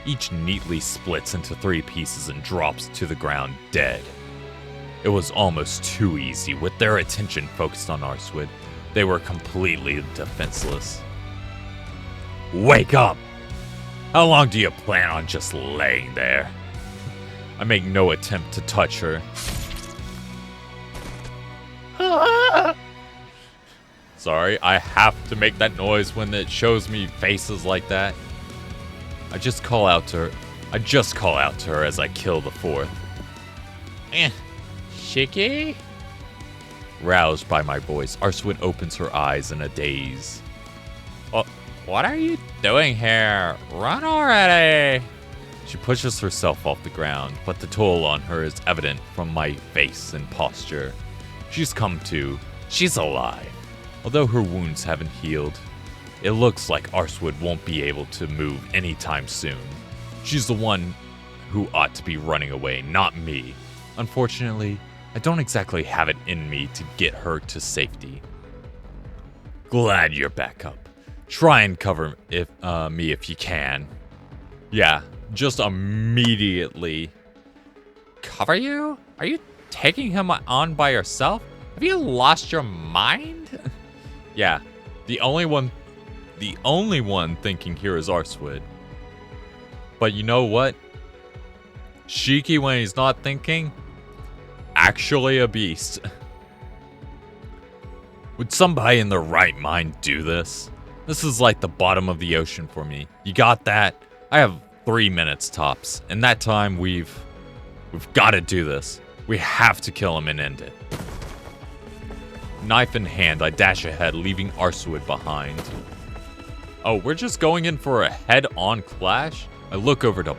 Each neatly splits into 3 pieces and drops to the ground dead. It was almost too easy. With their attention focused on Arswid, they were completely defenseless. Wake up! How long do you plan on just laying there? I make no attempt to touch her. Sorry, I have to make that noise when it shows me faces like that. I just call out to her as I kill the 4th. Shiki? Roused by my voice, Arswid opens her eyes in a daze. What are you doing here? Run already! She pushes herself off the ground, but the toll on her is evident from my face and posture. She's come to. She's alive. Although her wounds haven't healed, it looks like Arswid won't be able to move anytime soon. She's the one who ought to be running away, not me. Unfortunately, I don't exactly have it in me to get her to safety. Glad you're back up. Try and cover me if you can. Yeah, just immediately. Cover you? Are you taking him on by yourself? Have you lost your mind? Yeah, the only one thinking here is Arswood. But you know what? Shiki, when he's not thinking, actually a beast. Would somebody in their right mind do this? This is like the bottom of the ocean for me. You got that? I have 3 minutes tops, and that time we've got to do this. We have to kill him and end it. Knife in hand, I dash ahead, leaving Arswood behind. Oh, we're just going in for a head-on clash? I look over to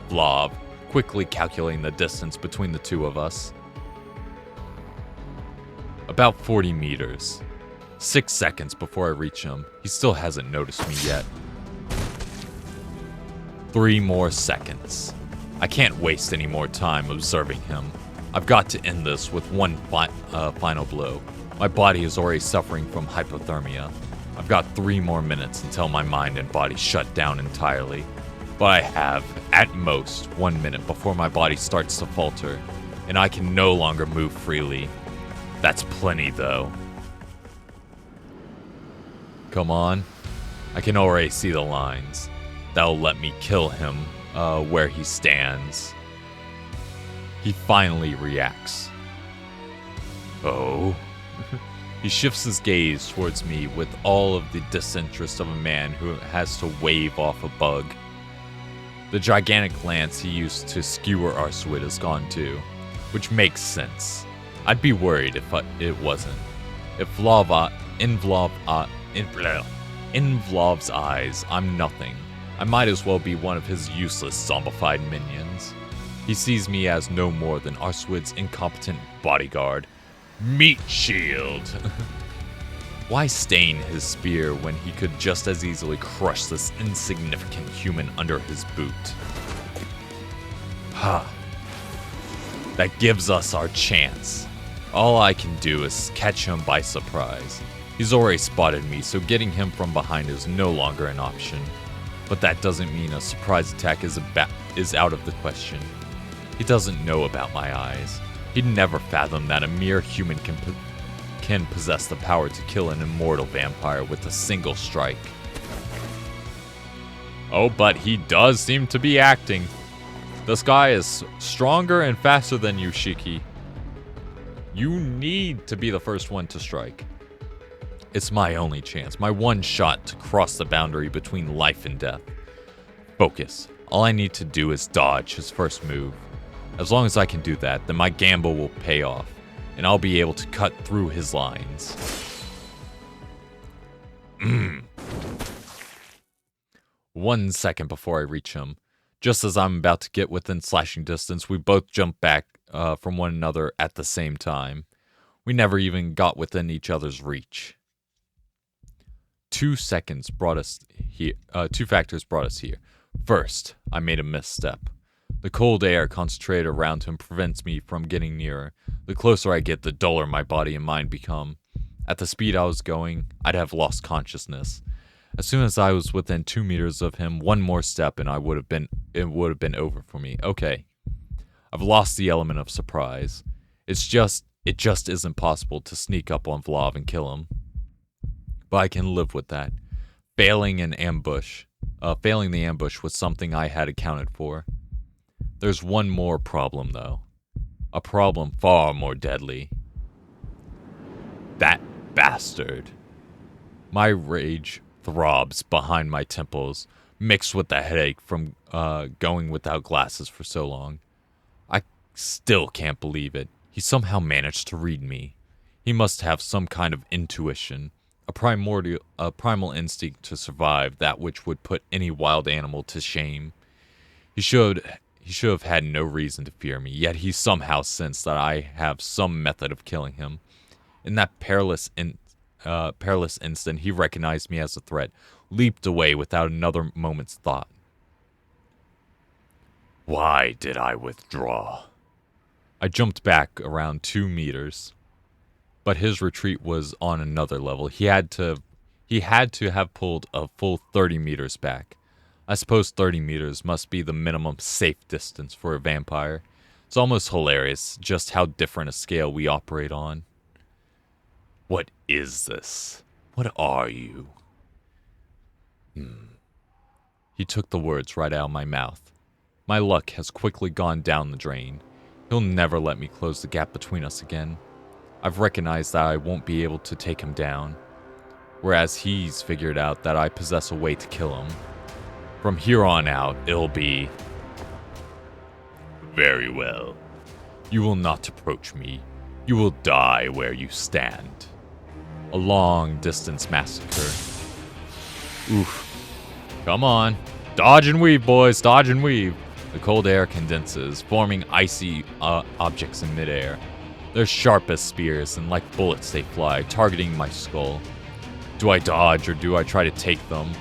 Blob, quickly calculating the distance between the two of us. About 40 meters. 6 seconds before I reach him. He still hasn't noticed me yet. 3 more seconds. I can't waste any more time observing him. I've got to end this with one final blow. My body is already suffering from hypothermia. I've got 3 more minutes until my mind and body shut down entirely. But I have, at most, 1 minute before my body starts to falter, and I can no longer move freely. That's plenty, though. Come on. I can already see the lines. That'll let me kill him where he stands. He finally reacts. Oh. He shifts his gaze towards me with all of the disinterest of a man who has to wave off a bug. The gigantic lance he used to skewer Arswood is gone too, which makes sense. I'd be worried if it wasn't. In Vlov's eyes, I'm nothing. I might as well be one of his useless zombified minions. He sees me as no more than Arswood's incompetent bodyguard. Meat shield! Why stain his spear when he could just as easily crush this insignificant human under his boot? Ha! That gives us our chance. All I can do is catch him by surprise. He's already spotted me, so getting him from behind is no longer an option. But that doesn't mean a surprise attack is out of the question. He doesn't know about my eyes. He'd never fathom that a mere human can possess the power to kill an immortal vampire with a single strike. Oh, but he does seem to be acting. This guy is stronger and faster than you, Shiki. You need to be the first one to strike. It's my only chance, my one shot to cross the boundary between life and death. Focus. All I need to do is dodge his first move. As long as I can do that, then my gamble will pay off, and I'll be able to cut through his lines. 1 second before I reach him. Just as I'm about to get within slashing distance, we both jump back from one another at the same time. We never even got within each other's reach. 2 factors brought us here. First, I made a misstep. The cold air concentrated around him prevents me from getting nearer. The closer I get, the duller my body and mind become. At the speed I was going, I'd have lost consciousness. As soon as I was within 2 meters of him, one more step and it would have been over for me. Okay. I've lost the element of surprise. It just isn't possible to sneak up on Vlov and kill him. But I can live with that. Failing the ambush was something I had accounted for. There's one more problem, though. A problem far more deadly. That bastard. My rage throbs behind my temples, mixed with the headache from going without glasses for so long. I still can't believe it. He somehow managed to read me. He must have some kind of intuition, a primal instinct to survive, that which would put any wild animal to shame. He should have had no reason to fear me, yet he somehow sensed that I have some method of killing him. In that perilous instant, he recognized me as a threat, leaped away without another moment's thought. Why did I withdraw? I jumped back around 2 meters, but his retreat was on another level. He had to have pulled a full 30 meters back. I suppose 30 meters must be the minimum safe distance for a vampire. It's almost hilarious just how different a scale we operate on. What is this? What are you? He took the words right out of my mouth. My luck has quickly gone down the drain. He'll never let me close the gap between us again. I've recognized that I won't be able to take him down, whereas he's figured out that I possess a way to kill him. From here on out, it'll be... Very well. You will not approach me. You will die where you stand. A long-distance massacre. Oof. Come on. Dodge and weave, boys. Dodge and weave. The cold air condenses, forming icy objects in midair. They're sharp as spears, and like bullets they fly, targeting my skull. Do I dodge, or do I try to take them?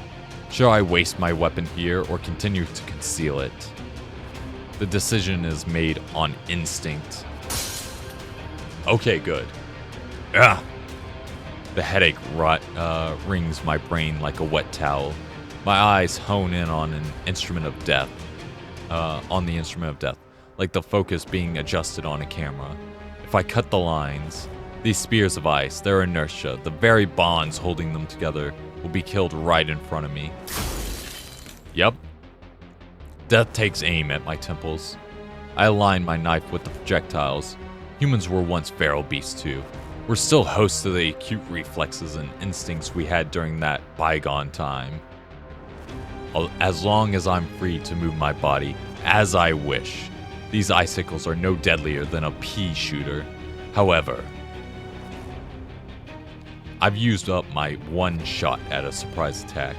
Should I waste my weapon here, or continue to conceal it? The decision is made on instinct. Okay, good. Ah! The headache rings my brain like a wet towel. My eyes hone in on an instrument of death. Like the focus being adjusted on a camera. If I cut the lines, these spears of ice, their inertia, the very bonds holding them together, will be killed right in front of me. Yep. Death takes aim at my temples. I align my knife with the projectiles. Humans were once feral beasts too. We're still hosts to the acute reflexes and instincts we had during that bygone time. As long as I'm free to move my body as I wish, these icicles are no deadlier than a pea shooter. However, I've used up my one shot at a surprise attack.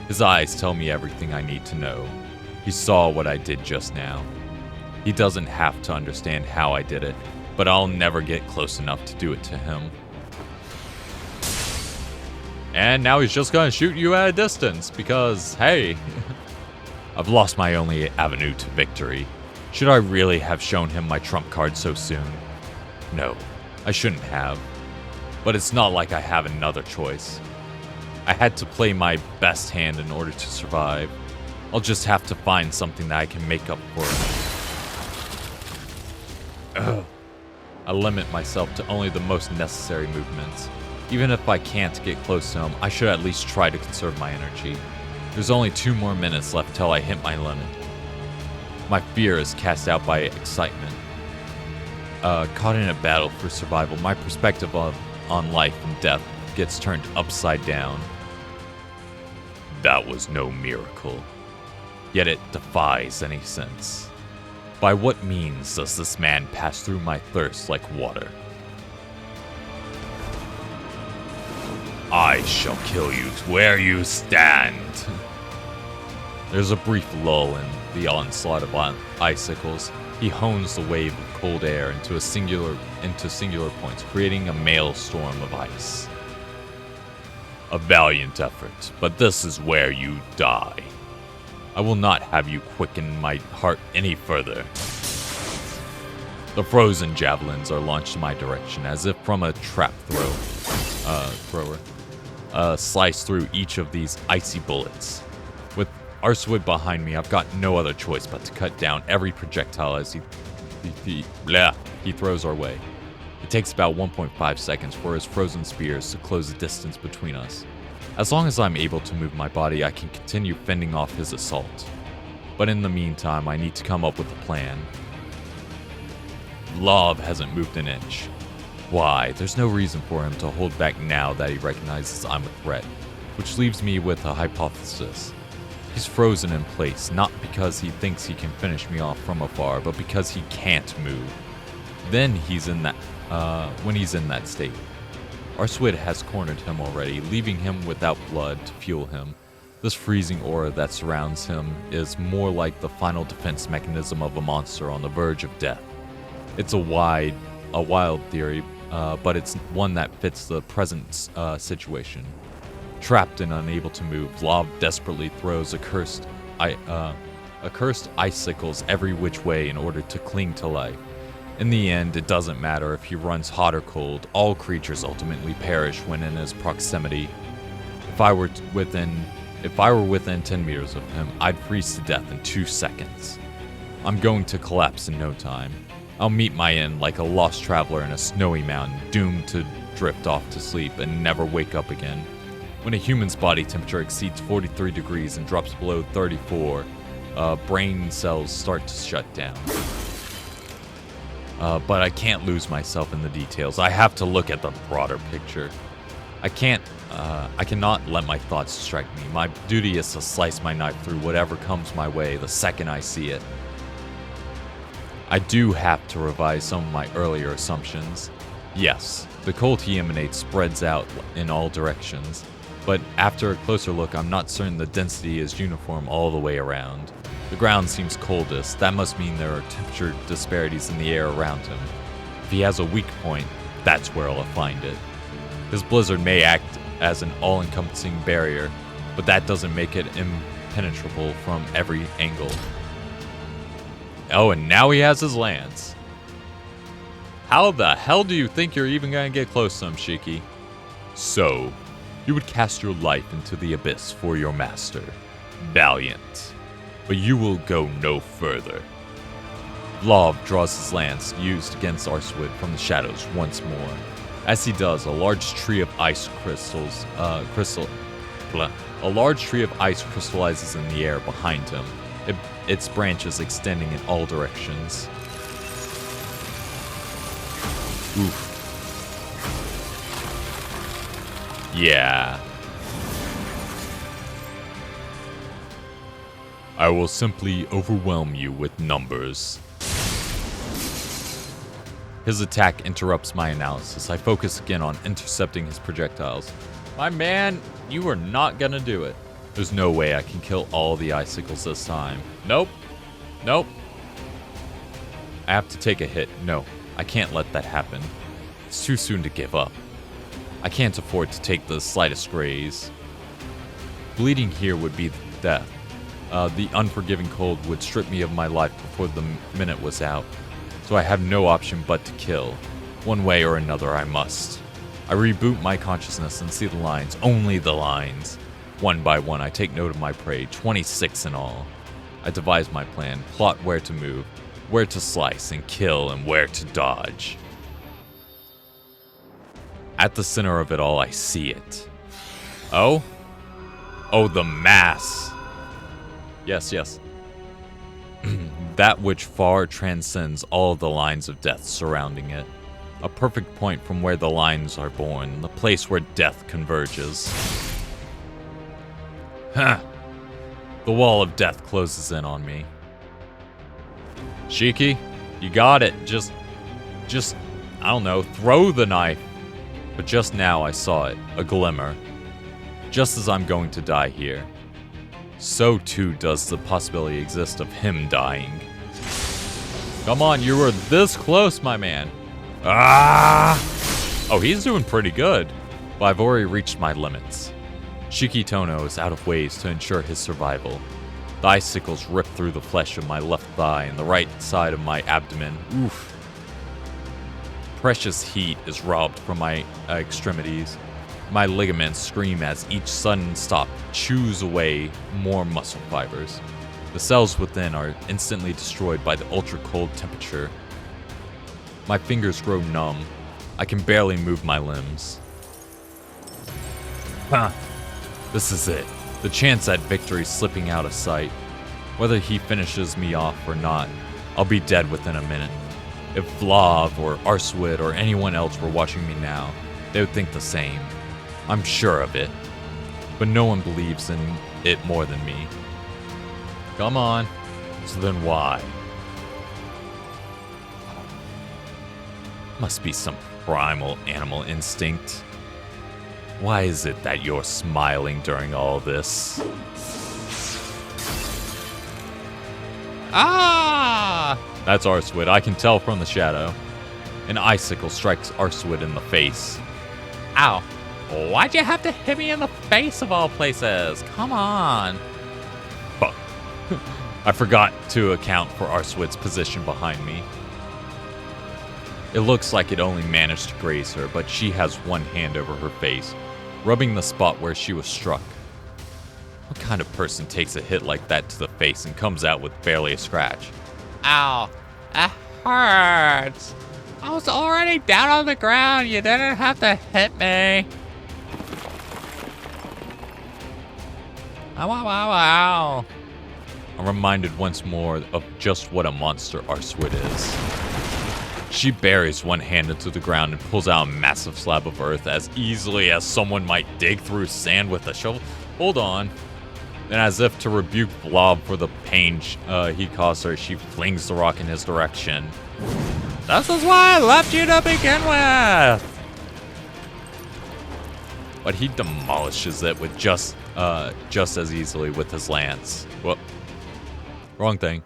His eyes tell me everything I need to know. He saw what I did just now. He doesn't have to understand how I did it, but I'll never get close enough to do it to him. And now he's just gonna shoot you at a distance, because, hey, I've lost my only avenue to victory. Should I really have shown him my trump card so soon? No, I shouldn't have. But it's not like I have another choice. I had to play my best hand in order to survive. I'll just have to find something that I can make up for it. Ugh. I limit myself to only the most necessary movements. Even if I can't get close to him, I should at least try to conserve my energy. There's only 2 more minutes left till I hit my limit. My fear is cast out by excitement. Caught in a battle for survival, my perspective on life and death gets turned upside down. That was no miracle. Yet it defies any sense. By what means does this man pass through my thirst like water? I shall kill you where you stand. There's a brief lull in the onslaught of icicles. He hones the wave of cold air into singular points, creating a maelstrom of ice. A valiant effort, but this is where you die. I will not have you quicken my heart any further. The frozen javelins are launched in my direction, as if from a trap thrower. Slice through each of these icy bullets. With Arswood behind me, I've got no other choice but to cut down every projectile as he throws our way. It takes about 1.5 seconds for his frozen spears to close the distance between us. As long as I'm able to move my body, I can continue fending off his assault. But in the meantime, I need to come up with a plan. Love hasn't moved an inch. Why? There's no reason for him to hold back now that he recognizes I'm a threat, which leaves me with a hypothesis. He's frozen in place, not because he thinks he can finish me off from afar, but because he can't move. Then when he's in that state. Arswood has cornered him already, leaving him without blood to fuel him. This freezing aura that surrounds him is more like the final defense mechanism of a monster on the verge of death. It's a wild theory, but it's one that fits the present situation. Trapped and unable to move, Lav desperately throws accursed icicles every which way in order to cling to life. In the end, it doesn't matter if he runs hot or cold, all creatures ultimately perish when in his proximity. If I were within If I were within 10 meters of him, I'd freeze to death in 2 seconds. I'm going to collapse in no time. I'll meet my end like a lost traveler in a snowy mountain, doomed to drift off to sleep and never wake up again. When a human's body temperature exceeds 43 degrees and drops below 34, brain cells start to shut down. But I can't lose myself in the details. I have to look at the broader picture. I cannot let my thoughts distract me. My duty is to slice my knife through whatever comes my way the second I see it. I do have to revise some of my earlier assumptions. Yes, the cold he emanates spreads out in all directions, but after a closer look, I'm not certain the density is uniform all the way around. The ground seems coldest. That must mean there are temperature disparities in the air around him. If he has a weak point, that's where I'll find it. His blizzard may act as an all-encompassing barrier, but that doesn't make it impenetrable from every angle. Oh, and now he has his lance. How the hell do you think you're even gonna get close to him, Shiki? So, you would cast your life into the abyss for your master. Valiant. But you will go no further. Vlav draws his lance, used against Arswid from the shadows once more. As he does, a large tree of ice crystallizes in the air behind him, its branches extending in all directions. Oof. Yeah. I will simply overwhelm you with numbers. His attack interrupts my analysis. I focus again on intercepting his projectiles. My man, you are not gonna do it. There's no way I can kill all the icicles this time. Nope. Nope. I have to take a hit. No, I can't let that happen. It's too soon to give up. I can't afford to take the slightest graze. Bleeding here would be death. The unforgiving cold would strip me of my life before the minute was out. So I have no option but to kill. One way or another, I must. I reboot my consciousness and see the lines, only the lines. One by one, I take note of my prey, 26 in all. I devise my plan, plot where to move, where to slice and kill, and where to dodge. At the center of it all, I see it. Oh? Oh, the mass. Yes, yes. That which far transcends all of the lines of death surrounding it. A perfect point from where the lines are born, the place where death converges. Huh. The wall of death closes in on me. Shiki, you got it. Just, I don't know, throw the knife. But just now I saw it, a glimmer. Just as I'm going to die here, so too does the possibility exist of him dying. Come on, you were this close, my man. Ah! Oh, he's doing pretty good. But I've already reached my limits. Shiki Tono is out of ways to ensure his survival. The icicles rip through the flesh of my left thigh and the right side of my abdomen. Oof. Precious heat is robbed from my extremities. My ligaments scream as each sudden stop chews away more muscle fibers. The cells within are instantly destroyed by the ultra-cold temperature. My fingers grow numb. I can barely move my limbs. Huh. This is it. The chance at victory slipping out of sight. Whether he finishes me off or not, I'll be dead within a minute. If Vlav or Arswid or anyone else were watching me now, they would think the same. I'm sure of it. But no one believes in it more than me. Come on. So then why? Must be some primal animal instinct. Why is it that you're smiling during all this? Ah! That's Arswid. I can tell from the shadow. An icicle strikes Arswid in the face. Ow. Why'd you have to hit me in the face of all places? Come on. Fuck. I forgot to account for Arswid's position behind me. It looks like it only managed to graze her, but she has one hand over her face, rubbing the spot where she was struck. What kind of person takes a hit like that to the face and comes out with barely a scratch? Ow, that hurts. I was already down on the ground. You didn't have to hit me. Ow, ow, ow, ow. I'm reminded once more of just what a monster Arswid is. She buries one hand into the ground and pulls out a massive slab of earth as easily as someone might dig through sand with a shovel. Hold on. Then, as if to rebuke Blob for the pain he caused her, she flings the rock in his direction. This is why I left you to begin with! But he demolishes it with just as easily with his lance. Whoop. Wrong thing.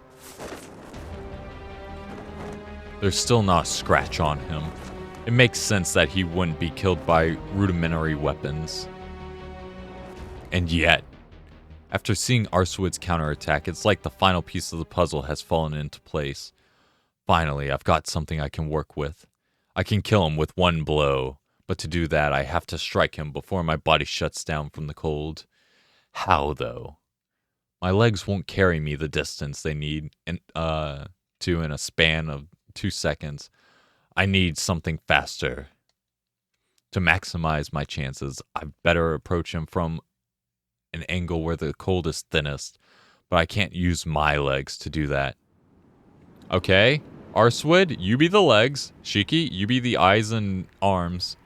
There's still not a scratch on him. It makes sense that he wouldn't be killed by rudimentary weapons. And yet, after seeing Arswid's counterattack, it's like the final piece of the puzzle has fallen into place. Finally, I've got something I can work with. I can kill him with one blow, but to do that, I have to strike him before my body shuts down from the cold. How, though? My legs won't carry me the distance they need in a span of 2 seconds. I need something faster. To maximize my chances, I'd better approach him from an angle where the cold is thinnest, but I can't use my legs to do that. Okay, Arswid, you be the legs. Shiki, you be the eyes and arms.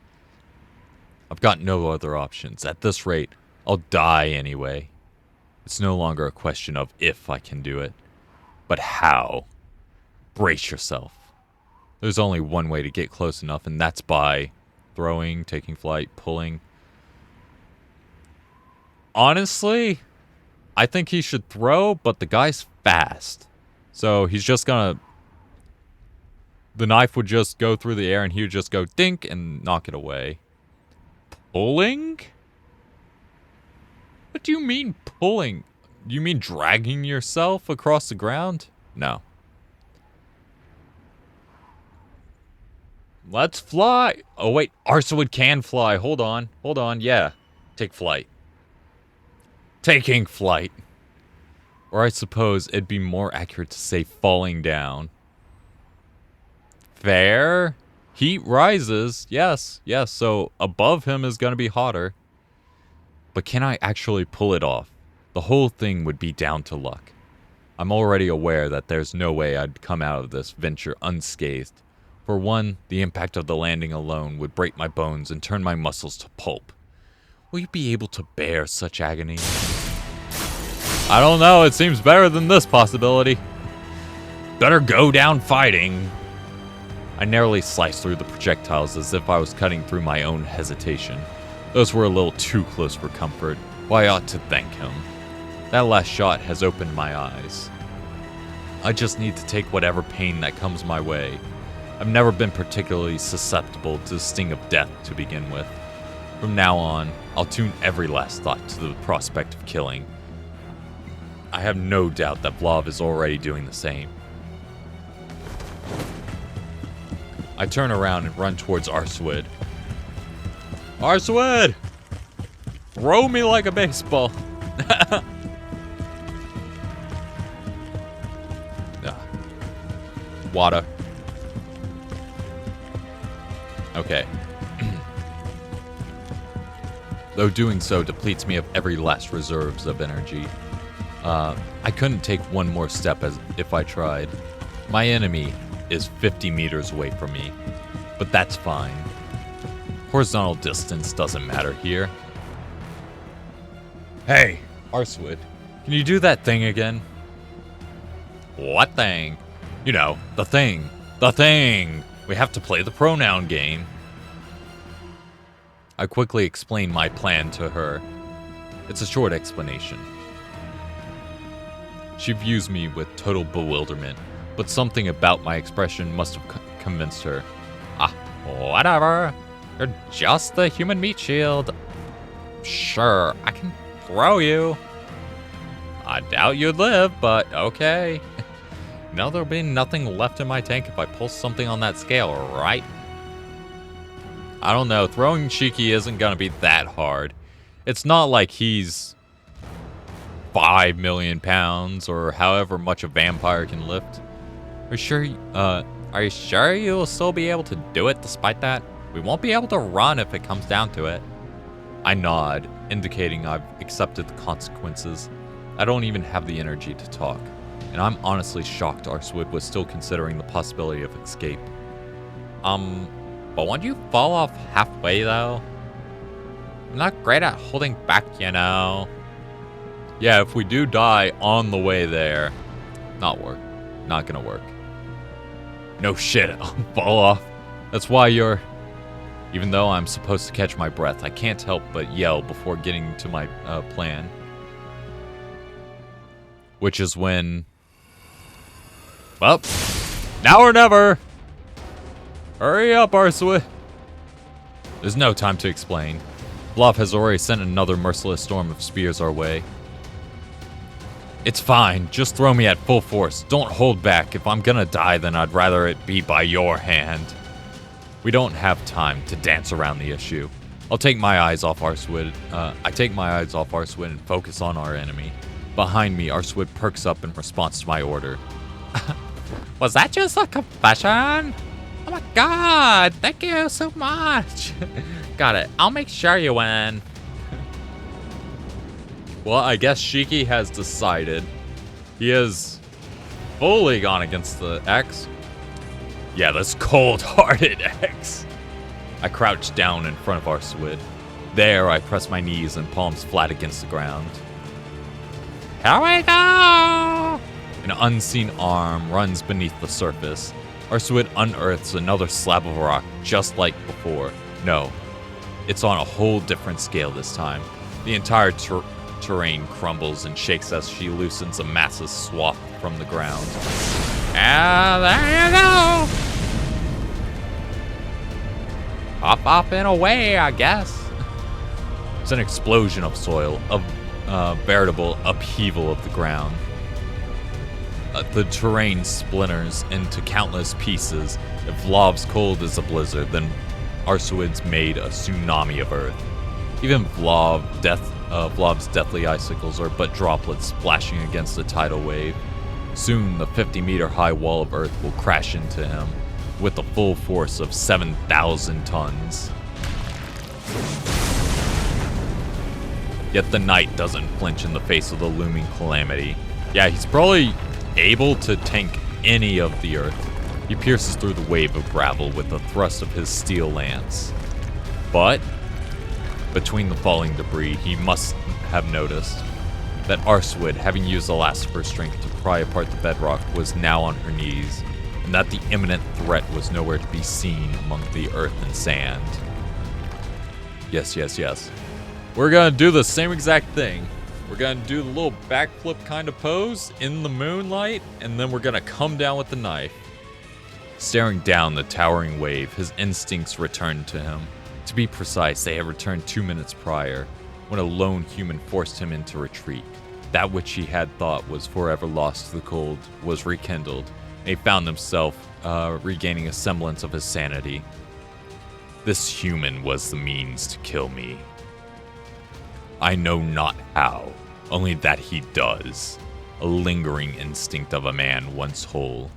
I've got no other options. At this rate, I'll die anyway. It's no longer a question of if I can do it, but how. Brace yourself. There's only one way to get close enough, and that's by throwing, taking flight, pulling. Honestly, I think he should throw, but the guy's fast. So he's just gonna... The knife would just go through the air and he would just go dink and knock it away. Pulling? What do you mean pulling? You mean dragging yourself across the ground? No. Let's fly. Oh, wait. Arswid can fly. Hold on. Hold on. Yeah. Take flight. Taking flight. Or I suppose it'd be more accurate to say falling down. Fair. Heat rises. Yes. Yes. So above him is going to be hotter. But can I actually pull it off? The whole thing would be down to luck. I'm already aware that there's no way I'd come out of this venture unscathed. For one, the impact of the landing alone would break my bones and turn my muscles to pulp. Will you be able to bear such agony? I don't know, it seems better than this possibility. Better go down fighting. I narrowly sliced through the projectiles as if I was cutting through my own hesitation. Those were a little too close for comfort. Well, I ought to thank him. That last shot has opened my eyes. I just need to take whatever pain that comes my way. I've never been particularly susceptible to the sting of death to begin with. From now on, I'll tune every last thought to the prospect of killing. I have no doubt that Vlav is already doing the same. I turn around and run towards Arswid. Arswid! Throw me like a baseball. Water. Okay. Though doing so depletes me of every last reserves of energy. I couldn't take one more step as if I tried. My enemy is 50 meters away from me, but that's fine. Horizontal distance doesn't matter here. Hey, Arswid, can you do that thing again? What thing? You know, the thing. The thing! We have to play the pronoun game. I quickly explain my plan to her. It's a short explanation. She views me with total bewilderment, but something about my expression must have convinced her. Ah, whatever. You're just the human meat shield. Sure, I can throw you. I doubt you'd live, but okay. Now there'll be nothing left in my tank if I pull something on that scale, right? I don't know, throwing Shiki isn't gonna be that hard. It's not like he's 5 million pounds or however much a vampire can lift. Are you sure you'll still be able to do it despite that? We won't be able to run if it comes down to it. I nod, indicating I've accepted the consequences. I don't even have the energy to talk, and I'm honestly shocked Arswood was still considering the possibility of escape. But won't you fall off halfway though? I'm not great at holding back, you know. Yeah, if we do die on the way there, not gonna work. No shit, I'll fall off. That's why even though I'm supposed to catch my breath, I can't help but yell before getting to my plan. Which is when... Well, now or never! Hurry up, Arswood! There's no time to explain. Bluff has already sent another merciless storm of spears our way. It's fine, just throw me at full force. Don't hold back. If I'm gonna die, then I'd rather it be by your hand. We don't have time to dance around the issue. I take my eyes off Arswood and focus on our enemy. Behind me, Arswood perks up in response to my order. Was that just a confession? Oh my god, thank you so much. Got it, I'll make sure you win. Well, I guess Shiki has decided. He has fully gone against the X. Yeah, this cold-hearted X. I crouch down in front of Arswood. There, I press my knees and palms flat against the ground. Here we go! An unseen arm runs beneath the surface. Arswood unearths another slab of rock just like before. No, it's on a whole different scale this time. The entire terrain crumbles and shakes as she loosens a massive swath from the ground. And there you go! Hop up and away, I guess. It's an explosion of soil, a veritable upheaval of the ground. The terrain splinters into countless pieces. If Vlov's cold as a blizzard, then Arswood's made a tsunami of earth. Even Vlov's deathly icicles are but droplets splashing against the tidal wave. Soon, the 50-meter-high wall of earth will crash into him with the full force of 7,000 tons. Yet the knight doesn't flinch in the face of the looming calamity. Yeah, he's probably able to tank any of the earth. He pierces through the wave of gravel with the thrust of his steel lance. But between the falling debris, he must have noticed that Arswood, having used the last of her strength to pry apart the bedrock, was now on her knees, and that the imminent threat was nowhere to be seen among the earth and sand. Yes. We're gonna do the same exact thing. We're gonna do the little backflip kind of pose in the moonlight, and then we're gonna come down with the knife. Staring down the towering wave, his instincts returned to him. To be precise, they had returned 2 minutes prior, when a lone human forced him into retreat. That which he had thought was forever lost to the cold was rekindled, and he found himself regaining a semblance of his sanity. This human was the means to kill me. I know not how, only that he does. A lingering instinct of a man once whole.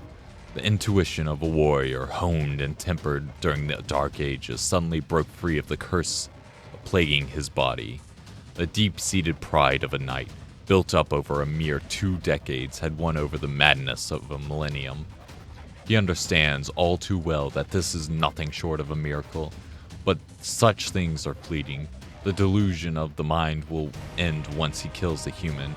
The intuition of a warrior, honed and tempered during the Dark Ages, suddenly broke free of the curse plaguing his body. The deep-seated pride of a knight, built up over a mere 2 decades, had won over the madness of a millennium. He understands all too well that this is nothing short of a miracle, but such things are fleeting. The delusion of the mind will end once he kills the human.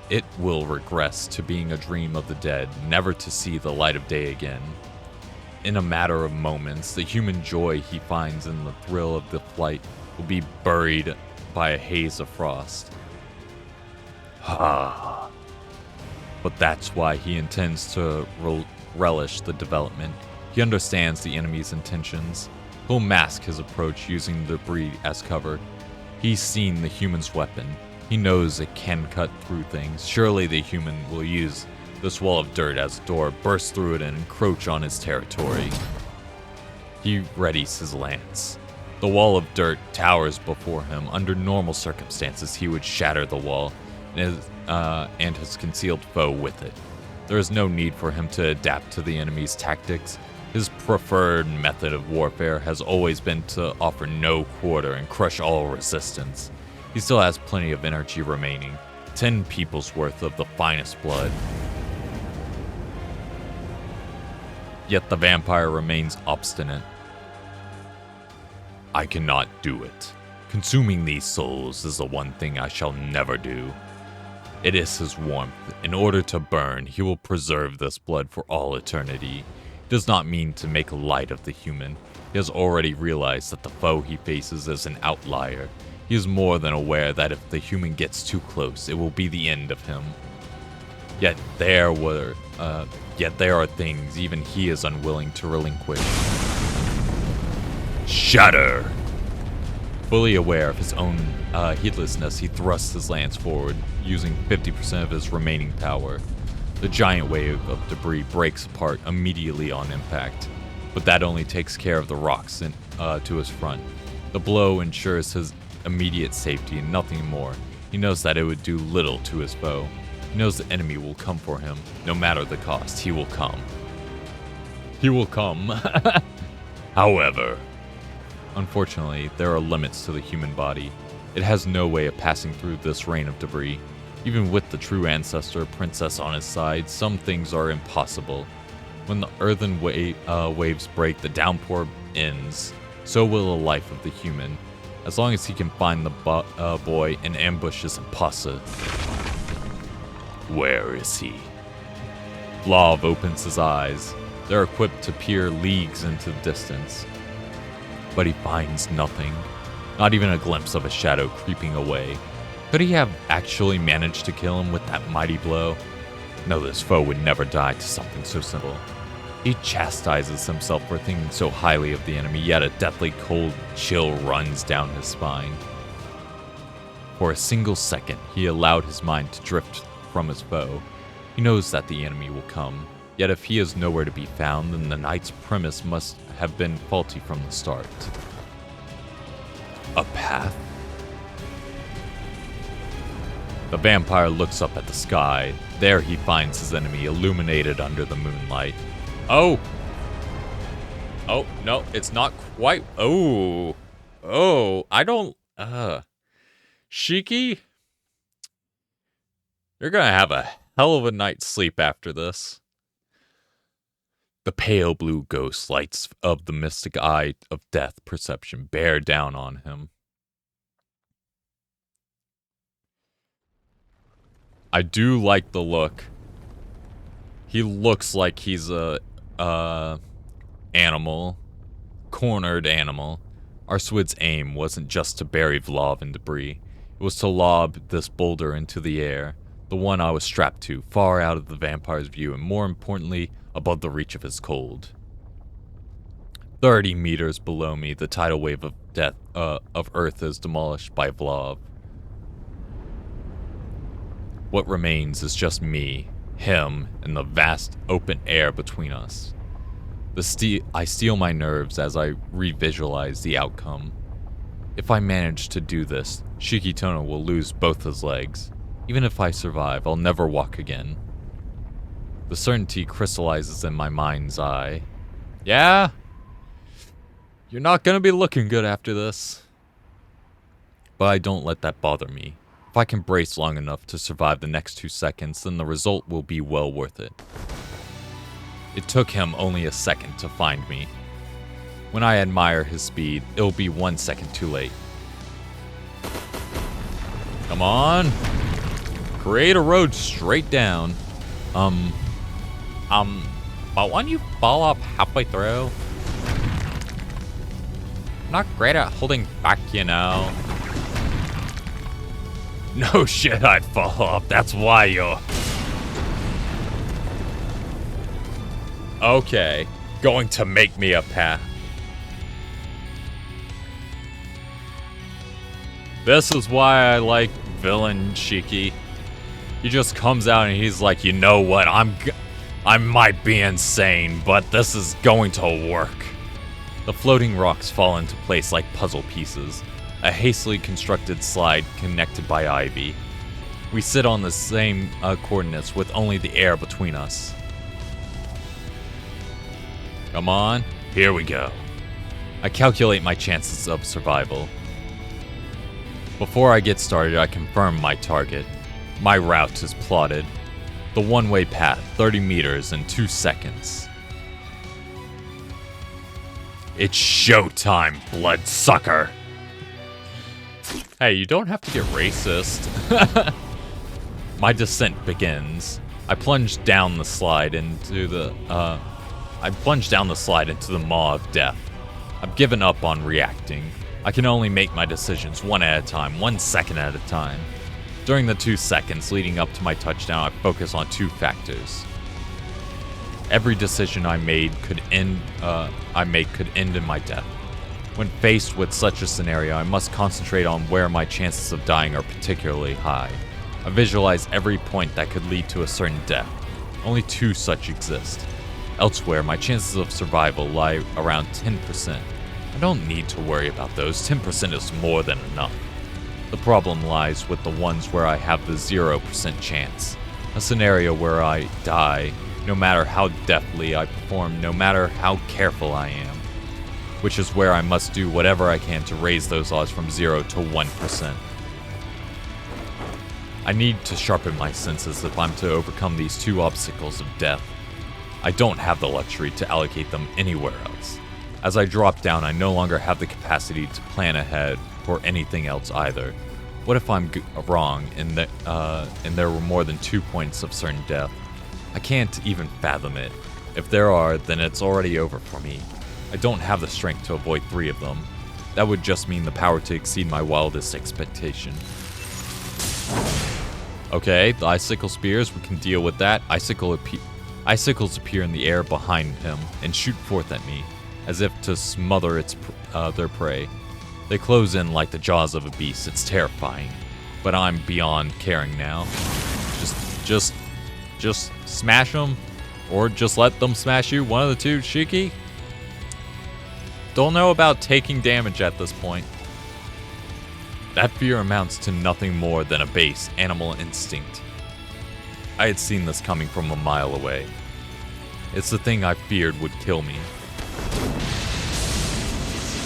It will regress to being a dream of the dead, never to see the light of day again. In a matter of moments, the human joy he finds in the thrill of the flight will be buried by a haze of frost. But that's why he intends to relish the development. He understands the enemy's intentions. He'll mask his approach using the debris as cover. He's seen the human's weapon. He knows it can cut through things. Surely the human will use this wall of dirt as a door, burst through it, and encroach on his territory. He readies his lance. The wall of dirt towers before him. Under normal circumstances, he would shatter the wall. and his concealed foe with it. There is no need for him to adapt to the enemy's tactics. His preferred method of warfare has always been to offer no quarter and crush all resistance. He still has plenty of energy remaining, 10 people's worth of the finest blood. Yet the vampire remains obstinate. I cannot do it. Consuming these souls is the one thing I shall never do. It is his warmth. In order to burn, he will preserve this blood for all eternity. It does not mean to make light of the human. He has already realized that the foe he faces is an outlier. He is more than aware that if the human gets too close, it will be the end of him. Yet there are things even he is unwilling to relinquish. Shatter! Fully aware of his own heedlessness, he thrusts his lance forward, using 50% of his remaining power. The giant wave of debris breaks apart immediately on impact, but that only takes care of the rocks to his front. The blow ensures his immediate safety and nothing more. He knows that it would do little to his foe. He knows the enemy will come for him. No matter the cost, he will come. He will come. However, unfortunately, there are limits to the human body. It has no way of passing through this rain of debris. Even with the true ancestor princess on his side, some things are impossible. When the earthen waves break, the downpour ends. So will the life of the human. As long as he can find the boy, an ambush is impossible. Where is he? Vlav opens his eyes. They're equipped to peer leagues into the distance. But he finds nothing. Not even a glimpse of a shadow creeping away. Could he have actually managed to kill him with that mighty blow? No, this foe would never die to something so simple. He chastises himself for thinking so highly of the enemy, yet a deathly cold chill runs down his spine. For a single second, he allowed his mind to drift from his foe. He knows that the enemy will come, yet if he is nowhere to be found, then the knight's premise must have been faulty from the start. A path? The vampire looks up at the sky. There he finds his enemy illuminated under the moonlight. Oh! Oh, no, it's not quite. Oh! Oh, I don't. Shiki? You're gonna have a hell of a night's sleep after this. The pale blue ghost lights of the mystic eye of death perception bear down on him. I do like the look. He looks like he's a animal, cornered animal. Arswid's aim wasn't just to bury Vlav in debris. It was to lob this boulder into the air, the one I was strapped to, far out of the vampire's view, and more importantly, above the reach of his cold. 30 meters below me, the tidal wave of death of Earth is demolished by Vlav. What remains is just me, him, and the vast open air between us. I steel my nerves as I revisualize the outcome. If I manage to do this, Shikitono will lose both his legs. Even if I survive, I'll never walk again. The certainty crystallizes in my mind's eye. Yeah? You're not gonna be looking good after this. But I don't let that bother me. If I can brace long enough to survive the next 2 seconds, then the result will be well worth it. It took him only a second to find me. When I admire his speed, it'll be 1 second too late. Come on! Create a road straight down. But when you fall off halfway through, I'm not great at holding back, you know. No shit, I'd fall off. That's why you're... Okay. Going to make me a path. This is why I like villain Shiki. He just comes out and he's like, you know what, I might be insane, but this is going to work. The floating rocks fall into place like puzzle pieces. A hastily constructed slide connected by ivy. We sit on the same coordinates with only the air between us. Come on, here we go. I calculate my chances of survival. Before I get started, I confirm my target. My route is plotted. The one-way path, 30 meters in 2 seconds. It's showtime, bloodsucker! Hey, you don't have to get racist. My descent begins. I plunge down the slide into the maw of death. I've given up on reacting. I can only make my decisions one at a time, 1 second at a time. During the 2 seconds leading up to my touchdown, I focus on 2 factors. Every decision I made could end in my death. When faced with such a scenario, I must concentrate on where my chances of dying are particularly high. I visualize every point that could lead to a certain death. Only 2 such exist. Elsewhere, my chances of survival lie around 10%. I don't need to worry about those. 10% is more than enough. The problem lies with the ones where I have the 0% chance. A scenario where I die, no matter how deftly I perform, no matter how careful I am. Which is where I must do whatever I can to raise those odds from 0 to 1%. I need to sharpen my senses if I'm to overcome these 2 obstacles of death. I don't have the luxury to allocate them anywhere else. As I drop down, I no longer have the capacity to plan ahead for anything else either. What if I'm wrong and there were more than 2 points of certain death? I can't even fathom it. If there are, then it's already over for me. I don't have the strength to avoid 3 of them. That would just mean the power to exceed my wildest expectation. Okay, the icicle spears, we can deal with that. Icicles appear in the air behind him and shoot forth at me, as if to smother their prey. They close in like the jaws of a beast. It's terrifying, but I'm beyond caring now. Just smash them, or just let them smash you. One of the two, Shiki. Don't know about taking damage at this point. That fear amounts to nothing more than a base animal instinct. I had seen this coming from a mile away. It's the thing I feared would kill me.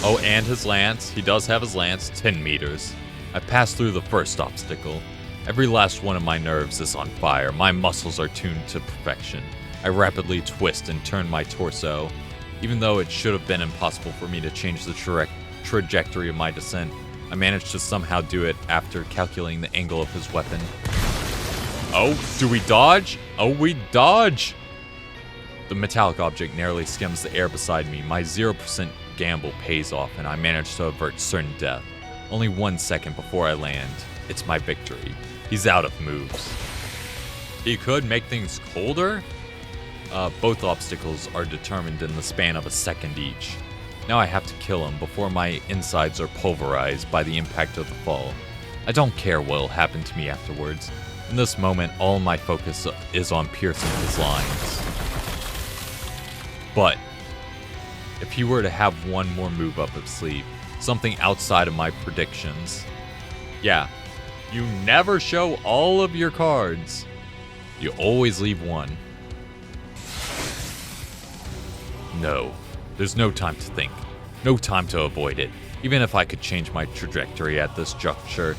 Oh, and his lance. He does have his lance, 10 meters. I passed through the first obstacle. Every last one of my nerves is on fire. My muscles are tuned to perfection. I rapidly twist and turn my torso. Even though it should have been impossible for me to change the trajectory of my descent, I managed to somehow do it after calculating the angle of his weapon. Oh, do we dodge? Oh, we dodge! The metallic object narrowly skims the air beside me. My 0% gamble pays off, and I manage to avert certain death. Only 1 second before I land. It's my victory. He's out of moves. He could make things colder? Both obstacles are determined in the span of a second each. Now I have to kill him before my insides are pulverized by the impact of the fall. I don't care what will happen to me afterwards. In this moment, all my focus is on piercing his lines. But if he were to have one more move up his sleeve, something outside of my predictions. Yeah, you never show all of your cards. You always leave one. No, there's no time to think. No time to avoid it. Even if I could change my trajectory at this juncture,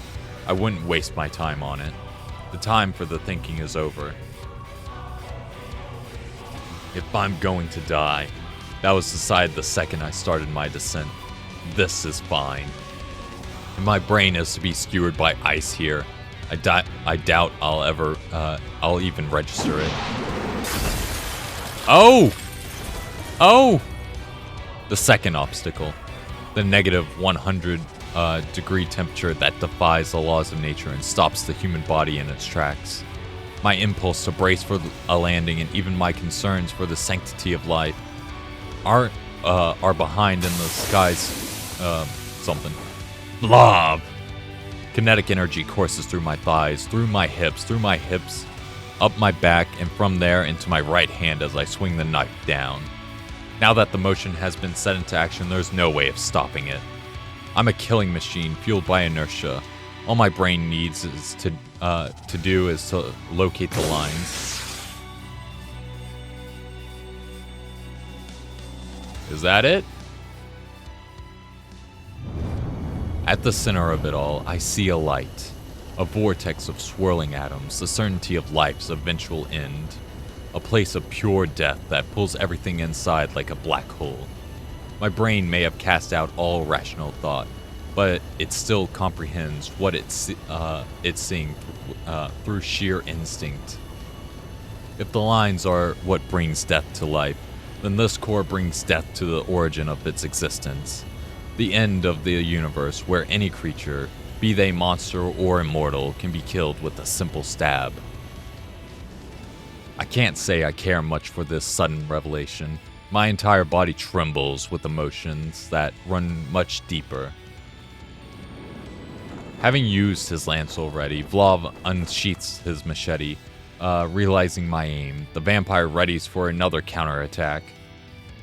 I wouldn't waste my time on it. The time for the thinking is over. If I'm going to die, that was decided the second I started my descent. This is fine. And my brain is to be skewered by ice here. I doubt I'll even register it. Oh! Oh! The second obstacle. The negative 100 degree temperature that defies the laws of nature and stops the human body in its tracks. My impulse to brace for a landing and even my concerns for the sanctity of life are behind in the sky's something. Blob! Kinetic energy courses through my thighs, through my hips, up my back, and from there into my right hand as I swing the knife down. Now that the motion has been set into action, there's no way of stopping it. I'm a killing machine fueled by inertia. All my brain needs is to do is to locate the lines. Is that it? At the center of it all, I see a light. A vortex of swirling atoms, the certainty of life's eventual end. A place of pure death that pulls everything inside like a black hole. My brain may have cast out all rational thought, but it still comprehends what it's seeing through sheer instinct. If the lines are what brings death to life, then this core brings death to the origin of its existence. The end of the universe where any creature, be they monster or immortal, can be killed with a simple stab. I can't say I care much for this sudden revelation. My entire body trembles with emotions that run much deeper. Having used his lance already, Vlav unsheaths his machete. Realizing my aim, the vampire readies for another counterattack.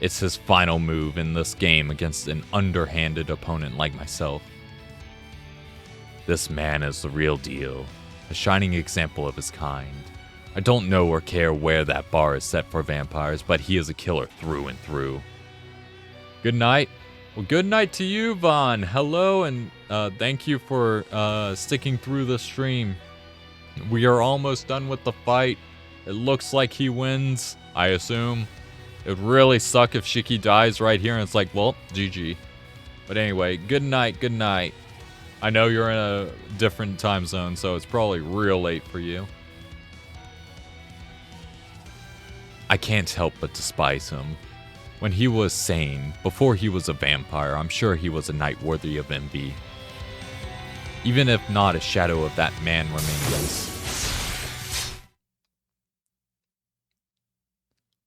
It's his final move in this game against an underhanded opponent like myself. This man is the real deal, a shining example of his kind. I don't know or care where that bar is set for vampires, but he is a killer through and through. Good night. Well, good night to you, Vaughn. Hello, and thank you for sticking through the stream. We are almost done with the fight. It looks like he wins, I assume. It would really suck if Shiki dies right here and it's like, well, GG. But anyway, good night, good night. I know you're in a different time zone, so it's probably real late for you. I can't help but despise him. When he was sane, before he was a vampire, I'm sure he was a knight worthy of envy. Even if not a shadow of that man remains.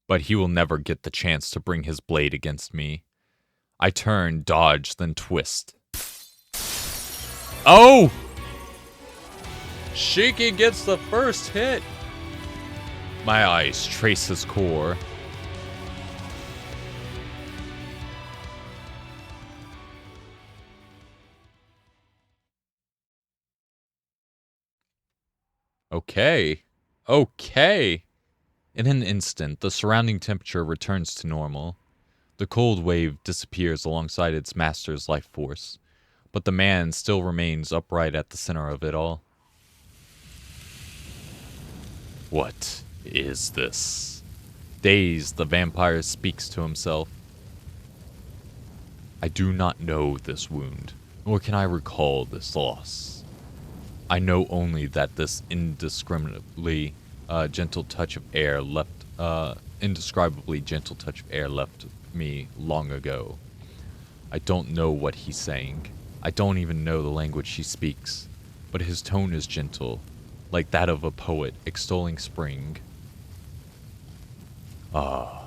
But he will never get the chance to bring his blade against me. I turn, dodge, then twist. Oh! Shiki gets the first hit. My eyes trace his core. Okay. Okay. In an instant, the surrounding temperature returns to normal. The cold wave disappears alongside its master's life force, but the man still remains upright at the center of it all. What is this? Dazed, the vampire speaks to himself. I do not know this wound, nor can I recall this loss. I know only that this indescribably gentle touch of air left me long ago. I don't know what he's saying. I don't even know the language he speaks, but his tone is gentle, like that of a poet extolling spring. Ah,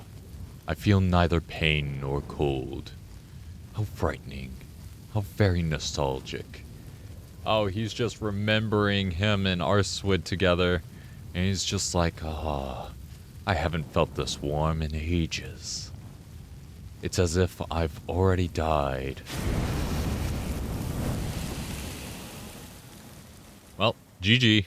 I feel neither pain nor cold. How frightening. How very nostalgic. Oh, he's just remembering him and Arswood together. And he's just like, I haven't felt this warm in ages. It's as if I've already died. Well, GG.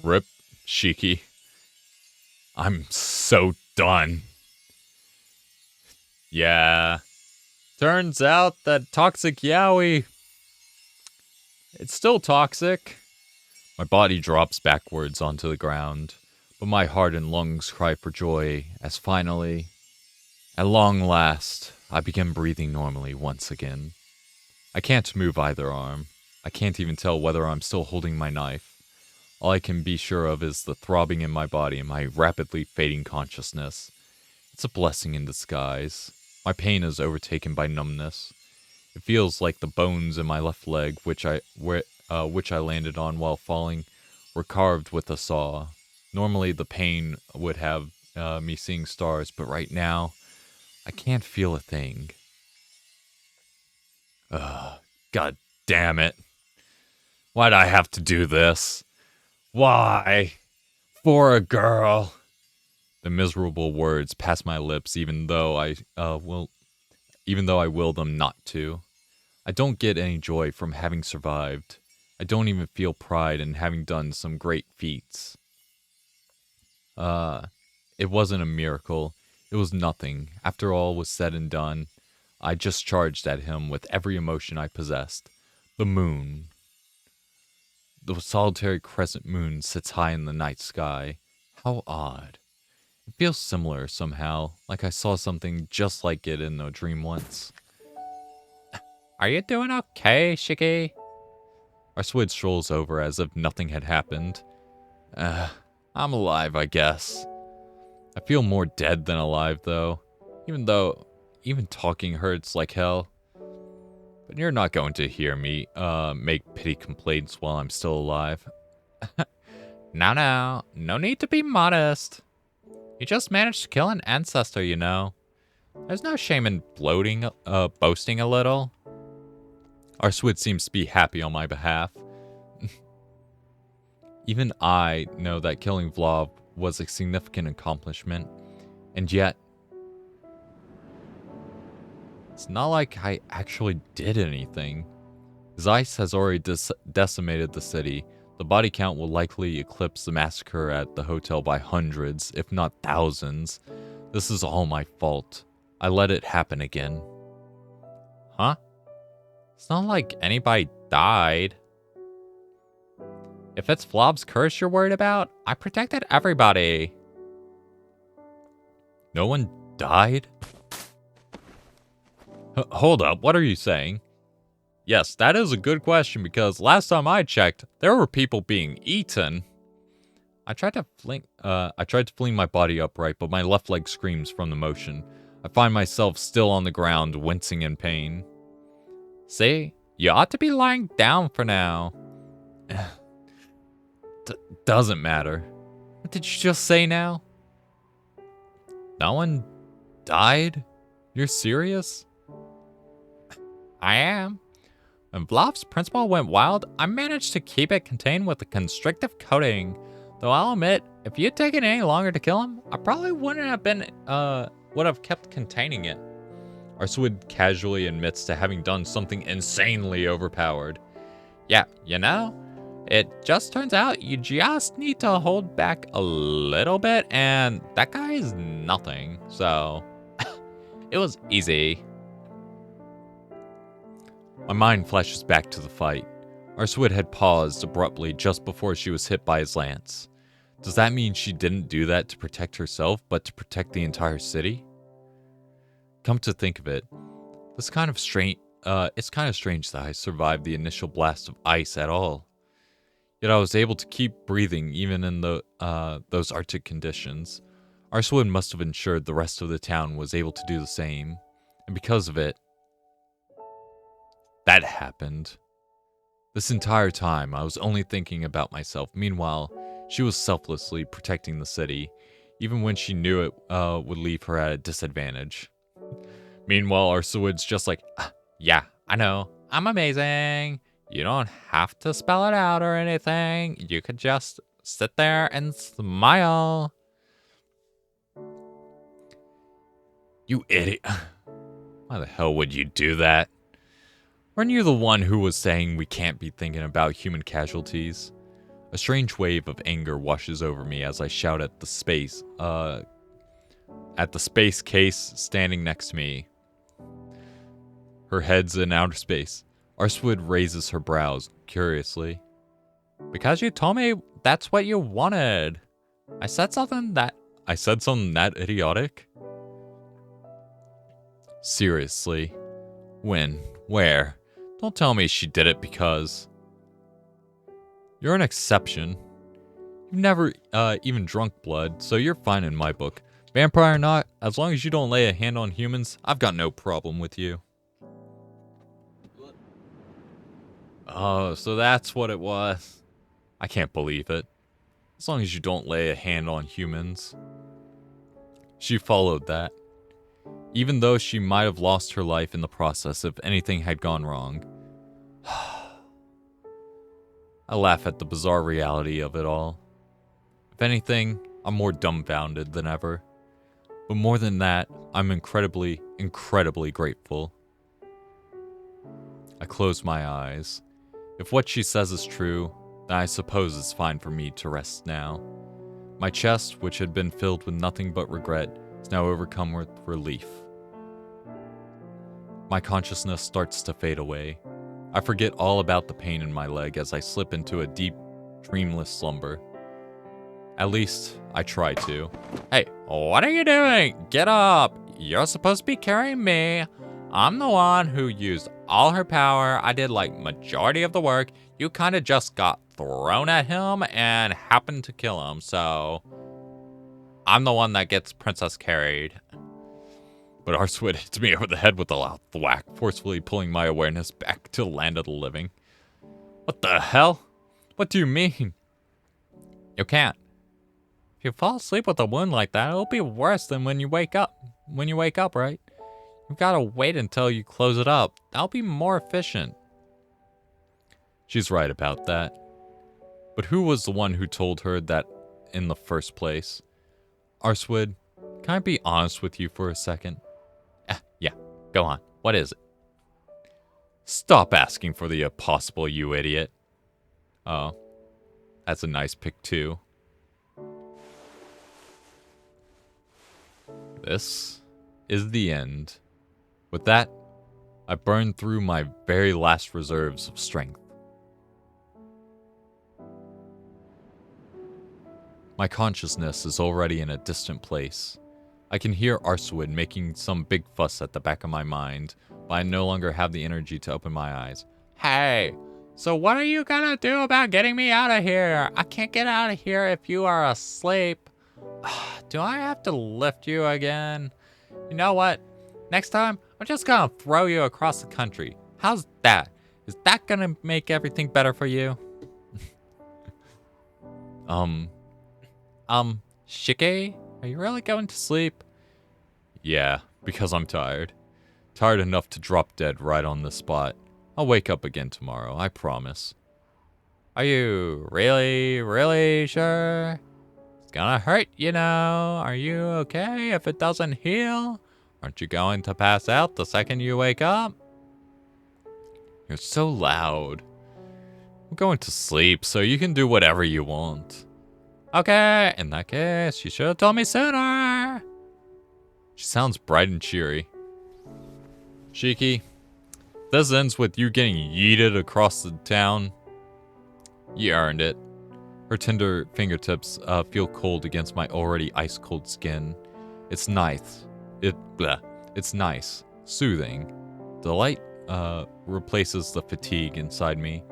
Rip, Shiki. I'm so done. Yeah. Turns out that toxic yaoi, it's still toxic. My body drops backwards onto the ground, but my heart and lungs cry for joy as finally, at long last, I begin breathing normally once again. I can't move either arm. I can't even tell whether I'm still holding my knife. All I can be sure of is the throbbing in my body and my rapidly fading consciousness. It's a blessing in disguise. My pain is overtaken by numbness. It feels like the bones in my left leg, which I landed on while falling, were carved with a saw. Normally, the pain would have me seeing stars, but right now, I can't feel a thing. God damn it. Why'd I have to do this? Why? For a girl. The miserable words pass my lips even though I will them not to. I don't get any joy from having survived. I don't even feel pride in having done some great feats. Uh, it wasn't a miracle. It was nothing. After all was said and done, I just charged at him with every emotion I possessed. The moon. The solitary crescent moon sits high in the night sky. How odd. It feels similar somehow, like I saw something just like it in a dream once. Are you doing okay, Shiki? Our Swid strolls over as if nothing had happened. I'm alive, I guess. I feel more dead than alive, though. Even talking hurts like hell. But you're not going to hear me, make pity complaints while I'm still alive. No need to be modest. You just managed to kill an ancestor, you know. There's no shame in boasting a little. Our Swid seems to be happy on my behalf. Even I know that killing Vlov was a significant accomplishment, and yet, it's not like I actually did anything. Zeiss has already decimated the city. The body count will likely eclipse the massacre at the hotel by hundreds, if not thousands. This is all my fault. I let it happen again. Huh? It's not like anybody died. If it's Vlov's curse you're worried about, I protected everybody. No one died? Hold up, what are you saying? Yes, that is a good question because last time I checked, there were people being eaten. I tried to fling my body upright, but my left leg screams from the motion. I find myself still on the ground, wincing in pain. See, you ought to be lying down for now. Doesn't matter. What did you just say now? No one died? You're serious? I am. When Vlov's principal went wild, I managed to keep it contained with a constrictive coating. Though I'll admit, if you'd taken any longer to kill him, I probably wouldn't have would have kept containing it. Our Swid casually admits to having done something insanely overpowered. Yeah, you know, it just turns out you just need to hold back a little bit, and that guy is nothing, so it was easy. My mind flashes back to the fight. Our Swid had paused abruptly just before she was hit by his lance. Does that mean she didn't do that to protect herself, but to protect the entire city? Come to think of it, it's kind of strange that I survived the initial blast of ice at all. Yet I was able to keep breathing even in those Arctic conditions. Our Swid must have ensured the rest of the town was able to do the same, and because of it, that happened. This entire time, I was only thinking about myself. Meanwhile, she was selflessly protecting the city, even when she knew it would leave her at a disadvantage. Meanwhile, our Swid's just like, yeah, I know, I'm amazing. You don't have to spell it out or anything. You could just sit there and smile. You idiot. Why the hell would you do that? Weren't you the one who was saying we can't be thinking about human casualties? A strange wave of anger washes over me as I shout at the space case standing next to me. Her head's in outer space. Our Swid raises her brows curiously. Because you told me that's what you wanted. I said something that idiotic? Seriously? When? Where? Don't tell me she did it because... You're an exception. You've never even drunk blood, so you're fine in my book. Vampire or not, as long as you don't lay a hand on humans, I've got no problem with you. Oh, so that's what it was. I can't believe it. As long as you don't lay a hand on humans. She followed that. Even though she might have lost her life in the process if anything had gone wrong. I laugh at the bizarre reality of it all. If anything, I'm more dumbfounded than ever. But more than that, I'm incredibly, incredibly grateful. I close my eyes. If what she says is true, then I suppose it's fine for me to rest now. My chest, which had been filled with nothing but regret, is now overcome with relief. My consciousness starts to fade away. I forget all about the pain in my leg as I slip into a deep, dreamless slumber. At least, I try to. Hey, what are you doing? Get up! You're supposed to be carrying me. I'm the one who used all her power. I did like majority of the work. You kind of just got thrown at him and happened to kill him, so I'm the one that gets Princess carried. But Arswid hits me over the head with a loud thwack, forcefully pulling my awareness back to the land of the living. What the hell? What do you mean? You can't. If you fall asleep with a wound like that, it'll be worse than when you wake up. When you wake up, right? You've got to wait until you close it up. That'll be more efficient. She's right about that. But who was the one who told her that in the first place? Arswid, can I be honest with you for a second? Yeah, go on. What is it? Stop asking for the impossible, you idiot. Oh, that's a nice pick too. This is the end. With that, I burned through my very last reserves of strength. My consciousness is already in a distant place. I can hear Arswid making some big fuss at the back of my mind, but I no longer have the energy to open my eyes. Hey, so what are you gonna do about getting me out of here? I can't get out of here if you are asleep. Do I have to lift you again? You know what? Next time, I'm just gonna throw you across the country. How's that? Is that gonna make everything better for you? Shiki? Are you really going to sleep? Yeah, because I'm tired. Tired enough to drop dead right on the spot. I'll wake up again tomorrow, I promise. Are you really, really sure? It's gonna hurt, you know. Are you okay if it doesn't heal? Aren't you going to pass out the second you wake up? You're so loud. I'm going to sleep, so you can do whatever you want. Okay, in that case, you should have told me sooner. She sounds bright and cheery. Shiki, this ends with you getting yeeted across the town. You earned it. Her tender fingertips feel cold against my already ice-cold skin. It's nice. It's nice. Soothing. The light replaces the fatigue inside me.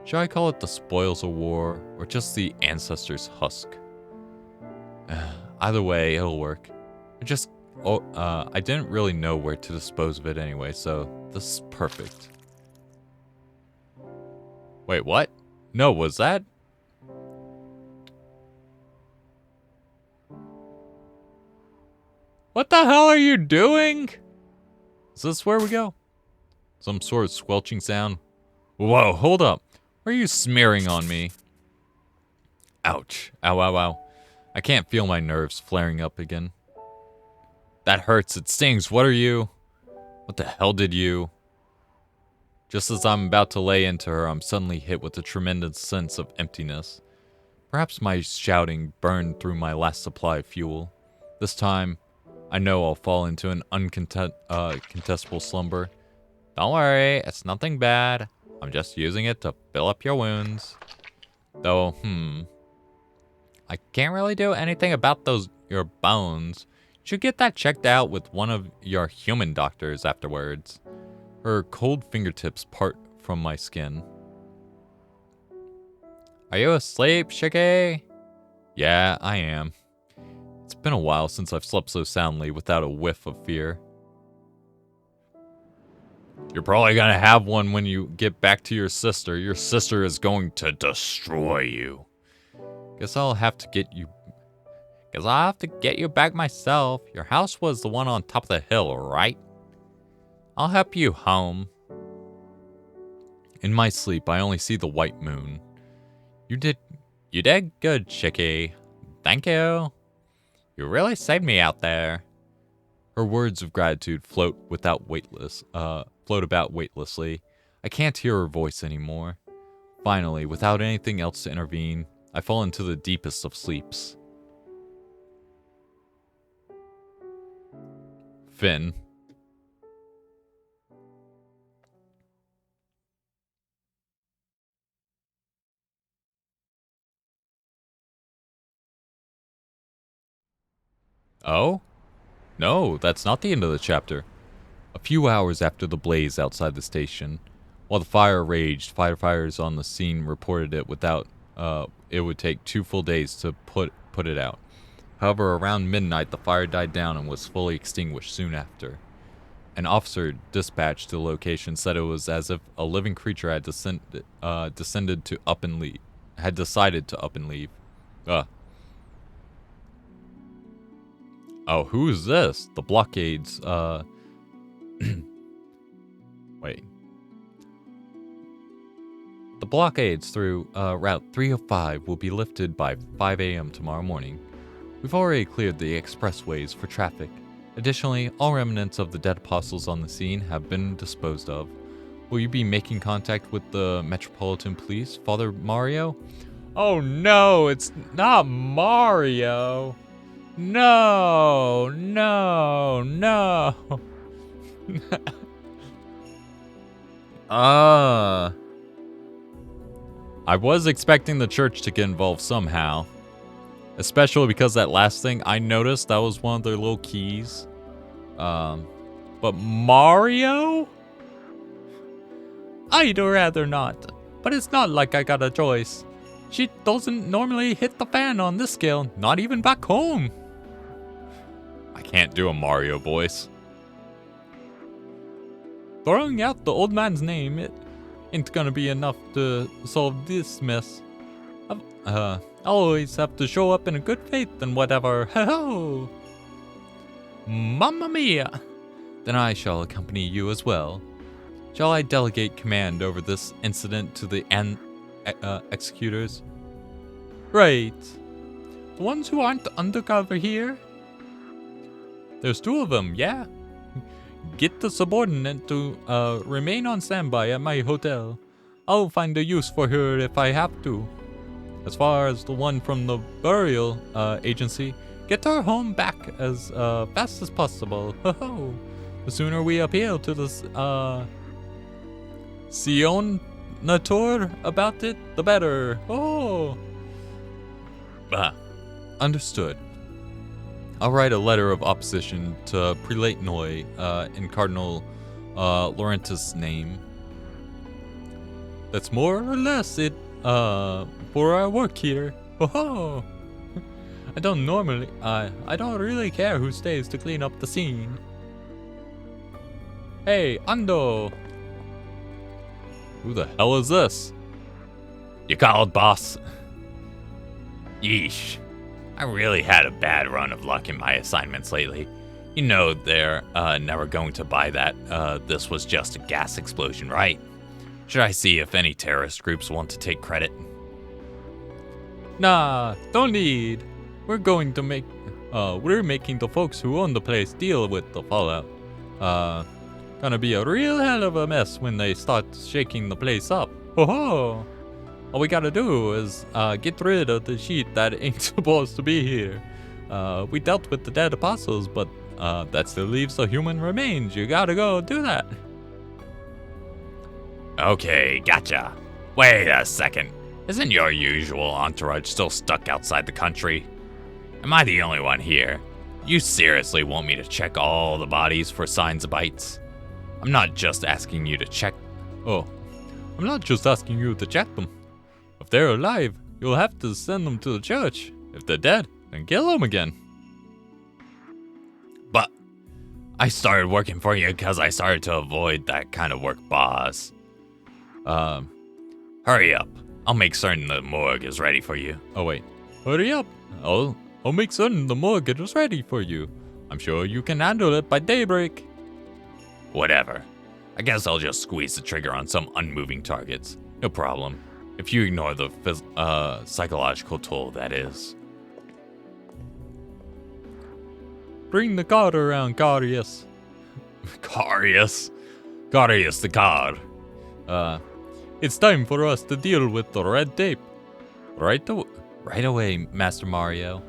Should I call it the spoils of war, or just the ancestors' husk? Either way, it'll work. I didn't really know where to dispose of it anyway, so this is perfect. Wait, what? No, was that? What the hell are you doing? Is this where we go? Some sort of squelching sound. Whoa, hold up. What are you smearing on me? Ouch. Ow, ow, ow. I can't feel my nerves flaring up again. That hurts. It stings. What are you? What the hell did you? Just as I'm about to lay into her, I'm suddenly hit with a tremendous sense of emptiness. Perhaps my shouting burned through my last supply of fuel. This time, I know I'll fall into an uncontestable slumber. Don't worry, it's nothing bad. I'm just using it to fill up your wounds. Though, I can't really do anything about your bones. You should get that checked out with one of your human doctors afterwards. Her cold fingertips part from my skin. Are you asleep, Shiki? Yeah, I am. It's been a while since I've slept so soundly without a whiff of fear. You're probably gonna have one when you get back to your sister. Your sister is going to destroy you. Guess I'll have to get you back myself. Your house was the one on top of the hill, right? I'll help you home. In my sleep, I only see the white moon. You did good, Shiki. Thank you. You really saved me out there. Her words of gratitude float about weightlessly. I can't hear her voice anymore. Finally, without anything else to intervene, I fall into the deepest of sleeps. Finn. Oh? No, that's not the end of the chapter. A few hours after the blaze outside the station, while the fire raged, firefighters on the scene reported it would take 2 full days to put it out. However, around midnight, the fire died down and was fully extinguished soon after. An officer dispatched to the location said it was as if a living creature had decided to up and leave. Oh, who's this? The blockades, wait. The blockades through Route 305 will be lifted by 5 a.m. tomorrow morning. We've already cleared the expressways for traffic. Additionally, all remnants of the dead apostles on the scene have been disposed of. Will you be making contact with the Metropolitan Police, Father Mario? Oh no, it's not Mario. No, no, no. I was expecting the church to get involved somehow. Especially because that last thing I noticed, that was one of their little keys. But Mario? I'd rather not. But it's not like I got a choice. She doesn't normally hit the fan on this scale, not even back home. I can't do a Mario voice. Throwing out the old man's name, it ain't gonna be enough to solve this mess. I'll always have to show up in good faith and whatever. Ho-ho! Mamma mia! Then I shall accompany you as well. Shall I delegate command over this incident to the executors? Right. The ones who aren't undercover here? There's 2 of them, yeah. Get the subordinate to remain on standby at my hotel. I'll find a use for her if I have to. As far as the one from the burial agency, get her home back as fast as possible. Ho-ho. The sooner we appeal to this Sionator about it, the better. Oh. Understood. I'll write a letter of opposition to Prelate Noy in Cardinal Laurentus' name. That's more or less it for our work here. Oh, I don't really care who stays to clean up the scene. Hey, Ando. Who the hell is this? You called, boss? Yeesh. I really had a bad run of luck in my assignments lately. You know they're never going to buy that this was just a gas explosion, right? Should I see if any terrorist groups want to take credit? Nah, don't need. We're making the folks who own the place deal with the fallout. Gonna be a real hell of a mess when they start shaking the place up. Ho-ho! All we gotta do is get rid of the shit that ain't supposed to be here. We dealt with the dead apostles, but that still leaves the human remains. You gotta go do that. Okay, gotcha. Wait a second. Isn't your usual entourage still stuck outside the country? Am I the only one here? You seriously want me to check all the bodies for signs of bites? I'm not just asking you to check. Oh, I'm not just asking you to check them. If they're alive, you'll have to send them to the church. If they're dead, then kill them again. But I started working for you because I started to avoid that kind of work, boss. Hurry up. I'll make certain the morgue is ready for you. Oh wait, hurry up. I'll make certain the morgue is ready for you. I'm sure you can handle it by daybreak. Whatever. I guess I'll just squeeze the trigger on some unmoving targets. No problem. If you ignore the psychological toll, that is. Bring the god around, Garius. Carius. Carius the god. It's time for us to deal with the red tape. Right away, Master Mario.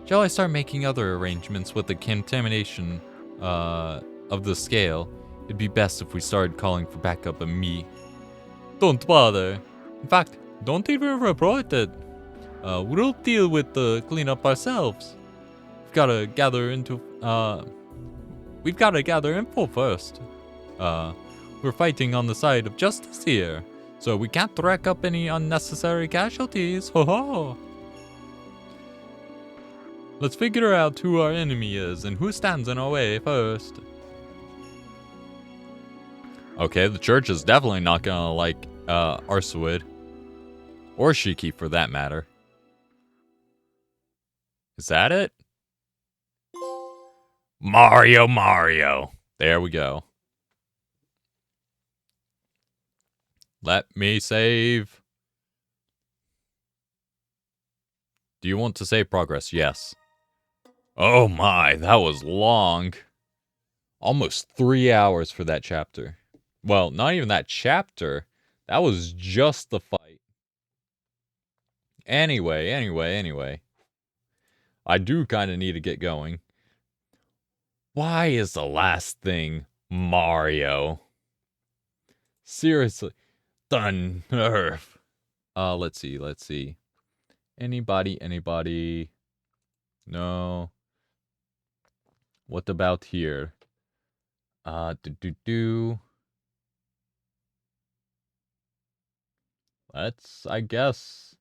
Shall I start making other arrangements with the contamination of the scale? It'd be best if we started calling for backup and me. Don't bother. In fact, don't even report it. We'll deal with the cleanup ourselves. We've gotta gather info first. We're fighting on the side of justice here, so we can't rack up any unnecessary casualties. Ho ho! Let's figure out who our enemy is and who stands in our way first. Okay, the church is definitely not gonna like Arsuid. Or Shiki for that matter. Is that it? Mario. There we go. Let me save. Do you want to save progress? Yes. Oh my, that was long. Almost 3 hours for that chapter. Well, not even that chapter. That was just the fight. Anyway. I do kind of need to get going. Why is the last thing Mario? Seriously. The nerve. Let's see. Anybody? No. What about here? Let's, I guess.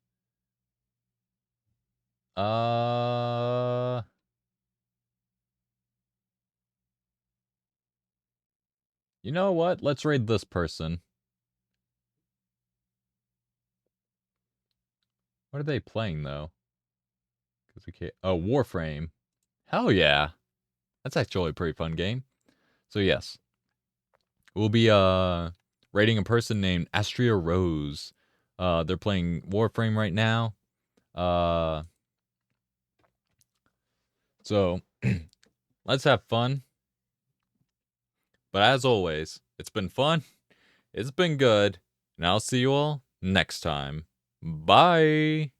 You know what? Let's raid this person. What are they playing, though? Because we can't... Oh, Warframe. Hell yeah. That's actually a pretty fun game. So, yes. We'll be, raiding a person named Astria Rose. They're playing Warframe right now. So, let's have fun. But as always, it's been fun. It's been good. And I'll see you all next time. Bye.